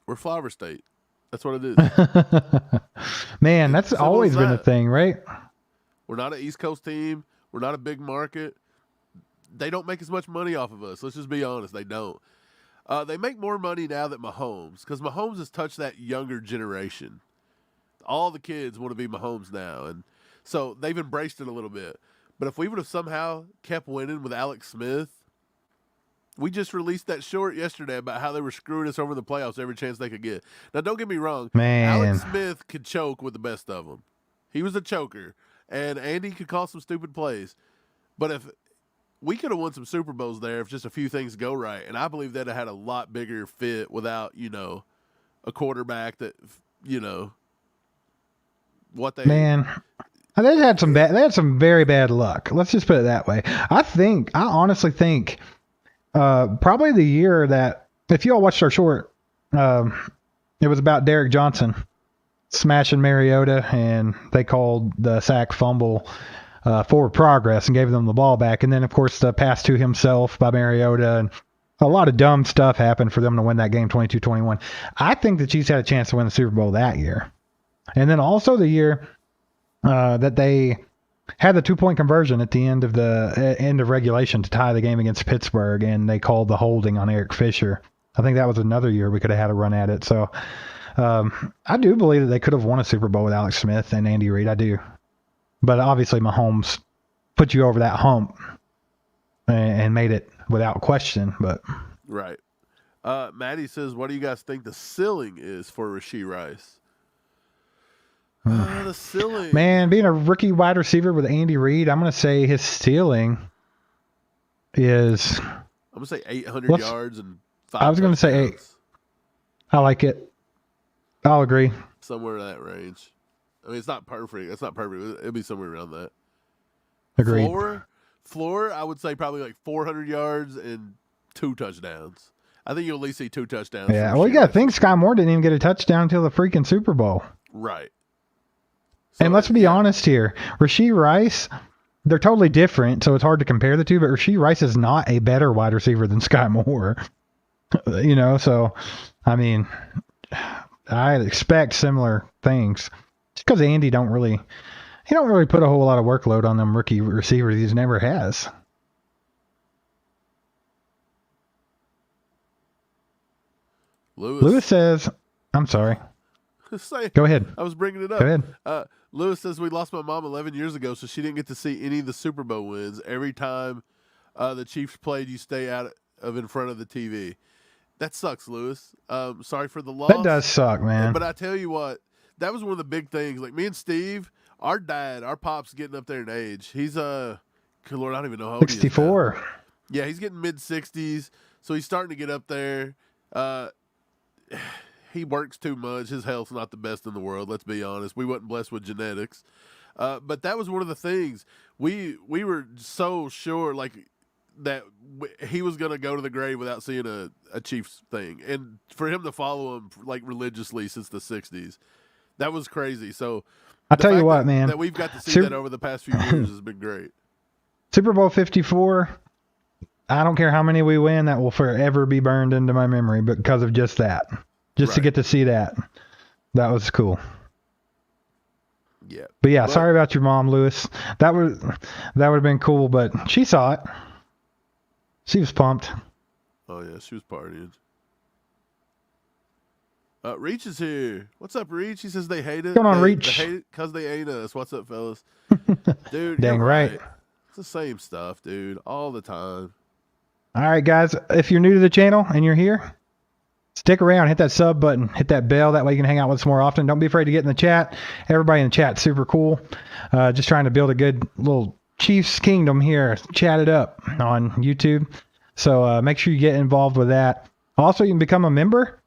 We're Flower State. That's what it is. Man, that's always been a thing, right? We're not an East Coast team. We're not a big market. They don't make as much money off of us. Let's just be honest. They don't. They make more money now than Mahomes because Mahomes has touched that younger generation. All the kids want to be Mahomes now, and so they've embraced it a little bit. But if we would have somehow kept winning with Alex Smith, we just released that short yesterday about how they were screwing us over in the playoffs every chance they could get. Now, don't get me wrong. Man. Alex Smith could choke with the best of them. He was a choker, and Andy could call some stupid plays. But if we could have won some Super Bowls there if just a few things go right, and I believe that had a lot bigger fit without, a quarterback that, what they They had some very bad luck. Let's just put it that way. I honestly think, probably the year that, if you all watched our short, it was about Derek Johnson smashing Mariota, and they called the sack fumble forward progress and gave them the ball back. And then, of course, the pass to himself by Mariota, and a lot of dumb stuff happened for them to win that game 22-21. I think the Chiefs had a chance to win the Super Bowl that year. And then also the year that they had the 2-point conversion at the end of regulation to tie the game against Pittsburgh, and they called the holding on Eric Fisher. I think that was another year we could have had a run at it. So I do believe that they could have won a Super Bowl with Alex Smith and Andy Reid. I do. But obviously Mahomes put you over that hump and made it without question. But right. Maddie says, what do you guys think the ceiling is for Rashee Rice? The ceiling. Man, being a rookie wide receiver with Andy Reid, I'm going to say his ceiling is... I'm going to say 800 yards and 5 I was going to say 8. I like it. I'll agree. Somewhere in that range. I mean, it's not perfect. It's not perfect. It'll be somewhere around that. Agreed. Floor, I would say probably like 400 yards and 2 touchdowns. I think you'll at least see 2 touchdowns. Yeah, well, you got to think Skyy Moore didn't even get a touchdown until the freaking Super Bowl. Right. So, and let's be honest here. Rashee Rice, they're totally different, so it's hard to compare the two, but Rashee Rice is not a better wide receiver than Skyy Moore. So, I mean, I expect similar things. Just because Andy don't really put a whole lot of workload on them rookie receivers. He's never has. Lewis says, I'm sorry. Go ahead. I was bringing it up. Go ahead. Lewis says, we lost my mom 11 years ago, so she didn't get to see any of the Super Bowl wins. Every time the Chiefs played, you stay out of in front of the TV. That sucks, Lewis. Sorry for the loss. That does suck, man. But I tell you what, that was one of the big things. Like me and Steve, our pop's getting up there in age. He's good Lord, I don't even know how old 64. He is now. Yeah, he's getting mid-60s, so he's starting to get up there. He works too much. His health's not the best in the world, let's be honest. We wasn't blessed with genetics. But that was one of the things. We were so sure like that he was going to go to the grave without seeing a Chiefs thing. And for him to follow him like religiously since the 60s, that was crazy. So I'll tell you what, man. That we've got to see that over the past few years has been great. Super Bowl 54, I don't care how many we win, that will forever be burned into my memory because of just that. Just to get to see that. That was cool. Yeah. But yeah, sorry about your mom, Lewis. That would have been cool, but she saw it. She was pumped. Oh yeah, she was partying. Reach is here. What's up, Reach? He says they hate it. What's going on, Reach? They hate it because they ain't us. What's up, fellas? Dude, dang right. It's the same stuff, dude, all the time. All right, guys. If you're new to the channel and you're here, stick around. Hit that sub button. Hit that bell. That way you can hang out with us more often. Don't be afraid to get in the chat. Everybody in the chat's super cool. Just trying to build a good little Chiefs kingdom here. Chat it up on YouTube. So make sure you get involved with that. Also, you can become a member.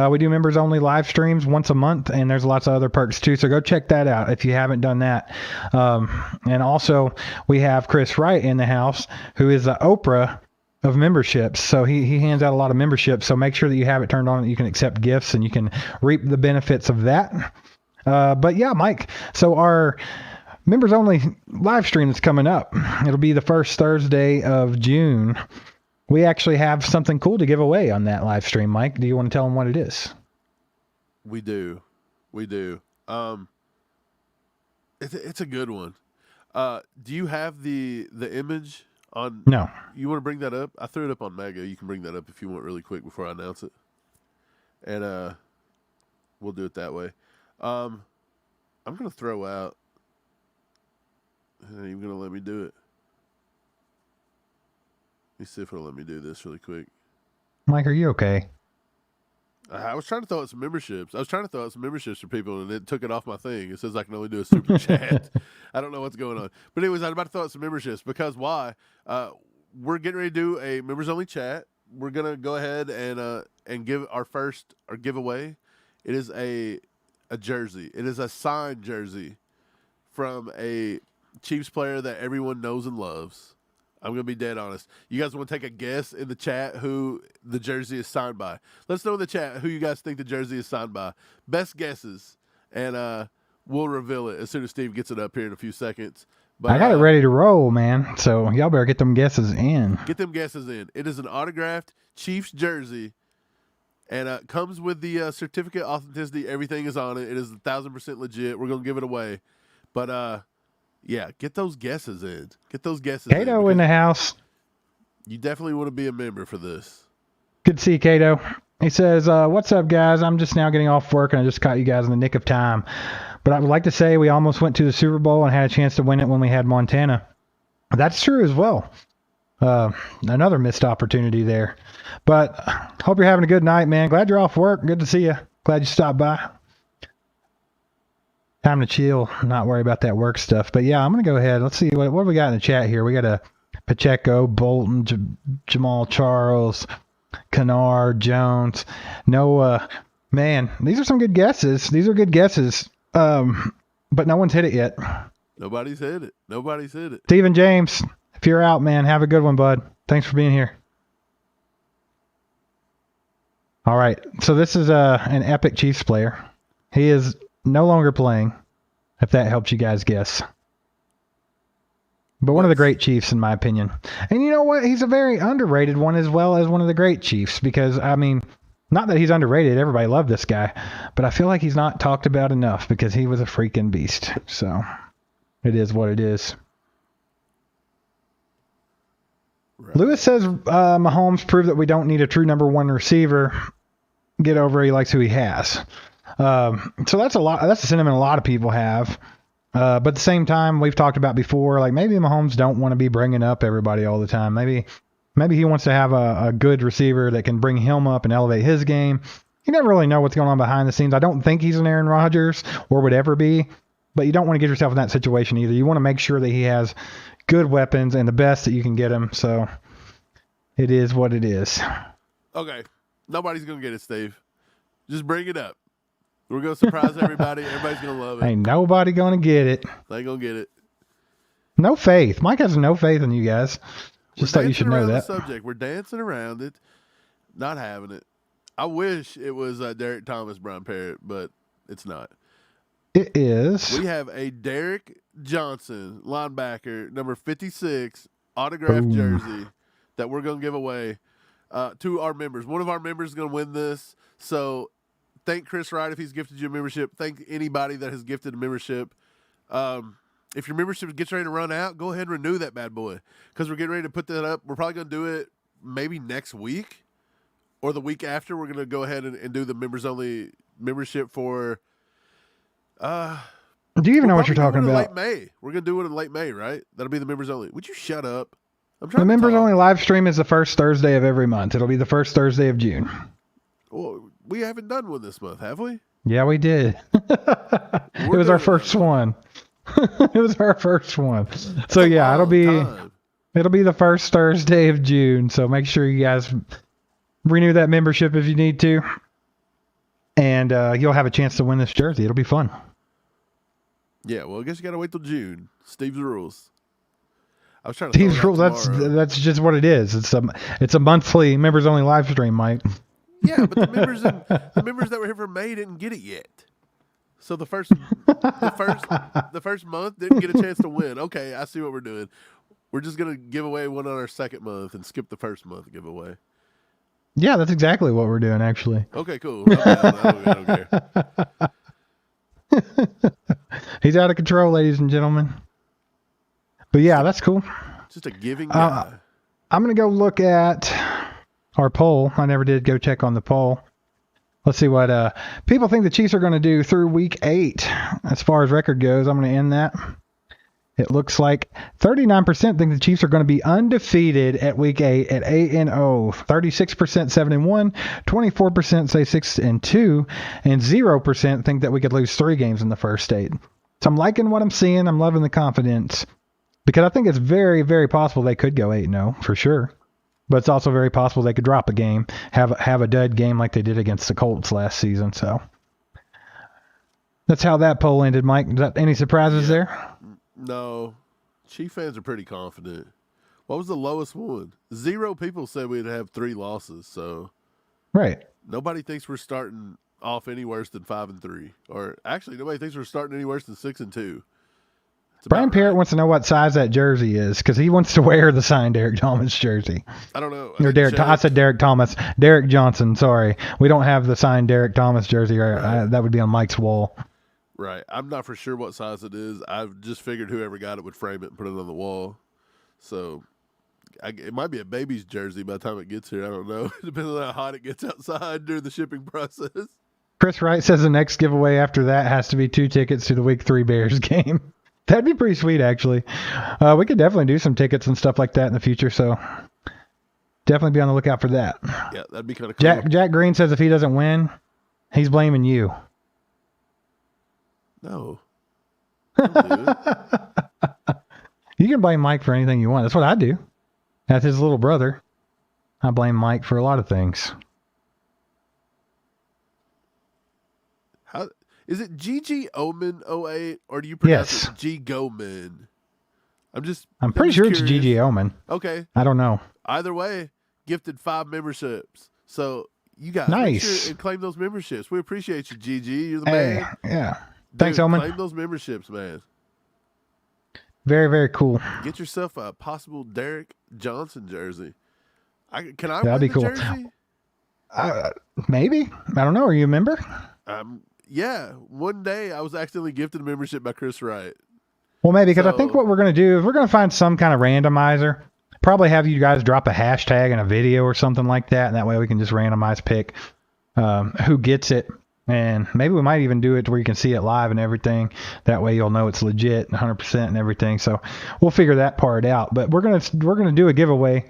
We do members only live streams once a month, and there's lots of other perks too. So go check that out if you haven't done that. And also, we have Chris Wright in the house, who is the Oprah of memberships. So he hands out a lot of memberships. So make sure that you have it turned on, that you can accept gifts and you can reap the benefits of that. But yeah, Mike. So our members only live stream is coming up. It'll be the first Thursday of June. We actually have something cool to give away on that live stream, Mike. Do you want to tell them what it is? We do. It's a good one. Do you have the image on? No. You want to bring that up? I threw it up on Mega. You can bring that up if you want really quick before I announce it. And we'll do it that way. I'm going to throw out. It ain't even going to let me do it. Let me see if it'll let me do this really quick. Mike, are you okay? I was trying to throw out some memberships. For people, and it took it off my thing. It says I can only do a super chat. I don't know what's going on. But anyways, I'm about to throw out some memberships because why? We're getting ready to do a members-only chat. We're going to go ahead and give our giveaway. It is a jersey. It is a signed jersey from a Chiefs player that everyone knows and loves. I'm going to be dead honest. You guys want to take a guess in the chat who the jersey is signed by? Let us know in the chat who you guys think the jersey is signed by. Best guesses, and we'll reveal it as soon as Steve gets it up here in a few seconds. But I got it ready to roll, man. So y'all better get them guesses in. Get them guesses in. It is an autographed Chiefs jersey, and comes with the certificate of authenticity. Everything is on it. It is 1,000% legit. We're going to give it away. But, yeah, get those guesses in. Get those guesses Cato in the house. You definitely want to be a member for this. Good to see you, Cato. He says, what's up, guys? I'm just now getting off work, and I just caught you guys in the nick of time. But I would like to say we almost went to the Super Bowl and had a chance to win it when we had Montana. That's true as well. Another missed opportunity there. But hope you're having a good night, man. Glad you're off work. Good to see you. Glad you stopped by. Time to chill, not worry about that work stuff. But yeah, I'm going to go ahead. Let's see what we got in the chat here. We got a Pacheco, Bolton, Jamal Charles, Kennard, Jones, Noah. Man, these are some good guesses. These are good guesses. But no one's hit it yet. Nobody's hit it. Nobody's hit it. Stephen James, if you're out, man, have a good one, bud. Thanks for being here. All right, so this is an epic Chiefs player. He is no longer playing, if that helps you guys guess. But one of the great Chiefs, in my opinion. And you know what? He's a very underrated one as well as one of the great Chiefs. Because, I mean, not that he's underrated. Everybody loved this guy. But I feel like he's not talked about enough because he was a freaking beast. So, it is what it is. Right. Lewis says Mahomes proved that we don't need a true number one receiver. Get over he likes who he has. So that's a sentiment a lot of people have. But at the same time, we've talked about before, like maybe Mahomes don't want to be bringing up everybody all the time. Maybe he wants to have a good receiver that can bring him up and elevate his game. You never really know what's going on behind the scenes. I don't think he's an Aaron Rodgers or would ever be, but you don't want to get yourself in that situation either. You want to make sure that he has good weapons and the best that you can get him. So it is what it is. Okay. Nobody's going to get it, Steve. Just bring it up. We're going to surprise everybody. Everybody's going to love it. Ain't nobody going to get it. They ain't going to get it. No faith. Mike has no faith in you guys. Just thought you should know that. Subject. We're dancing around it, not having it. I wish it was Derek Thomas, Brown Parrott, but it's not. It is. We have a Derek Johnson, linebacker, number 56, autographed jersey that we're going to give away to our members. One of our members is going to win this. So thank Chris Wright if he's gifted you a membership. Thank anybody that has gifted a membership. If your membership gets ready to run out, go ahead and renew that bad boy because we're getting ready to put that up. We're probably going to do it maybe next week or the week after. We're going to go ahead and do the members-only membership for do you even know what you're talking about? Late May. We're going to do it in late May, right? That'll be the members-only. Would you shut up? The members-only live stream is the first Thursday of every month. It'll be the first Thursday of June. Well, we haven't done one this month, have we? Yeah, we did. It was our first one. It was our first one. So yeah, it'll be the first Thursday of June. So make sure you guys renew that membership if you need to, and you'll have a chance to win this jersey. It'll be fun. Yeah, well, I guess you got to wait till June. Steve's rules. I was trying to. Steve's rules. That's just what it is. It's a monthly members only live stream, Mike. Yeah, but the members that were here for May didn't get it yet. So the first month didn't get a chance to win. Okay, I see what we're doing. We're just gonna give away one on our second month and skip the first month giveaway. Yeah, that's exactly what we're doing, actually. Okay, cool. I don't care. He's out of control, ladies and gentlemen. But yeah, that's cool. Just a giving guy. I'm gonna go look at our poll. I never did go check on the poll. Let's see what people think the Chiefs are going to do through week 8 as far as record goes. I'm going to end that. It looks like 39% think the Chiefs are going to be undefeated at week 8 at 8-0. 36% 7-1. 24% say 6-2. And 0% think that we could lose 3 games in the first 8. So I'm liking what I'm seeing. I'm loving the confidence. Because I think it's very, very possible they could go 8-0 for sure. But it's also very possible they could drop a game, have a dud game like they did against the Colts last season. So That's how that poll ended, Mike. Any surprises there? No. Chief fans are pretty confident. What was the lowest one? 0 people said we'd have 3 losses. So, right. Nobody thinks we're starting off any worse than 5-3, or actually, nobody thinks we're starting any worse than 6-2. Brian Parrott wants to know what size that jersey is because he wants to wear the signed Derek Thomas jersey. I don't know. I said Derek Thomas. Derek Johnson. Sorry, we don't have the signed Derek Thomas jersey. Right. That would be on Mike's wall. Right. I'm not for sure what size it is. I've just figured whoever got it would frame it and put it on the wall. So it might be a baby's jersey by the time it gets here. I don't know. Depending on how hot it gets outside during the shipping process. Chris Wright says the next giveaway after that has to be 2 tickets to the Week 3 Bears game. That'd be pretty sweet, actually. We could definitely do some tickets and stuff like that in the future, so definitely be on the lookout for that. Yeah, that'd be kind of cool. Jack Green says if he doesn't win, he's blaming you. No. You can blame Mike for anything you want. That's what I do. As his little brother, I blame Mike for a lot of things. How is it GG Omen 08 or do you pronounce it G Goman? I'm pretty sure it's GG Omen. Okay. I don't know. Either way, gifted 5 memberships. So you guys nice. Make sure and claim those memberships. We appreciate you, GG. You're the man. Yeah. Dude, thanks, Omen. Claim those memberships, man. Very, very cool. Get yourself a possible Derek Johnson jersey. Can I That'd win be cool. Jersey? Maybe. I don't know. Are you a member? Yeah. One day I was accidentally gifted a membership by Chris Wright. Well, maybe, because I think what we're going to do is we're going to find some kind of randomizer. Probably have you guys drop a hashtag in a video or something like that, and that way we can just randomize pick who gets it. And maybe we might even do it to where you can see it live and everything. That way you'll know it's legit 100% and everything. So we'll figure that part out. But we're gonna do a giveaway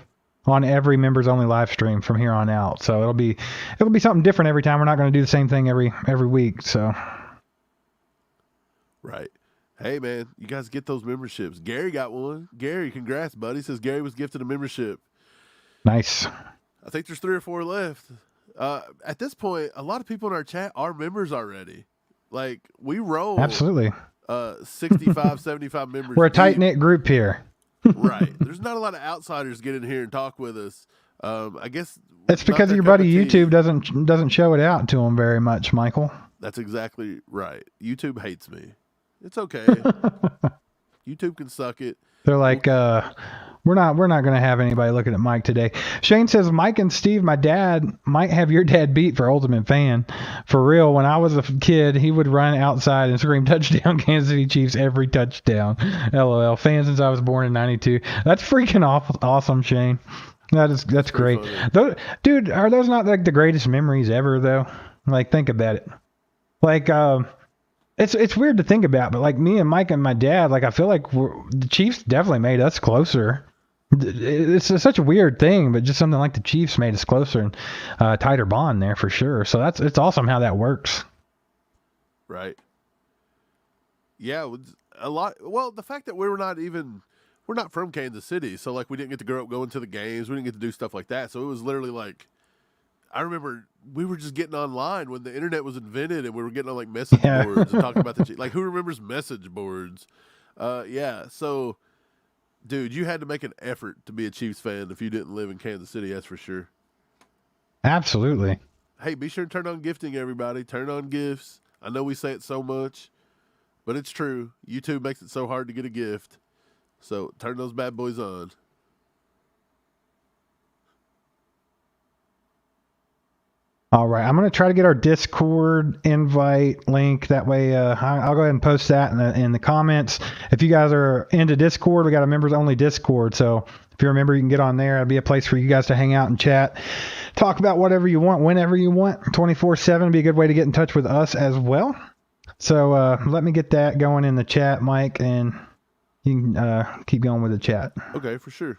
on every members only live stream from here on out. So it'll be something different every time. We're not going to do the same thing every week. So right. Hey man, you guys get those memberships. Gary got one. Gary, congrats, buddy. Says Gary was gifted a membership. Nice. I think there's 3 or 4 left. At this point, a lot of people in our chat are members already. Like, we roll. Absolutely. 65, 75 members. We're a tight-knit group here. Right. There's not a lot of outsiders get in here and talk with us. I guess it's because your buddy YouTube doesn't show it out to them very much, Michael. That's exactly right. YouTube hates me. It's okay. YouTube can suck it. They're like, we're not going to have anybody looking at Mike today. Shane says, Mike and Steve, my dad might have your dad beat for Ultimate Fan. For real, when I was a kid, he would run outside and scream touchdown Kansas City Chiefs every touchdown. LOL. Fan since I was born in 92. That's freaking awesome, Shane. That's great. Dude, are those not like the greatest memories ever though? Like, think about it. Like, it's weird to think about, but like me and Mike and my dad, like I feel like the Chiefs definitely made us closer. It's such a weird thing, but just something like the Chiefs made us closer and tighter bond there for sure. So it's awesome how that works. Right. Yeah, a lot. Well, the fact that we're not from Kansas City, so like we didn't get to grow up going to the games, we didn't get to do stuff like that. So it was literally like, I remember we were just getting online when the internet was invented, and we were getting on like message boards and talking about the Chiefs. Like, who remembers message boards? Yeah. So, dude, you had to make an effort to be a Chiefs fan if you didn't live in Kansas City. That's for sure. Absolutely. Hey, be sure to turn on gifting, everybody. Turn on gifts. I know we say it so much, but it's true. YouTube makes it so hard to get a gift. So turn those bad boys on. All right, I'm going to try to get our Discord invite link. That way, I'll go ahead and post that in the comments. If you guys are into Discord, we got a members-only Discord. So if you're a member, you can get on there. It'll be a place for you guys to hang out and chat. Talk about whatever you want, whenever you want. 24/7 be a good way to get in touch with us as well. So let me get that going in the chat, Mike, and you can keep going with the chat. Okay, for sure.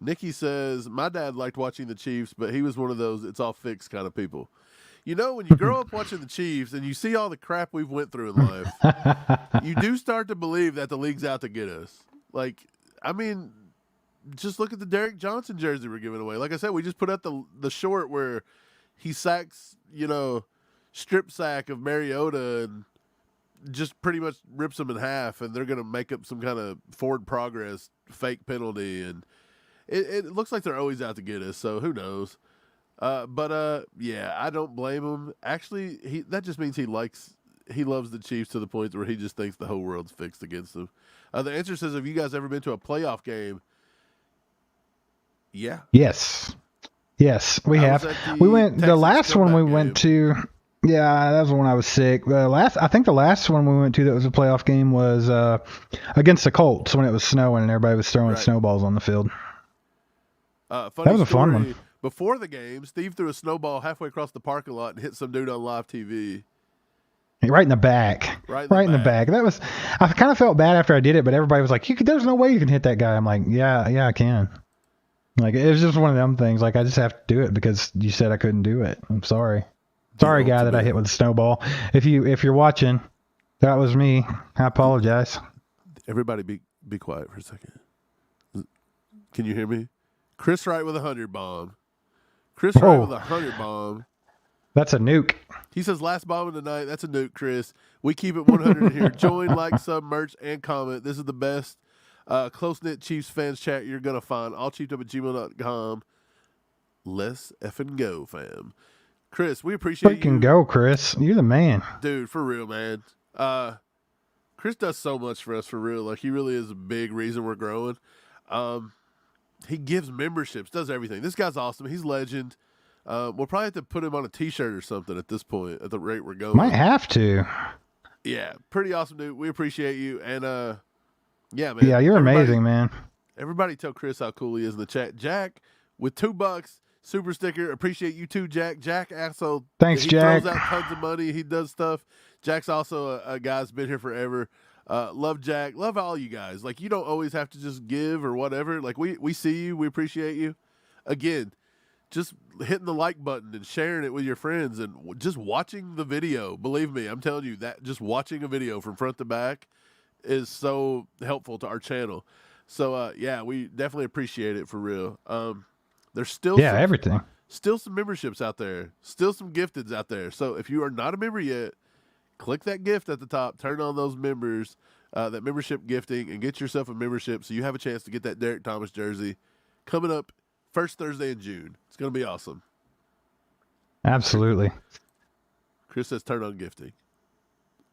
Nikki says, my dad liked watching the Chiefs, but he was one of those it's all fixed kind of people. You know, when you grow up watching the Chiefs and you see all the crap we've went through in life, you do start to believe that the league's out to get us. Like, I mean, just look at the Derek Johnson jersey we're giving away. Like I said, we just put out the short where he sacks, strip sack of Mariota and just pretty much rips them in half, and they're going to make up some kind of forward progress fake penalty, and it looks like they're always out to get us, so who knows. Yeah, I don't blame him. Actually, that just means he loves the Chiefs to the point where he just thinks the whole world's fixed against them. The answer says, have you guys ever been to a playoff game? Yeah. Yes, we have. We went the last one we went to. Yeah, that was when I was sick. I think the last one we went to that was a playoff game was against the Colts when it was snowing and everybody was throwing snowballs on the field. That was a fun one. Before the game, Steve threw a snowball halfway across the parking lot and hit some dude on live TV. Right in the back. Right in the back. I kind of felt bad after I did it, but everybody was like, there's no way you can hit that guy. I'm like, yeah, I can. Like, it was just one of them things. Like, I just have to do it because you said I couldn't do it. I'm sorry. Sorry, guy that I hit with a snowball. If you're watching, that was me. I apologize. Everybody be quiet for a second. Can you hear me? Chris Wright with a 100 bomb. Chris Wright with a 100 bomb. That's a nuke. He says, last bomb of the night. That's a nuke, Chris. We keep it 100 here. Join, like, sub, merch, and comment. This is the best close-knit Chiefs fans chat you're going to find. allchiefed@gmail.com. Let's effing go, fam. Chris, we appreciate you. Freaking go, Chris. You're the man. Dude, for real, man. Chris does so much for us, for real. Like, he really is a big reason we're growing. He gives memberships, does everything. This guy's awesome. He's legend. We'll probably have to put him on a T-shirt or something at this point, at the rate we're going. Might have to. Yeah, pretty awesome, dude. We appreciate you. And, yeah, man. Yeah, you're amazing, man. Everybody tell Chris how cool he is in the chat. Jack, with $2, super sticker. Appreciate you too, Jack. Jack also. Thanks, Jack. He throws out tons of money. He does stuff. Jack's also a guy that's been here forever. Love Jack. Love all you guys. Like, you don't always have to just give or whatever. Like, we see you. We appreciate you. Again, just hitting the like button and sharing it with your friends and just watching the video. Believe me, I'm telling you that just watching a video from front to back is so helpful to our channel. So, yeah, we definitely appreciate it for real. There's still everything. Still some memberships out there. Still some gifteds out there. So if you are not a member yet, click that gift at the top. Turn on those members, that membership gifting, and get yourself a membership so you have a chance to get that Derek Thomas jersey coming up first Thursday in June. It's going to be awesome. Absolutely. Chris says turn on gifting.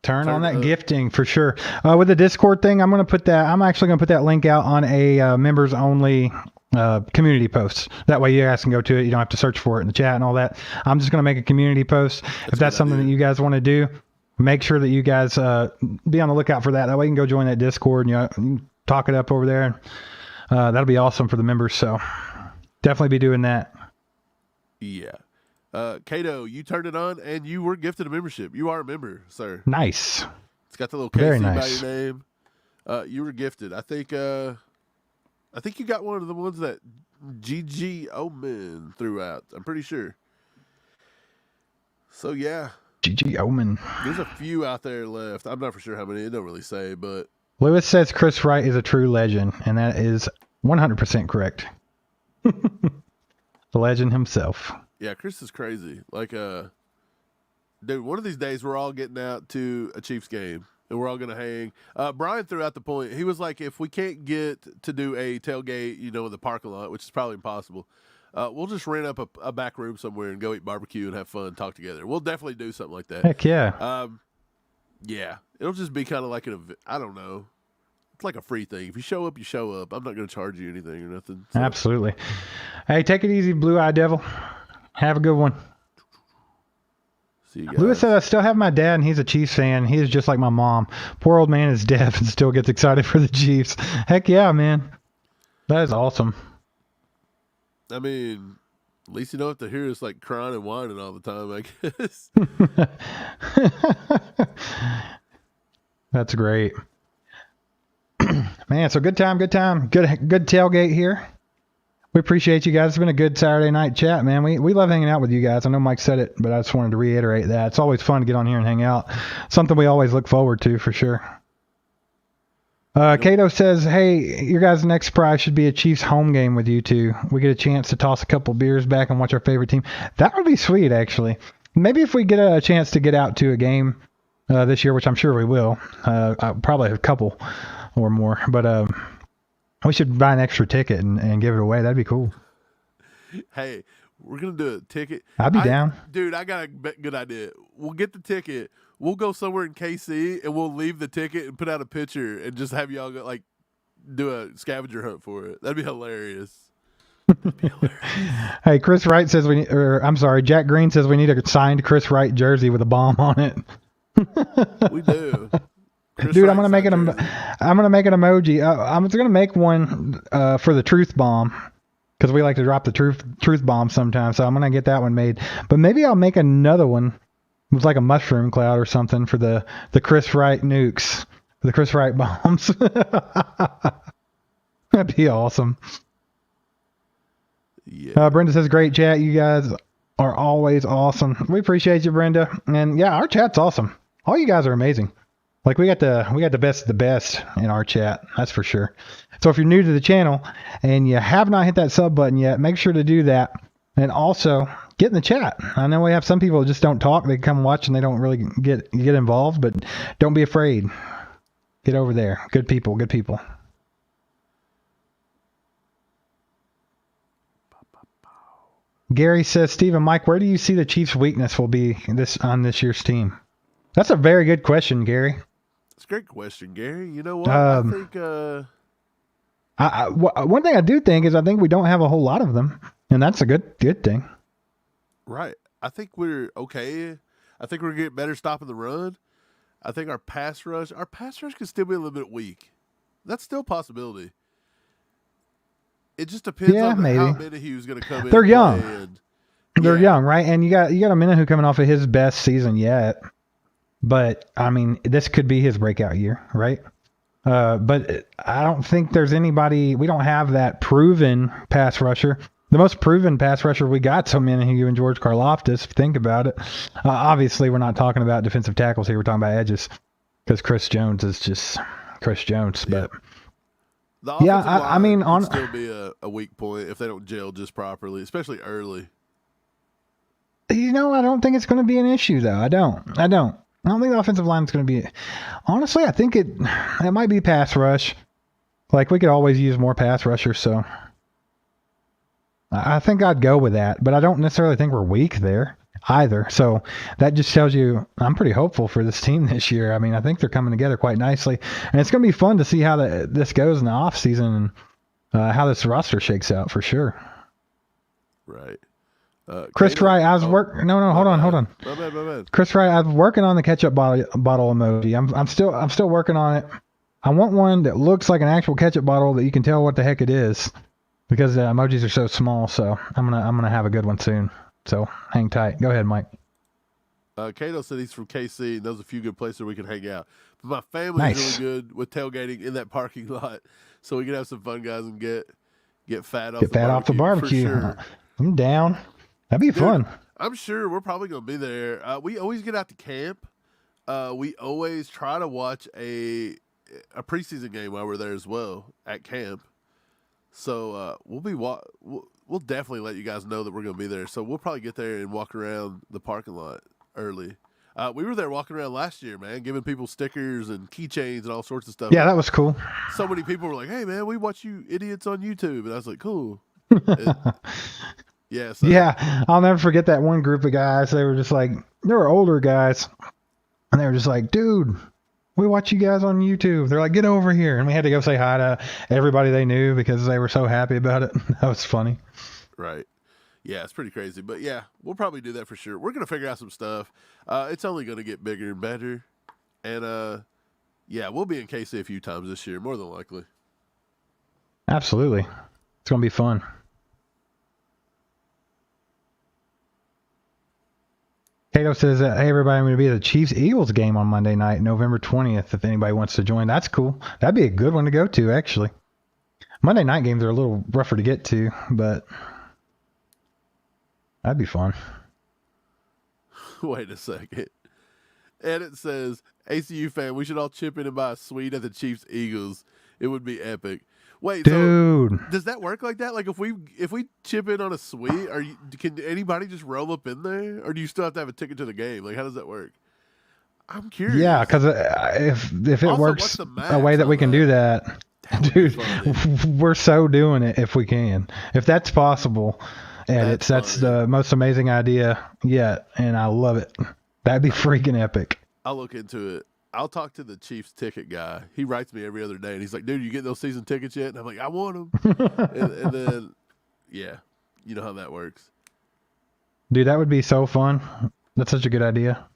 Turn on that gifting for sure. With the Discord thing, I'm actually going to put that link out on a members only community posts. That way you guys can go to it. You don't have to search for it in the chat and all that. I'm just going to make a community post. If that's something that you guys want to do, make sure that you guys be on the lookout for that. That way you can go join that Discord and you can talk it up over there. That'll be awesome for the members. So definitely be doing that. Yeah. Kato, you turned it on and you were gifted a membership. You are a member, sir. Nice. It's got the little KC by your name. You were gifted. I think you got one of the ones that GG Omen threw out. I'm pretty sure. So, yeah. GG Omen. There's a few out there left. I'm not for sure how many. It don't really say, but. Lewis says Chris Wright is a true legend, and that is 100% correct. The legend himself. Yeah, Chris is crazy. Like, dude, one of these days we're all getting out to a Chiefs game. And we're all going to hang. Brian threw out the point. He was like, if we can't get to do a tailgate, in the parking lot, which is probably impossible, we'll just rent up a back room somewhere and go eat barbecue and have fun, talk together. We'll definitely do something like that. Heck yeah. Yeah. It'll just be kind of like I don't know. It's like a free thing. If you show up, you show up. I'm not going to charge you anything or nothing. So. Absolutely. Hey, take it easy, Blue Eye Devil. Have a good one. Lewis said, I still have my dad, and he's a Chiefs fan. He is just like my mom. Poor old man is deaf and still gets excited for the Chiefs. Heck yeah, man. That is awesome. I mean, at least you don't have to hear us like crying and whining all the time, I guess. That's great. Man, so good time. Good tailgate here. We appreciate you guys. It's been a good Saturday night chat, man. We love hanging out with you guys. I know Mike said it, but I just wanted to reiterate that. It's always fun to get on here and hang out. Something we always look forward to, for sure. Cato says, hey, your guys' next prize should be a Chiefs home game with you two. We get a chance to toss a couple beers back and watch our favorite team. That would be sweet, actually. Maybe if we get a chance to get out to a game this year, which I'm sure we will, probably a couple or more, but we should buy an extra ticket and give it away. That'd be cool. Hey, we're going to do a ticket. I'd be down. Dude, I got a good idea. We'll get the ticket. We'll go somewhere in KC, and we'll leave the ticket and put out a picture and just have y'all go, like, do a scavenger hunt for it. That'd be hilarious. Hey, Chris Wright says Jack Green says we need a signed Chris Wright jersey with a bomb on it. We do. Dude, I'm gonna make an emoji. I'm gonna make one for the truth bomb because we like to drop the truth bomb sometimes. So I'm gonna get that one made. But maybe I'll make another one with like a mushroom cloud or something for the Chris Wright nukes, the Chris Wright bombs. That'd be awesome. Yeah. Brenda says, great chat. You guys are always awesome. We appreciate you, Brenda. And yeah, our chat's awesome. All you guys are amazing. Like we got the best of the best in our chat. That's for sure. So if you're new to the channel and you have not hit that sub button yet, make sure to do that. And also get in the chat. I know we have some people who just don't talk. They come watch and they don't really get involved, but don't be afraid. Get over there. Good people. Gary says, Steve and Mike, where do you see the Chiefs' weakness will be on this year's team? That's a very good question, Gary. It's a great question, Gary. You know what? I think one thing I do think is I think we don't have a whole lot of them, and that's a good thing. Right. I think we're okay. I think we're going to get better stopping the run. I think our pass rush can still be a little bit weak. That's still a possibility. It just depends on maybe. how Menahue's going to come in. They're young. They're young, right? And you got a Menahu coming off of his best season yet. But I mean, this could be his breakout year, right? But I don't think there's anybody. We don't have that proven pass rusher. The most proven pass rusher we got, so Menahu and George Karlaftis. Think about it. Obviously, we're not talking about defensive tackles here. We're talking about edges because Chris Jones is just Chris Jones. Yeah. But I mean, on still be a weak point if they don't gel just properly, especially early. I don't think it's going to be an issue though. I don't think the offensive line is going to be. Honestly, I think it might be pass rush. Like we could always use more pass rushers, so I think I'd go with that. But I don't necessarily think we're weak there either. So that just tells you I'm pretty hopeful for this team this year. I mean, I think they're coming together quite nicely, and it's going to be fun to see how this goes in the off season and how this roster shakes out for sure. Right. Chris Wright, I was working. No, hold on. My bad. Chris Wright, I'm working on the ketchup bottle emoji. I'm still working on it. I want one that looks like an actual ketchup bottle that you can tell what the heck it is, because the emojis are so small. So I'm gonna have a good one soon. So hang tight. Go ahead, Mike. Cato said he's from KC and knows a few good places where we can hang out. But my family is really good with tailgating in that parking lot, so we can have some fun, guys, and get fat off the barbecue. For sure. I'm down. That'd be fun. I'm sure we're probably going to be there. We always get out to camp. We always try to watch a preseason game while we're there as well at camp. So we'll definitely let you guys know that we're going to be there. So we'll probably get there and walk around the parking lot early. We were there walking around last year, man, giving people stickers and keychains and all sorts of stuff. Yeah, that was cool. So many people were like, "Hey, man, we watch you idiots on YouTube," and I was like, "Cool." Yeah. Yeah, I'll never forget that one group of guys. They were just like, they were older guys, and they were just like, "Dude, we watch you guys on YouTube." They're like, "Get over here," and we had to go say hi to everybody they knew because they were so happy about it. That was funny. Right. Yeah, it's pretty crazy, but yeah, we'll probably do that for sure. We're gonna figure out some stuff. It's only gonna get bigger and better, and yeah, we'll be in KC a few times this year, more than likely. Absolutely, it's gonna be fun. Cato says, hey, everybody, I'm going to be at the Chiefs-Eagles game on Monday night, November 20th, if anybody wants to join. That's cool. That'd be a good one to go to, actually. Monday night games are a little rougher to get to, but that'd be fun. Wait a second. And it says, ACU fan, we should all chip in and buy a suite at the Chiefs-Eagles. It would be epic. Wait, dude. So does that work like that? Like if we chip in on a suite, can anybody just roll up in there, or do you still have to have a ticket to the game? Like how does that work? I'm curious. Yeah, because if it Also, works what's the a way that we can do that, dude, we're so doing it if we can. If that's possible, and that's the most amazing idea yet, and I love it. That'd be freaking epic. I'll look into it. I'll talk to the Chiefs ticket guy. He writes me every other day, and he's like, dude, you get those season tickets yet? And I'm like, I want them. and then, yeah, you know how that works. Dude, that would be so fun. That's such a good idea.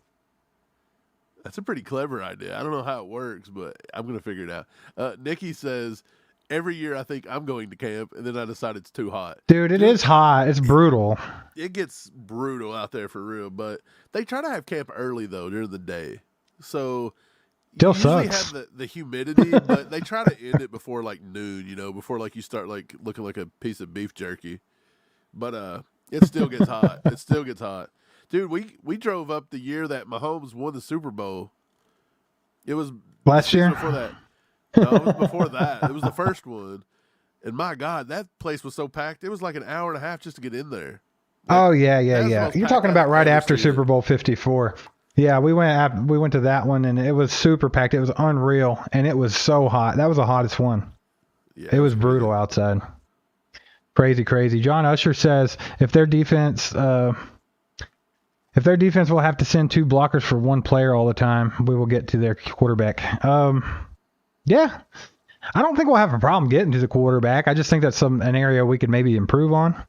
That's a pretty clever idea. I don't know how it works, but I'm going to figure it out. Nikki says, every year I think I'm going to camp, and then I decide it's too hot. Dude, it is hot. It's brutal. It gets brutal out there for real, but they try to have camp early, though, during the day. So still usually sucks. have the humidity, but they try to end it before like noon, before like you start like looking like a piece of beef jerky. But it still gets hot. It still gets hot. Dude, we drove up the year that Mahomes won the Super Bowl. It was last year before that. No, it was before that. It was the first one. And my God, that place was so packed. It was like an hour and a half just to get in there. Like, oh yeah. You're talking about right after Super Bowl 54. Yeah, we went to that one, and it was super packed. It was unreal, and it was so hot. That was the hottest one. Yeah, it was brutal outside. Crazy. John Usher says if their defense will have to send 2 blockers for 1 player all the time, we will get to their quarterback. Yeah, I don't think we'll have a problem getting to the quarterback. I just think that's an area we could maybe improve on.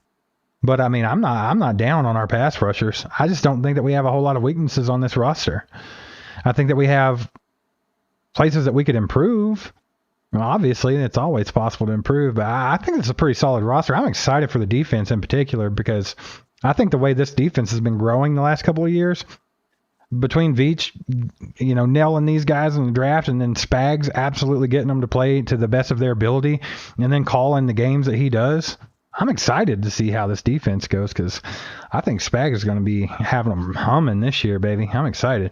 But I mean, I'm not down on our pass rushers. I just don't think that we have a whole lot of weaknesses on this roster. I think that we have places that we could improve. Well, obviously, it's always possible to improve, but I think it's a pretty solid roster. I'm excited for the defense in particular because I think the way this defense has been growing the last couple of years, between Veach, nailing these guys in the draft, and then Spags absolutely getting them to play to the best of their ability, and then calling the games that he does. I'm excited to see how this defense goes because I think Spags is going to be having them humming this year, baby. I'm excited.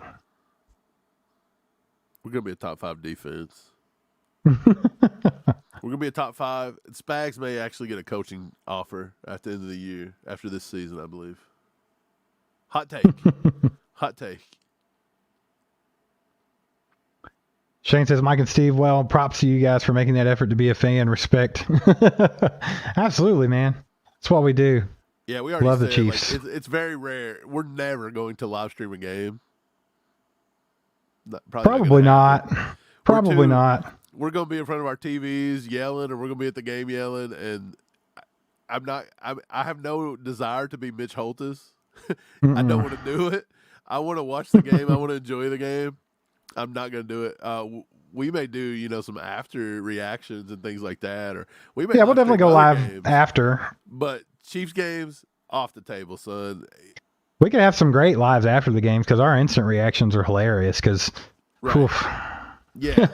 We're going to be a top 5 defense. We're going to be a top 5. Spags may actually get a coaching offer at the end of the year after this season, I believe. Hot take. Hot take. Shane says, Mike and Steve, well, props to you guys for making that effort to be a fan. Respect. Absolutely, man. That's what we do. Yeah, we already love said, the Chiefs. Like, it's very rare. We're never going to live stream a game. Probably not. Probably not. We're going to be in front of our TVs yelling, or we're going to be at the game yelling, and I have no desire to be Mitch Holthus. I don't want to do it. I want to watch the game. I want to enjoy the game. I'm not going to do it. We may do, some after reactions and things like that, or we'll definitely go live games. After. But Chiefs games off the table, son. We could have some great lives after the games because our instant reactions are hilarious. Because, yeah,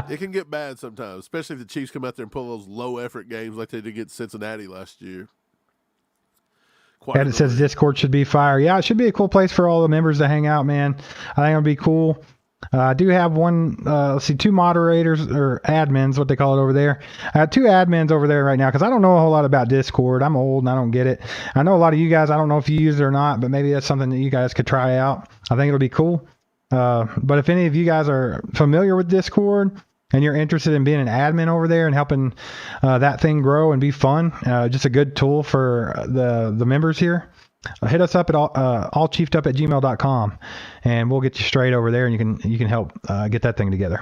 it can get bad sometimes, especially if the Chiefs come out there and pull those low effort games like they did against Cincinnati last year. And it says Discord should be fire. Yeah, it should be a cool place for all the members to hang out, man. I think it'll be cool. I do have 2 moderators or admins, what they call it over there. I have 2 admins over there right now because I don't know a whole lot about Discord. I'm old and I don't get it. I know a lot of you guys, I don't know if you use it or not, but maybe that's something that you guys could try out. I think it'll be cool. But if any of you guys are familiar with Discord and you're interested in being an admin over there and helping that thing grow and be fun, just a good tool for the members here, hit us up at allchiefedup@gmail.com and we'll get you straight over there, and you can help get that thing together.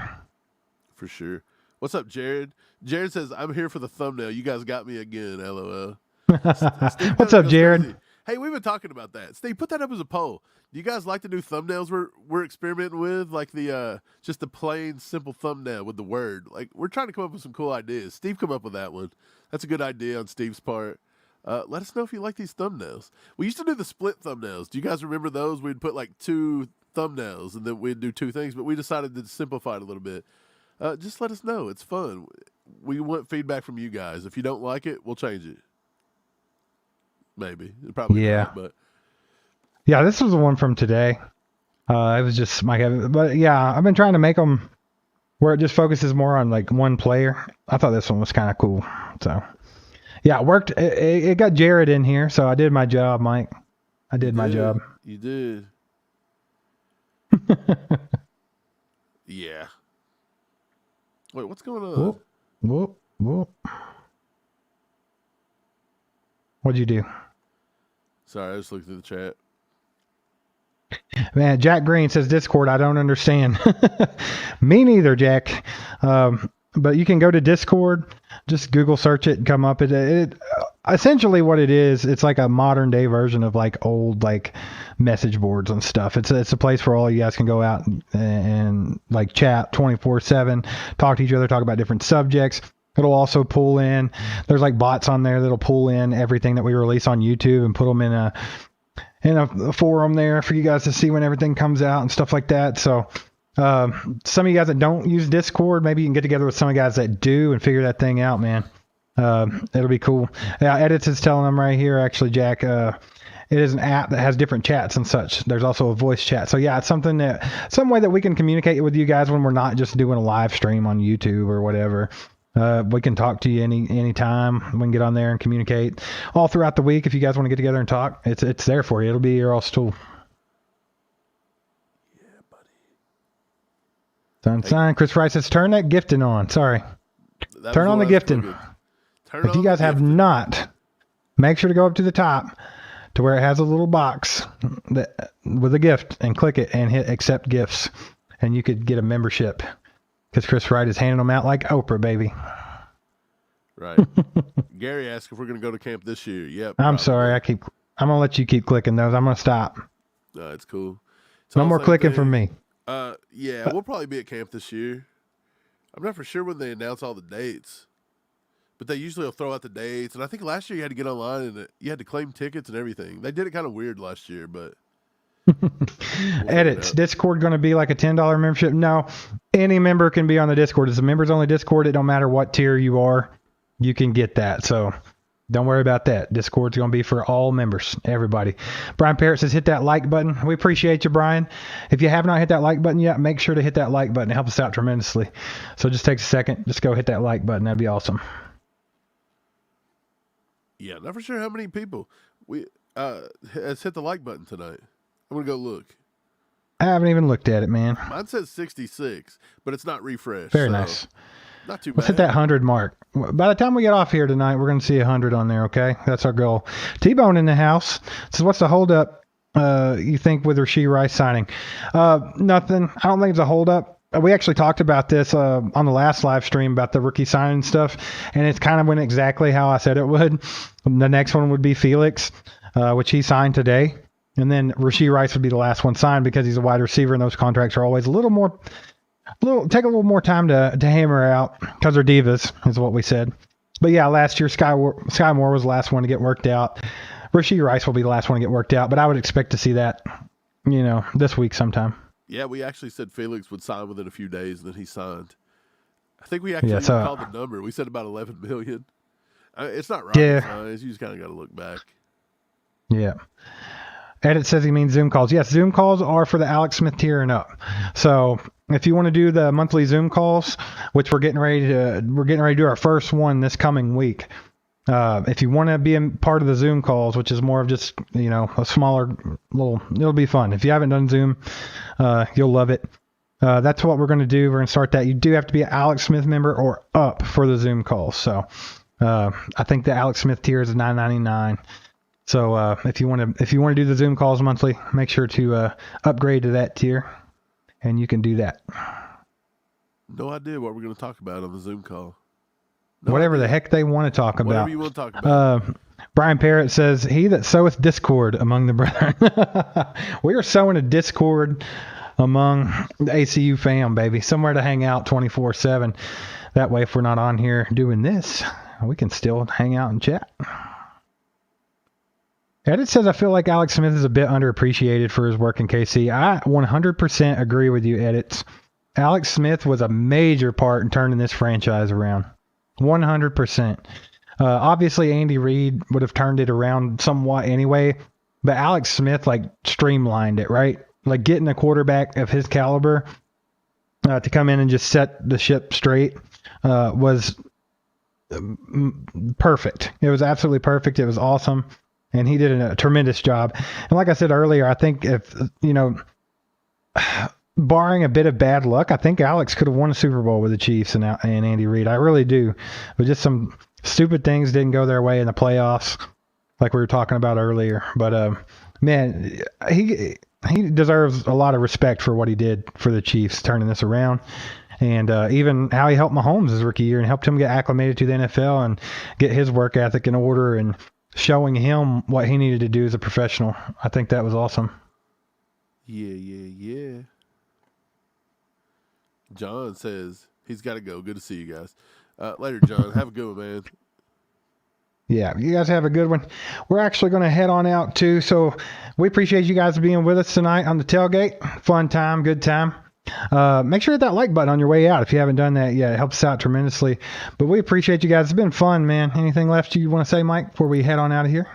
For sure. What's up, Jared? Jared says, I'm here for the thumbnail. You guys got me again, LOL. What's up, Jared? Crazy. Hey, we've been talking about that. Steve, put that up as a poll. Do you guys like the new thumbnails we're experimenting with? Like the just the plain, simple thumbnail with the word. Like, we're trying to come up with some cool ideas. Steve come up with that one. That's a good idea on Steve's part. Let us know if you like these thumbnails. We used to do the split thumbnails. Do you guys remember those? We'd put like 2 thumbnails and then we'd do 2 things, but we decided to simplify it a little bit. Just let us know. It's fun. We want feedback from you guys. If you don't like it, we'll change it. Maybe. Probably not, but yeah, this was the one from today. It was just but yeah, I've been trying to make them where it just focuses more on like one player. I thought this one was kind of cool. So yeah, it worked. It got Jared in here, so I did my job, Mike. I did my job. You did. Yeah. Wait, what's going on? Whoop. What'd you do? Sorry, I just looked at the chat. Man, Jack Green says Discord, I don't understand. Me neither, Jack. But you can go to Discord, just Google search it and come up. It essentially what it is, it's like a modern day version of like old like message boards and stuff. It's a place where all you guys can go out and like chat 24/7, talk to each other, talk about different subjects. It'll also pull in, there's like bots on there that'll pull in everything that we release on YouTube and put them in a forum there for you guys to see when everything comes out and stuff like that. So some of you guys that don't use Discord, maybe you can get together with some of the guys that do and figure that thing out, man. It'll be cool. Yeah, Edits is telling them right here, actually, Jack, it is an app that has different chats and such. There's also a voice chat. So yeah, it's some way that we can communicate with you guys when we're not just doing a live stream on YouTube or whatever. We can talk to you anytime. We can get on there and communicate all throughout the week. If you guys want to get together and talk, it's there for you. It'll be your all's tool. Yeah, buddy. Sign. Chris Rice says, turn that gifting on. Sorry. Turn on the gifting. If you guys have not, make sure to go up to the top to where it has a little box with a gift and click it and hit accept gifts. And you could get a membership. Because Chris Wright is handing them out like Oprah, baby. Right. Gary asked if we're going to go to camp this year. Yep. I'm sorry. I'm going to let you keep clicking those. I'm going to stop. No, it's cool. No more clicking from me. Yeah, we'll probably be at camp this year. I'm not for sure when they announce all the dates. But they usually will throw out the dates. And I think last year you had to get online and you had to claim tickets and everything. They did it kind of weird last year, but... Edits. Discord going to be like a $10 membership? No, any member can be on the Discord. It's a members only Discord. It don't matter what tier you are, you can get that. So don't worry about that. Discord's going to be for all members, everybody. Brian Parrott says hit that like button. We appreciate you, Brian. If you have not hit that like button yet, make sure to hit that like button. It helps us out tremendously. So just takes a second. Just go hit that like button. That'd be awesome. Yeah, not for sure how many people has hit the like button tonight. I'm going to go look. I haven't even looked at it, man. Mine says 66, but it's not refreshed. Very nice. Not too bad. Let's hit that 100 mark. By the time we get off here tonight, we're going to see 100 on there, okay? That's our goal. T-Bone in the house says, what's the holdup you think with Rashee Rice signing? Nothing. I don't think it's a holdup. We actually talked about this on the last live stream about the rookie signing stuff, and it's kind of went exactly how I said it would. The next one would be Felix, which he signed today. And then Rashee Rice would be the last one signed because he's a wide receiver, and those contracts are always take a little more time to hammer out because they're divas, is what we said. But yeah, last year Skyy Moore was the last one to get worked out. Rashee Rice will be the last one to get worked out, but I would expect to see that, this week sometime. Yeah, we actually said Felix would sign within a few days, and then he signed. I think we actually called the number. We said about $11 million. It's not right. Yeah. You just kind of got to look back. Yeah. Edit says he means Zoom calls. Yes, Zoom calls are for the Alex Smith tier and up. So if you want to do the monthly Zoom calls, which we're getting ready to do our first one this coming week. If you want to be a part of the Zoom calls, which is more of just, a smaller it'll be fun. If you haven't done Zoom, you'll love it. That's what we're going to do. We're going to start that. You do have to be an Alex Smith member or up for the Zoom calls. So I think the Alex Smith tier is $9.99. So if you want to do the Zoom calls monthly, make sure to upgrade to that tier, and you can do that. No idea what we're going to talk about on the Zoom call. Whatever the heck they want to talk about. Whatever you want to talk about. Brian Parrott says, he that soweth discord among the brethren. We are sowing a discord among the ACU fam, baby. Somewhere to hang out 24/7. That way, if we're not on here doing this, we can still hang out and chat. Edit says, I feel like Alex Smith is a bit underappreciated for his work in KC. I 100% agree with you, Edits. Alex Smith was a major part in turning this franchise around. 100%. Obviously, Andy Reid would have turned it around somewhat anyway, but Alex Smith, streamlined it, right? Getting a quarterback of his caliber to come in and just set the ship straight was perfect. It was absolutely perfect. It was awesome. And he did a tremendous job. And like I said earlier, I think if, barring a bit of bad luck, I think Alex could have won a Super Bowl with the Chiefs and Andy Reid. I really do. But just some stupid things didn't go their way in the playoffs, like we were talking about earlier. But, man, he deserves a lot of respect for what he did for the Chiefs, turning this around. And even how he helped Mahomes his rookie year and helped him get acclimated to the NFL and get his work ethic in order and showing him what he needed to do as a professional. I think that was awesome. Yeah. John says he's got to go. Good to see you guys. Later, John. Have a good one, man. Yeah, you guys have a good one. We're actually going to head on out, too. So we appreciate you guys being with us tonight on the tailgate. Fun time, good time. Make sure to hit that like button on your way out if you haven't done that yet. It helps us out tremendously. But we appreciate you guys. It's been fun, man. Anything left you want to say, Mike, before we head on out of here?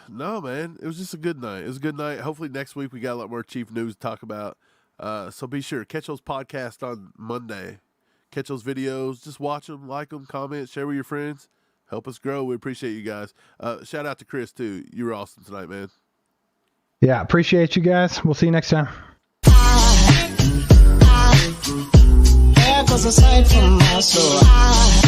No, man. It was just a good night. It was a good night. Hopefully next week we got a lot more Chief news to talk about. So be sure, catch those podcasts on Monday. Catch those videos. Just watch them, like them, comment, share with your friends. Help us grow. We appreciate you guys. Shout out to Chris, too. You were awesome tonight, man. Yeah, appreciate you guys. We'll see you next time. There goes a sight from my soul.